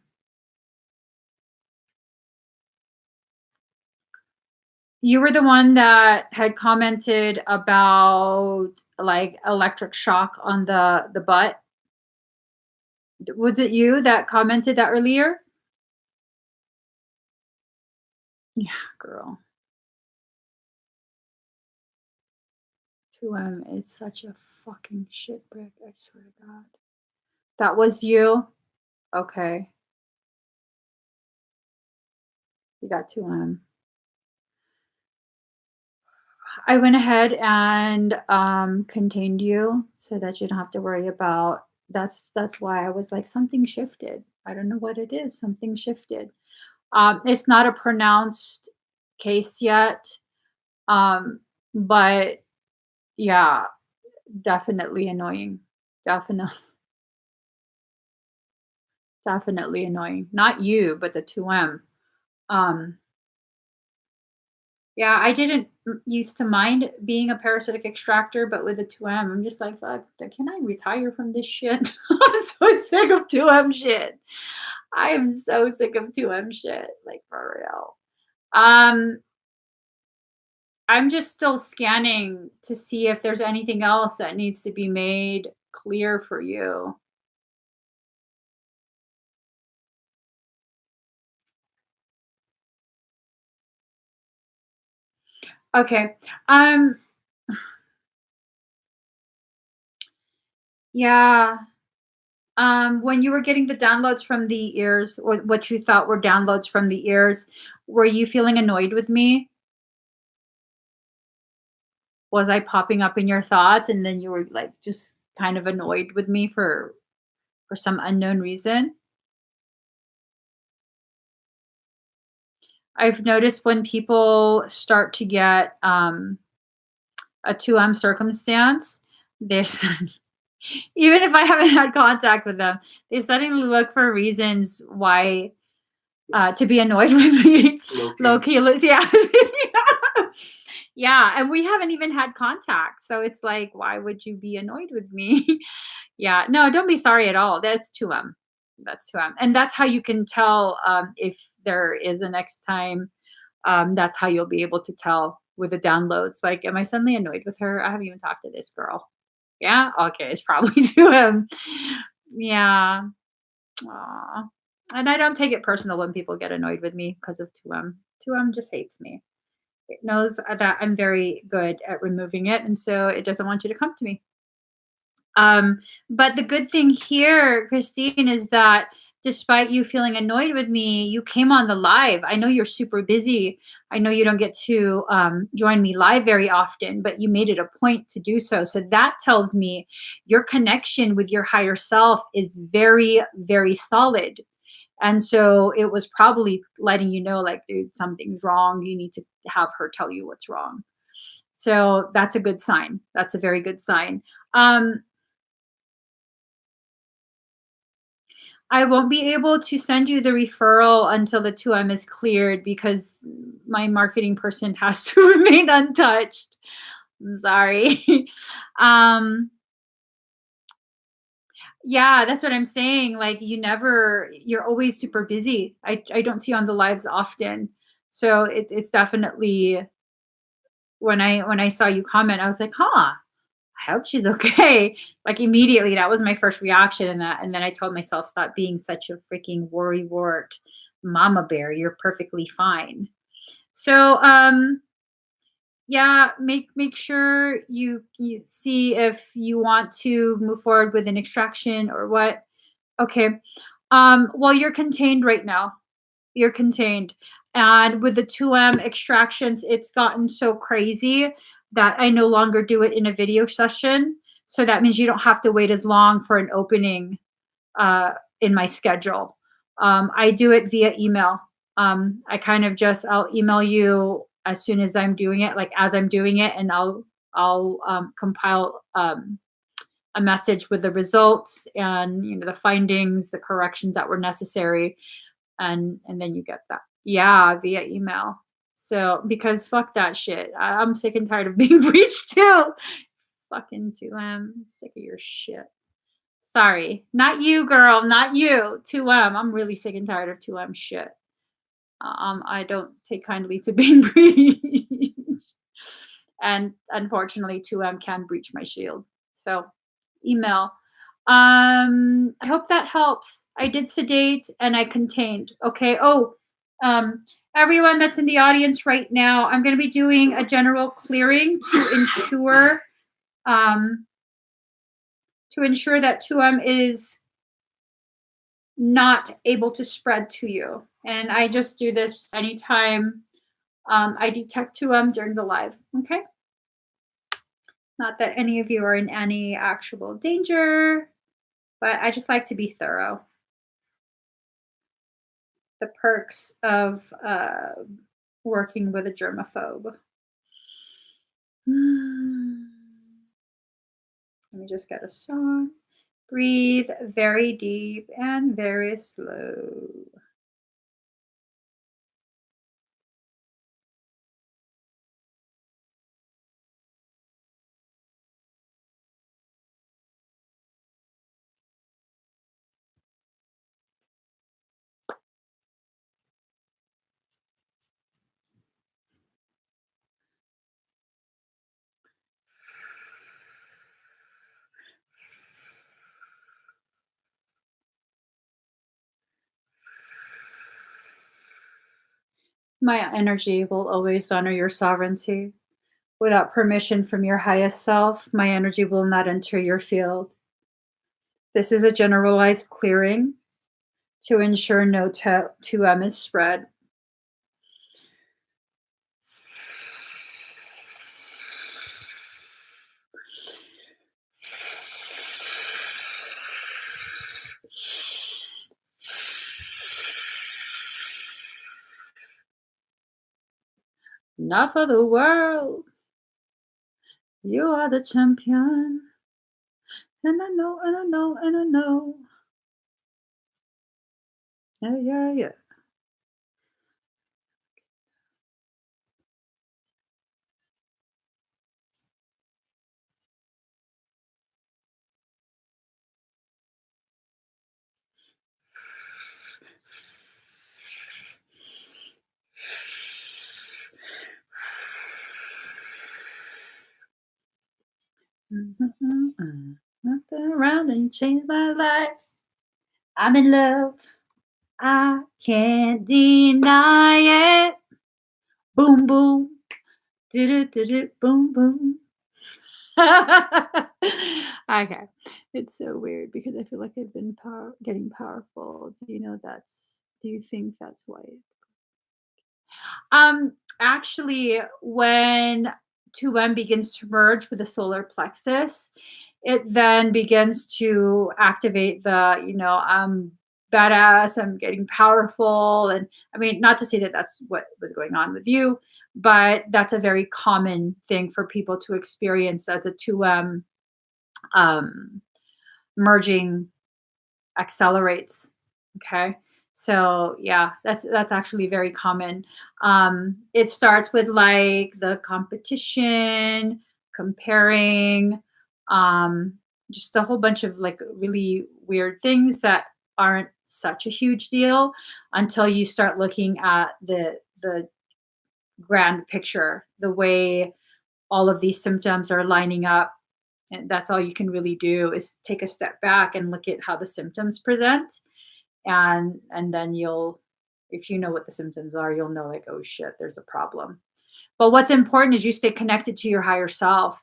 [SPEAKER 1] you were the one that had commented about like electric shock on the butt. Was it you that commented that earlier? Yeah, girl. 2M is such a fucking shit brick, I swear to God. That was you? Okay. You got 2M. I went ahead and contained you so that you don't have to worry about that's why I was like something shifted. I don't know what it is. Something shifted. It's not a pronounced case yet. Um, but yeah, definitely annoying. Definitely definitely annoying. Not you, but the 2M. Um Yeah, I didn't used to mind being a parasitic extractor, but with the 2M, I'm just like, fuck, can I retire from this shit? I'm so sick of 2M shit. I am so sick of 2M shit, like for real. Um, I'm just still scanning to see if there's anything else that needs to be made clear for you. Okay. Um, yeah. When you were getting the downloads from the ears, or what you thought were downloads from the ears, were you feeling annoyed with me? Was I popping up in your thoughts and then you were like just kind of annoyed with me for some unknown reason? I've noticed when people start to get a 2M circumstance, there's even if I haven't had contact with them, they suddenly look for reasons why to be annoyed with me. Low key, yeah. Yeah, and we haven't even had contact. So it's like, why would you be annoyed with me? Yeah, no, don't be sorry at all. That's 2M. That's 2M. And that's how you can tell if there is a next time. That's how you'll be able to tell with the downloads. Like, am I suddenly annoyed with her? I haven't even talked to this girl. Yeah, okay, it's probably 2M. Yeah. Aw. And I don't take it personal when people get annoyed with me because of 2M. 2M just hates me. It knows that I'm very good at removing it, and so it doesn't want you to come to me. But the good thing here, Christine, is that despite you feeling annoyed with me, you came on the live. I know you're super busy. I know you don't get to join me live very often, but you made it a point to do so. So that tells me your connection with your higher self is very, very solid. And so it was probably letting you know, like, dude, something's wrong. You need to have her tell you what's wrong. So that's a good sign. That's a very good sign. Um, I won't be able to send you the referral until the 2M is cleared because my marketing person has to remain untouched. I'm sorry. um, yeah, that's what I'm saying. Like you're always super busy. I don't see you on the lives often. So it's definitely when I saw you comment, I was like, huh, I hope she's okay. Like immediately, that was my first reaction in that. And then I told myself, stop being such a freaking worry wart mama bear. You're perfectly fine. So yeah, make sure you see if you want to move forward with an extraction or what. Okay. Well, you're contained right now. You're contained. And with the 2M extractions, it's gotten so crazy that I no longer do it in a video session. So that means you don't have to wait as long for an opening in my schedule. I do it via email. I kind of just I'll email you as soon as I'm doing it, like as I'm doing it, and I'll compile a message with the results and the findings, the corrections that were necessary, and then you get that. Yeah, via email. So because fuck that shit. I'm sick and tired of being breached too. Fucking 2M. Sick of your shit. Sorry. Not you, girl. Not you. 2M. I'm really sick and tired of 2M shit. I don't take kindly to being breached. And unfortunately, 2M can breach my shield. So email. I hope that helps. I did sedate and I contained. Okay. Oh, um, everyone that's in the audience right now, I'm going to be doing a general clearing um, to ensure that 2M is not able to spread to you. And I just do this anytime I detect 2M during the live. Okay. Not that any of you are in any actual danger, but I just like to be thorough. The perks of working with a germaphobe. Let me just get a song. Breathe very deep and very slow. My energy will always honor your sovereignty. Without permission from your highest self, my energy will not enter your field. This is a generalized clearing to ensure no 2M is spread. Not for the world. You are the champion. And I know, and I know, and I know. Yeah, yeah, yeah. Nothing around and changed my life. I'm in love. I can't deny it. Boom, boom. Do, boom, boom. Okay. It's so weird because I feel like I've been getting powerful. Do you think that's why? Actually, when 2M begins to merge with the solar plexus, it then begins to activate I'm badass, I'm getting powerful. And I mean, not to say that that's what was going on with you, but that's a very common thing for people to experience as a 2M um, merging accelerates. Okay. So yeah, that's actually very common. It starts with like the competition, comparing, um, just a whole bunch of like really weird things that aren't such a huge deal until you start looking at the grand picture, the way all of these symptoms are lining up. And that's all you can really do is take a step back and look at how the symptoms present, and then you'll, if you know what the symptoms are, you'll know like, oh shit, there's a problem. But what's important is you stay connected to your higher self,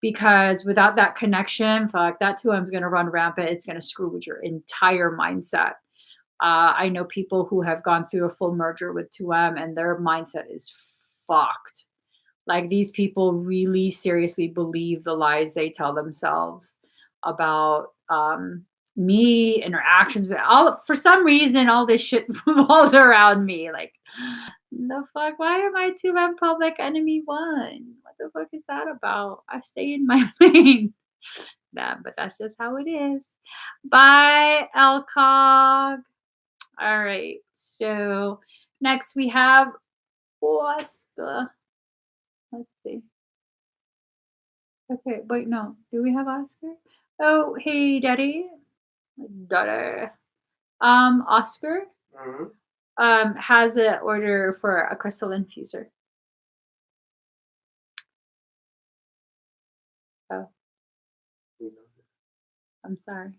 [SPEAKER 1] because without that connection, fuck, that 2M is going to run rampant. It's going to screw with your entire mindset. I know people who have gone through a full merger with 2M and their mindset is fucked. Like, these people really seriously believe the lies they tell themselves about me, interactions with all. For some reason, all this shit revolves around me. Like, the fuck? Why am I 2M public enemy one? What the fuck is that about? I stay in my lane. That, but that's just how it is. Bye, Elcog. All right. So next we have Oscar. Let's see. Okay, wait, no. Do we have Oscar? Oh, hey, Daddy. Daughter. Oscar
[SPEAKER 2] Mhm.
[SPEAKER 1] has an order for a crystal infuser. Oh,
[SPEAKER 2] We know this.
[SPEAKER 1] I'm sorry.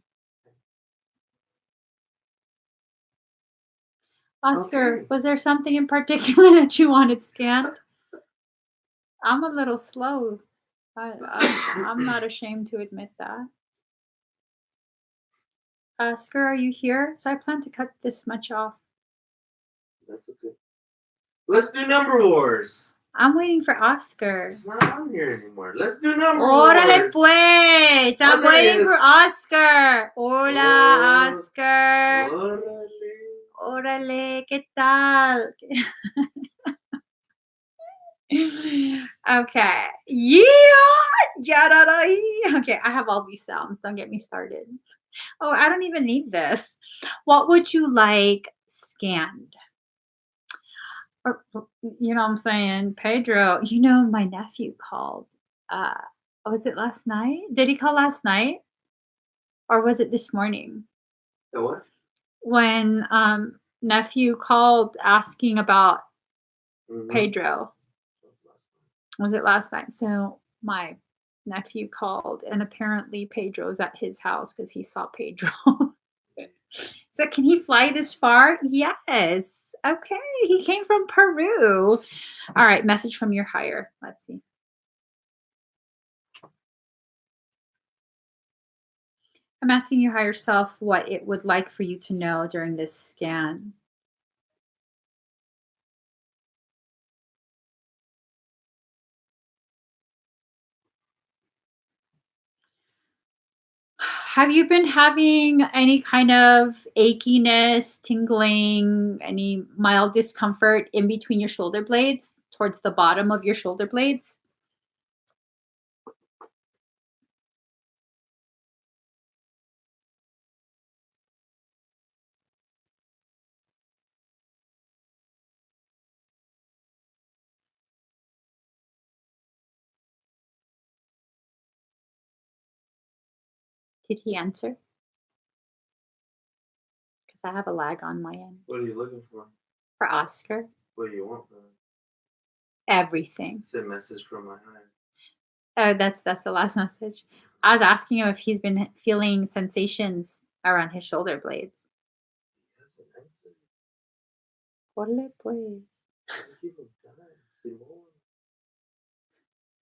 [SPEAKER 1] Oscar,
[SPEAKER 2] Okay.
[SPEAKER 1] was there something in particular that you wanted scanned? I'm a little slow. I'm not ashamed to admit that. Oscar, are you here? So I plan to cut this much off.
[SPEAKER 2] Let's do number wars.
[SPEAKER 1] I'm waiting for Oscar.
[SPEAKER 2] It's not on here anymore. Let's do number
[SPEAKER 1] Órale
[SPEAKER 2] wars.
[SPEAKER 1] pues. I'm
[SPEAKER 2] there he
[SPEAKER 1] waiting for
[SPEAKER 2] is.
[SPEAKER 1] Oscar. Hola, Oscar.
[SPEAKER 2] Órale.
[SPEAKER 1] Órale, ¿qué tal? Okay. Yeah. Okay, I have all these sounds. Don't get me started. Oh, I don't even need this. What would you like scanned? Or, you know what I'm saying? Pedro, my nephew called. Was it last night? Did he call last night? Or was it this morning?
[SPEAKER 2] The what?
[SPEAKER 1] When nephew called asking about
[SPEAKER 2] Mhm.
[SPEAKER 1] Pedro. Was it last night? So my nephew called, and apparently Pedro's at his house because he saw Pedro. So can he fly this far? Yes. Okay. He came from Peru. All right. Message from your higher. Let's see. I'm asking your higher self what it would like for you to know during this scan. Have you been having any kind of achiness, tingling, any mild discomfort in between your shoulder blades, towards the bottom of your shoulder blades? Did he answer? Because I have a lag on my end.
[SPEAKER 2] What are you looking for?
[SPEAKER 1] For Oscar,
[SPEAKER 2] What do you want?
[SPEAKER 1] everything.
[SPEAKER 2] It's a message from my higher.
[SPEAKER 1] Oh, that's the last message. I was asking him if he's been feeling sensations around his shoulder blades.
[SPEAKER 2] Yes, an answer.
[SPEAKER 1] Órale, pues.
[SPEAKER 2] Give him time, Simón.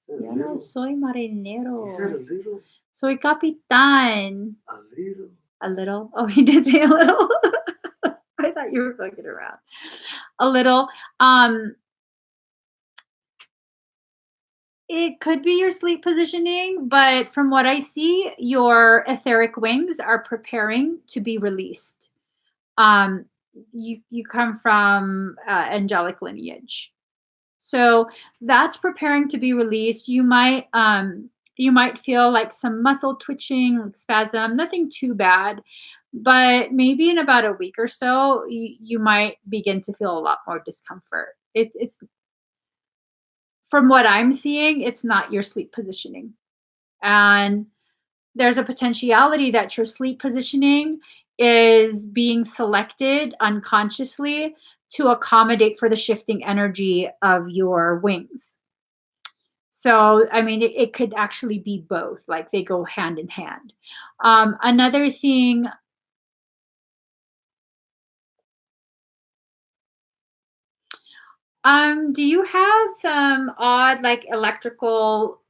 [SPEAKER 1] Yo no soy marinero.
[SPEAKER 2] He said a little.
[SPEAKER 1] Soy capitán.
[SPEAKER 2] A little.
[SPEAKER 1] A little. Oh, he did say a little. I thought you were fucking around. A little. It could be your sleep positioning, but from what I see, your etheric wings are preparing to be released. You come from angelic lineage, so that's preparing to be released. You might feel like some muscle twitching, like spasm, nothing too bad, but maybe in about a week or so, you might begin to feel a lot more discomfort. It's from what I'm seeing, it's not your sleep positioning. And there's a potentiality that your sleep positioning is being selected unconsciously to accommodate for the shifting energy of your wings. So, I mean, it could actually be both, like they go hand in hand. Another thing, do you have some odd, like electrical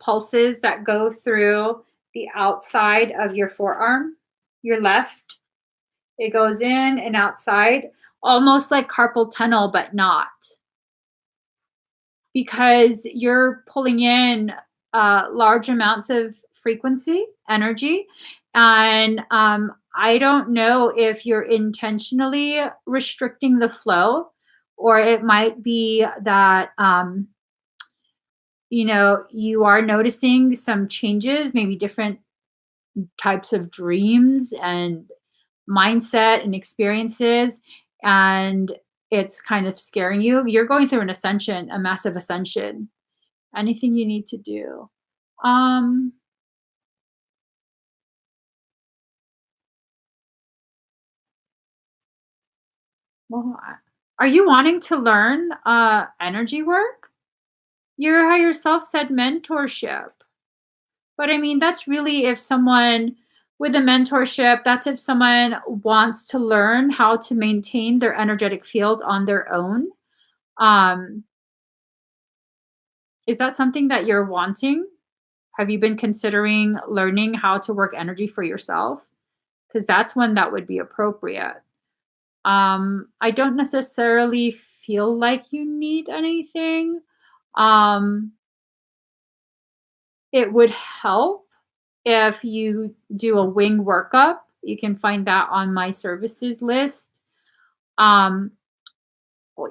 [SPEAKER 1] pulses that go through the outside of your forearm, your left? It goes in and outside, almost like carpal tunnel, but not. Because you're pulling in large amounts of frequency, energy. And I don't know if you're intentionally restricting the flow, or it might be that, you are noticing some changes, maybe different types of dreams and mindset and experiences, and it's kind of scaring you. You're going through an ascension, a massive ascension. Anything you need to do. Um well, are you wanting to learn energy work? Your higher self said mentorship. But I mean, that's really if someone with a mentorship, that's if someone wants to learn how to maintain their energetic field on their own. Um, is that something that you're wanting? Have you been considering learning how to work energy for yourself? Because that's when that would be appropriate. I don't necessarily feel like you need anything, um, it would help if you do a wing workup. You can find that on my services list. Um,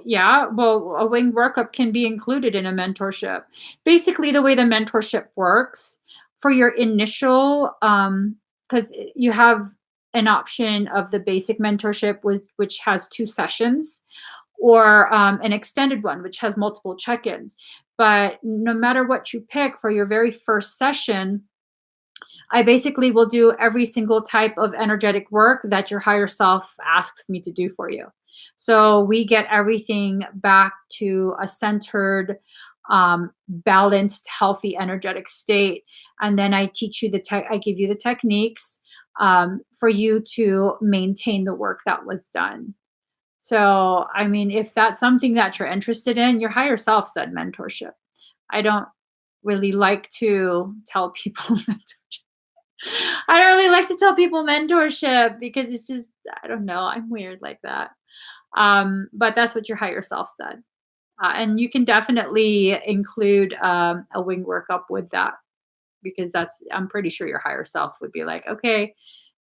[SPEAKER 1] yeah, well, a wing workup can be included in a mentorship. Basically, the way the mentorship works for your initial, because you have an option of the basic mentorship, which has 2 sessions, or an extended one, which has multiple check ins. But no matter what you pick for your very first session, I basically will do every single type of energetic work that your higher self asks me to do for you. So we get everything back to a centered, balanced, healthy, energetic state. And then I teach you I give you the techniques for you to maintain the work that was done. So, I mean, if that's something that you're interested in, your higher self said mentorship. I don't really like to tell people mentorship. I don't really like to tell people mentorship because it's just, I don't know, I'm weird like that. But that's what your higher self said. And you can definitely include a wing workup with that because I'm pretty sure your higher self would be like, okay,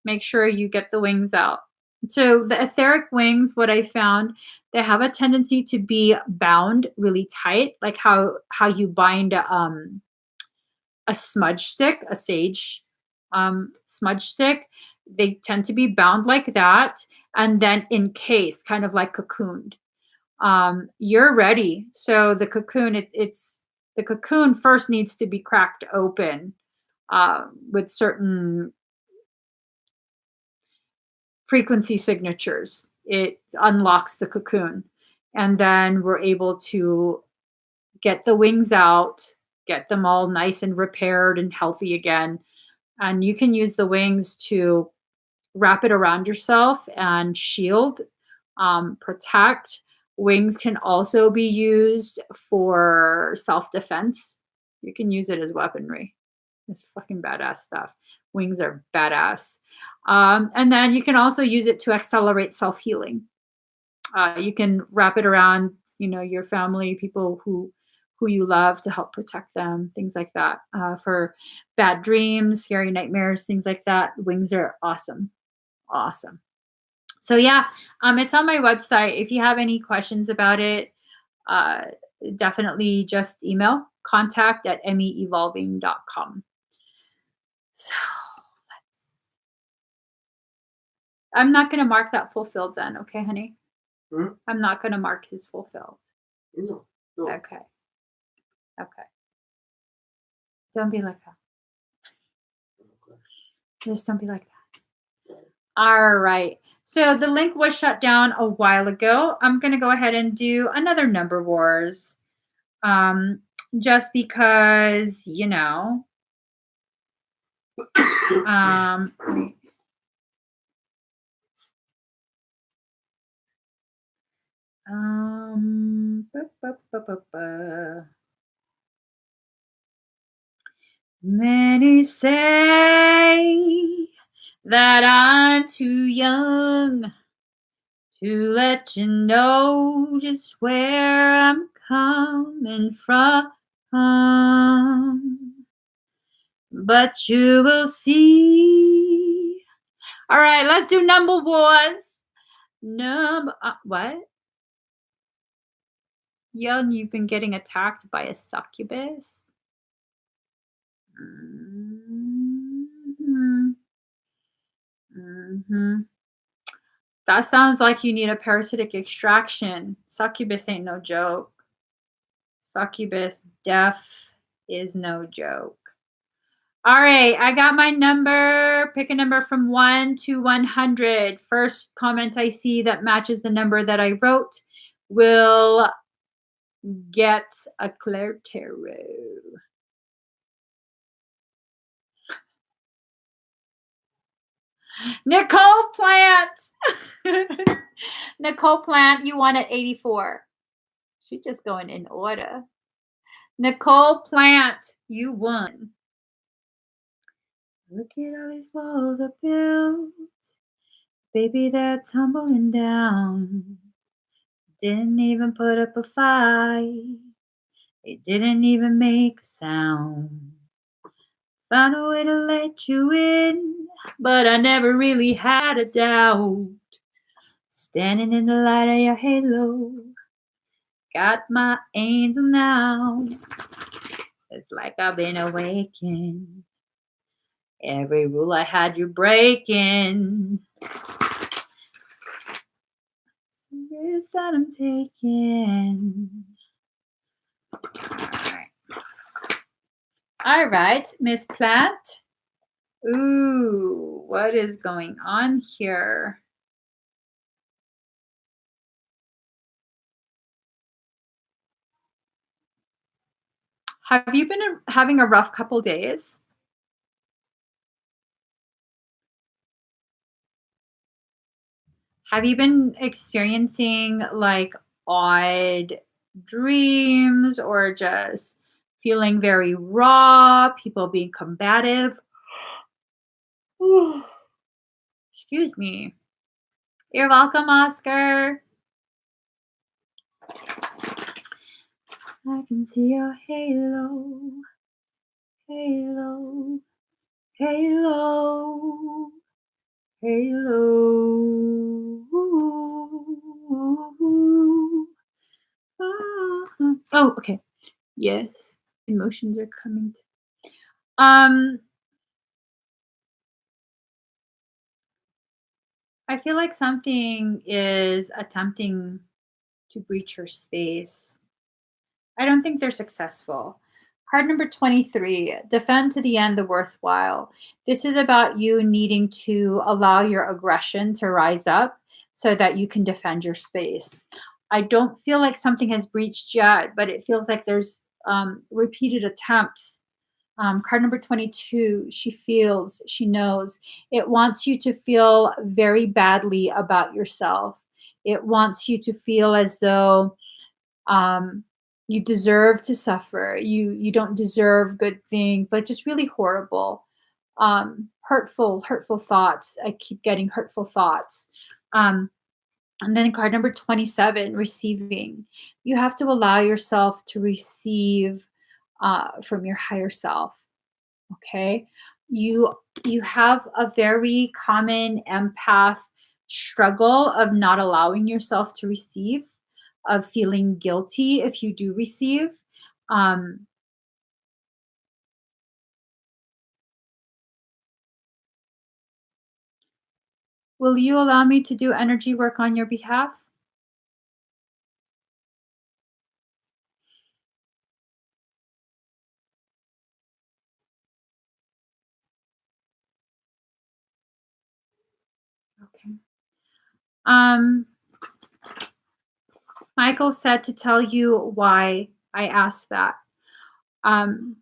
[SPEAKER 1] make sure you get the wings out. So the etheric wings, what I found, they have a tendency to be bound really tight, like how you bind a smudge stick, a sage smudge stick. They tend to be bound like that and then encased, kind of like cocooned. You're ready. So the cocoon, it's the cocoon first needs to be cracked open with certain frequency signatures. It unlocks the cocoon, and then we're able to get the wings out, get them all nice and repaired and healthy again. And you can use the wings to wrap it around yourself and shield, protect. Wings can also be used for self defense. You can use it as weaponry. It's fucking badass stuff. Wings are badass. And then you can also use it to accelerate self healing. You can wrap it around, your family, people who you love to help protect them, things like that. For bad dreams, scary nightmares, things like that. Wings are awesome. Awesome. So yeah, it's on my website. If you have any questions about it, uh, definitely just email contact@emmyevolving.com. So I'm not going to mark that fulfilled then. Okay, honey?
[SPEAKER 2] Hmm?
[SPEAKER 1] I'm not going to mark his fulfilled.
[SPEAKER 2] No. No.
[SPEAKER 1] Okay. Okay. Don't be like that.
[SPEAKER 2] Okay.
[SPEAKER 1] Just don't be like that. All right. So the link was shut down a while ago. I'm going to go ahead and do another number wars. Just because, um, ba, ba, ba, ba, ba. Many say that I'm too young to let you know just where I'm coming from. But you will see. All right, let's do number wars. What? Young, you've been getting attacked by a succubus? Mm-hmm. Mm-hmm. That sounds like you need a parasitic extraction. Succubus ain't no joke. Succubus death is no joke. All right, I got my number. Pick a number from 1 to 100. First comment I see that matches the number that I wrote will get a Claire Tarot. Nicole Plant. Nicole Plant, you won at 84. She's just going in order. Nicole Plant, you won. Look at all these walls I built. Baby, they're tumbling down. didn't even put up a fight. It didn't even make a sound. Found a way to let you in, but I never really had a doubt. Standing in the light of your halo, got my angel now. It's like I've been awakened. Every rule I had you breaking. Some risks that I'm taking. All right, Miss Plant. Ooh, what is going on here? Have you been having a rough couple days? Have you been experiencing like odd dreams or just feeling very raw, people being combative? Ooh, excuse me. You're welcome, Oscar. I can see your halo, halo, halo, halo. Oh, okay. Yes, emotions are coming. Um, I feel like something is attempting to breach your space. I don't think they're successful. Card number 23, defend to the end the worthwhile. This is about you needing to allow your aggression to rise up so that you can defend your space. I don't feel like something has breached yet, but it feels like there's repeated attempts. Card number 22, she feels, she knows. It wants you to feel very badly about yourself. It wants you to feel as though um, you deserve to suffer. You don't deserve good things. Like just really horrible, hurtful thoughts. I keep getting hurtful thoughts. Um, and then card number 27, receiving. You have to allow yourself to receive from your higher self. Okay, you have a very common empath struggle of not allowing yourself to receive, of feeling guilty if you do receive. um, will you allow me to do energy work on your behalf? Okay. um, Michael said to tell you why I asked that. um,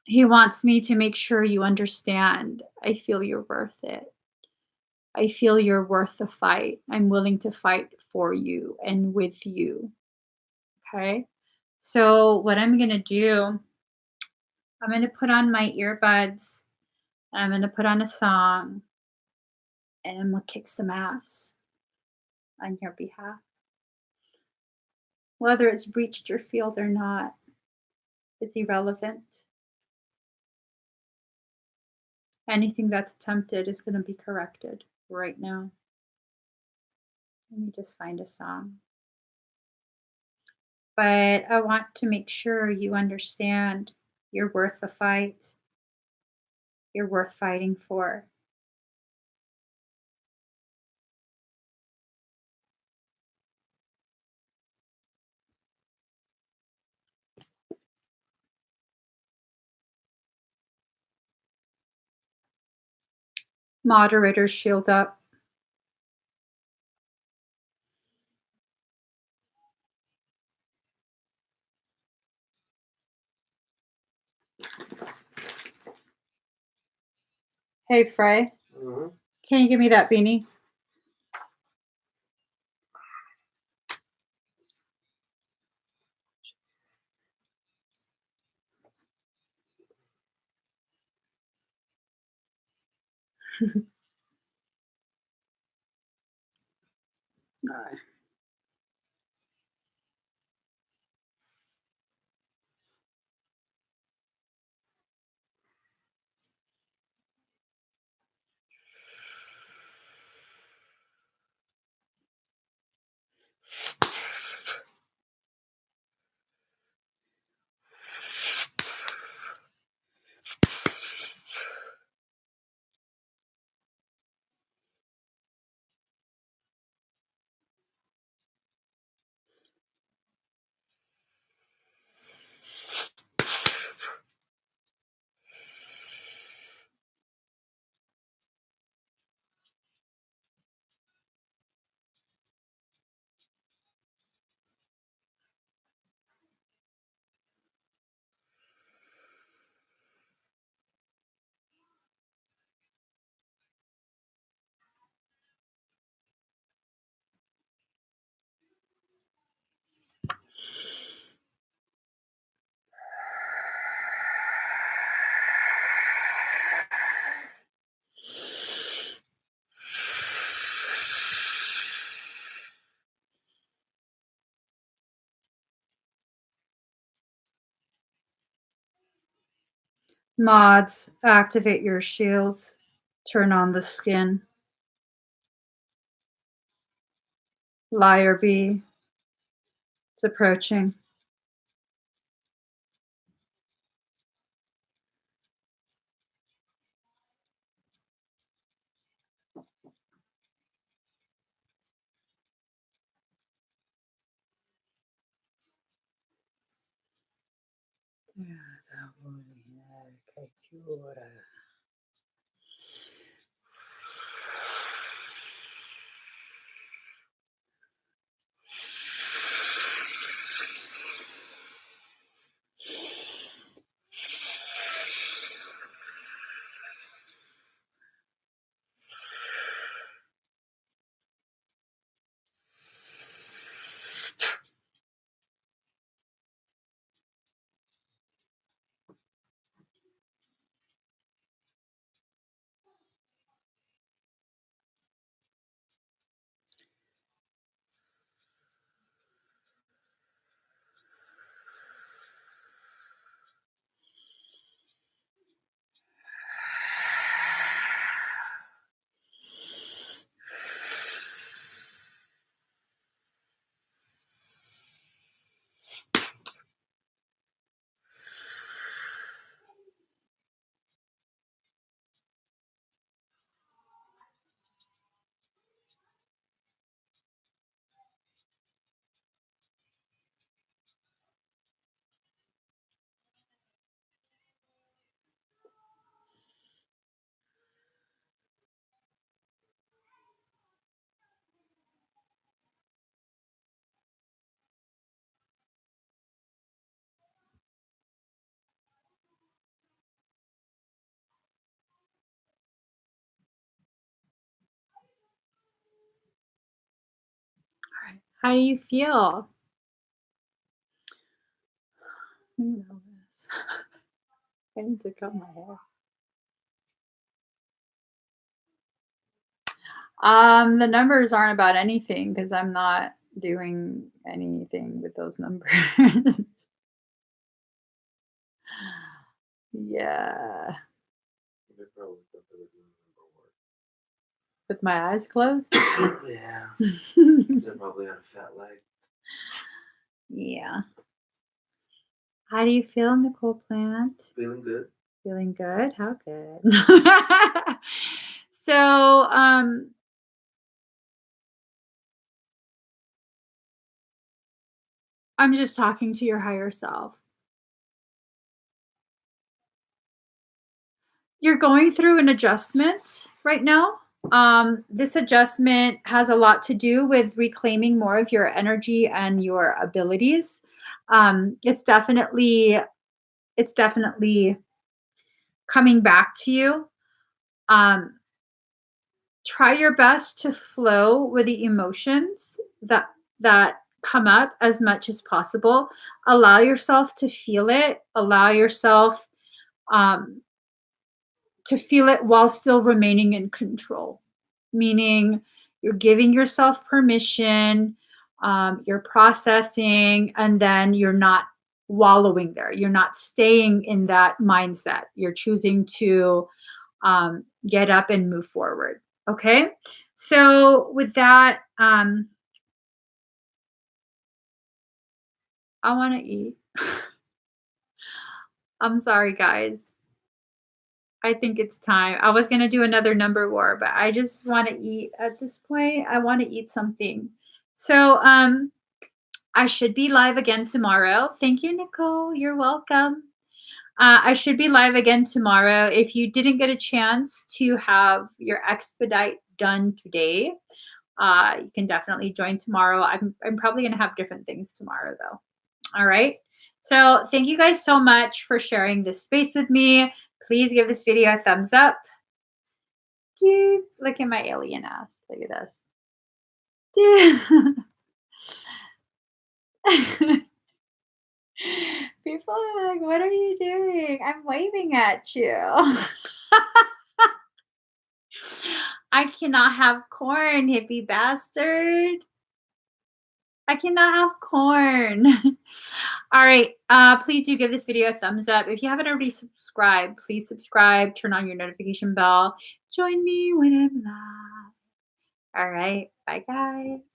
[SPEAKER 1] he wants me to make sure you understand. I feel you're worth it. I feel you're worth the fight. I'm willing to fight for you and with you. Okay. So, what I'm going to do, I'm going to put on my earbuds. I'm going to put on a song and I'm going to kick some ass on your behalf. Whether it's breached your field or not, it's irrelevant. Anything that's attempted is going to be corrected right now. Let me just find a song. But I want to make sure you understand you're worth the fight. You're worth fighting for. Moderators shield up. Hey, Frey, can you give me that beanie? All right. Mods, activate your shields. Turn on the skin. Liar bee. It's approaching. How do you feel? You know this. I need to cut my hair. The numbers aren't about anything because I'm not doing anything with those numbers. Yeah.
[SPEAKER 2] They probably thought they were doing number
[SPEAKER 1] With my eyes closed?
[SPEAKER 2] work. Yeah. They probably had a fat leg.
[SPEAKER 1] Yeah. How do you feel, Nicole Plant?
[SPEAKER 2] Feeling good.
[SPEAKER 1] Feeling good? How good? So, I'm just talking to your higher self. You're going through an adjustment right now. This adjustment has a lot to do with reclaiming more of your energy and your abilities. It's definitely coming back to you. Try your best to flow with the emotions that come up as much as possible. Allow yourself to feel it. Allow yourself um, to feel it while still remaining in control, meaning you're giving yourself permission, you're processing, and then you're not wallowing there. You're not staying in that mindset. You're choosing to get up and move forward. Okay. So, with that, I want to eat. I'm sorry, guys. I think it's time. I was gonna do another number war, but I just want to eat at this point. I want to eat something. So I should be live again tomorrow. Thank you, Nicole. You're welcome. I should be live again tomorrow. If you didn't get a chance to have your expedite done today, you can definitely join tomorrow. I'm probably gonna have different things tomorrow though. All right. So thank you guys so much for sharing this space with me. Please give this video a thumbs up. Dude, look at my alien ass. Look at this. Dude. People are like, what are you doing? I'm waving at you. I cannot have corn, hippie bastard. I cannot have corn. All right. Please do give this video a thumbs up. If you haven't already subscribed, please subscribe, turn on your notification bell. Join me when I'm live. All right. Bye, guys.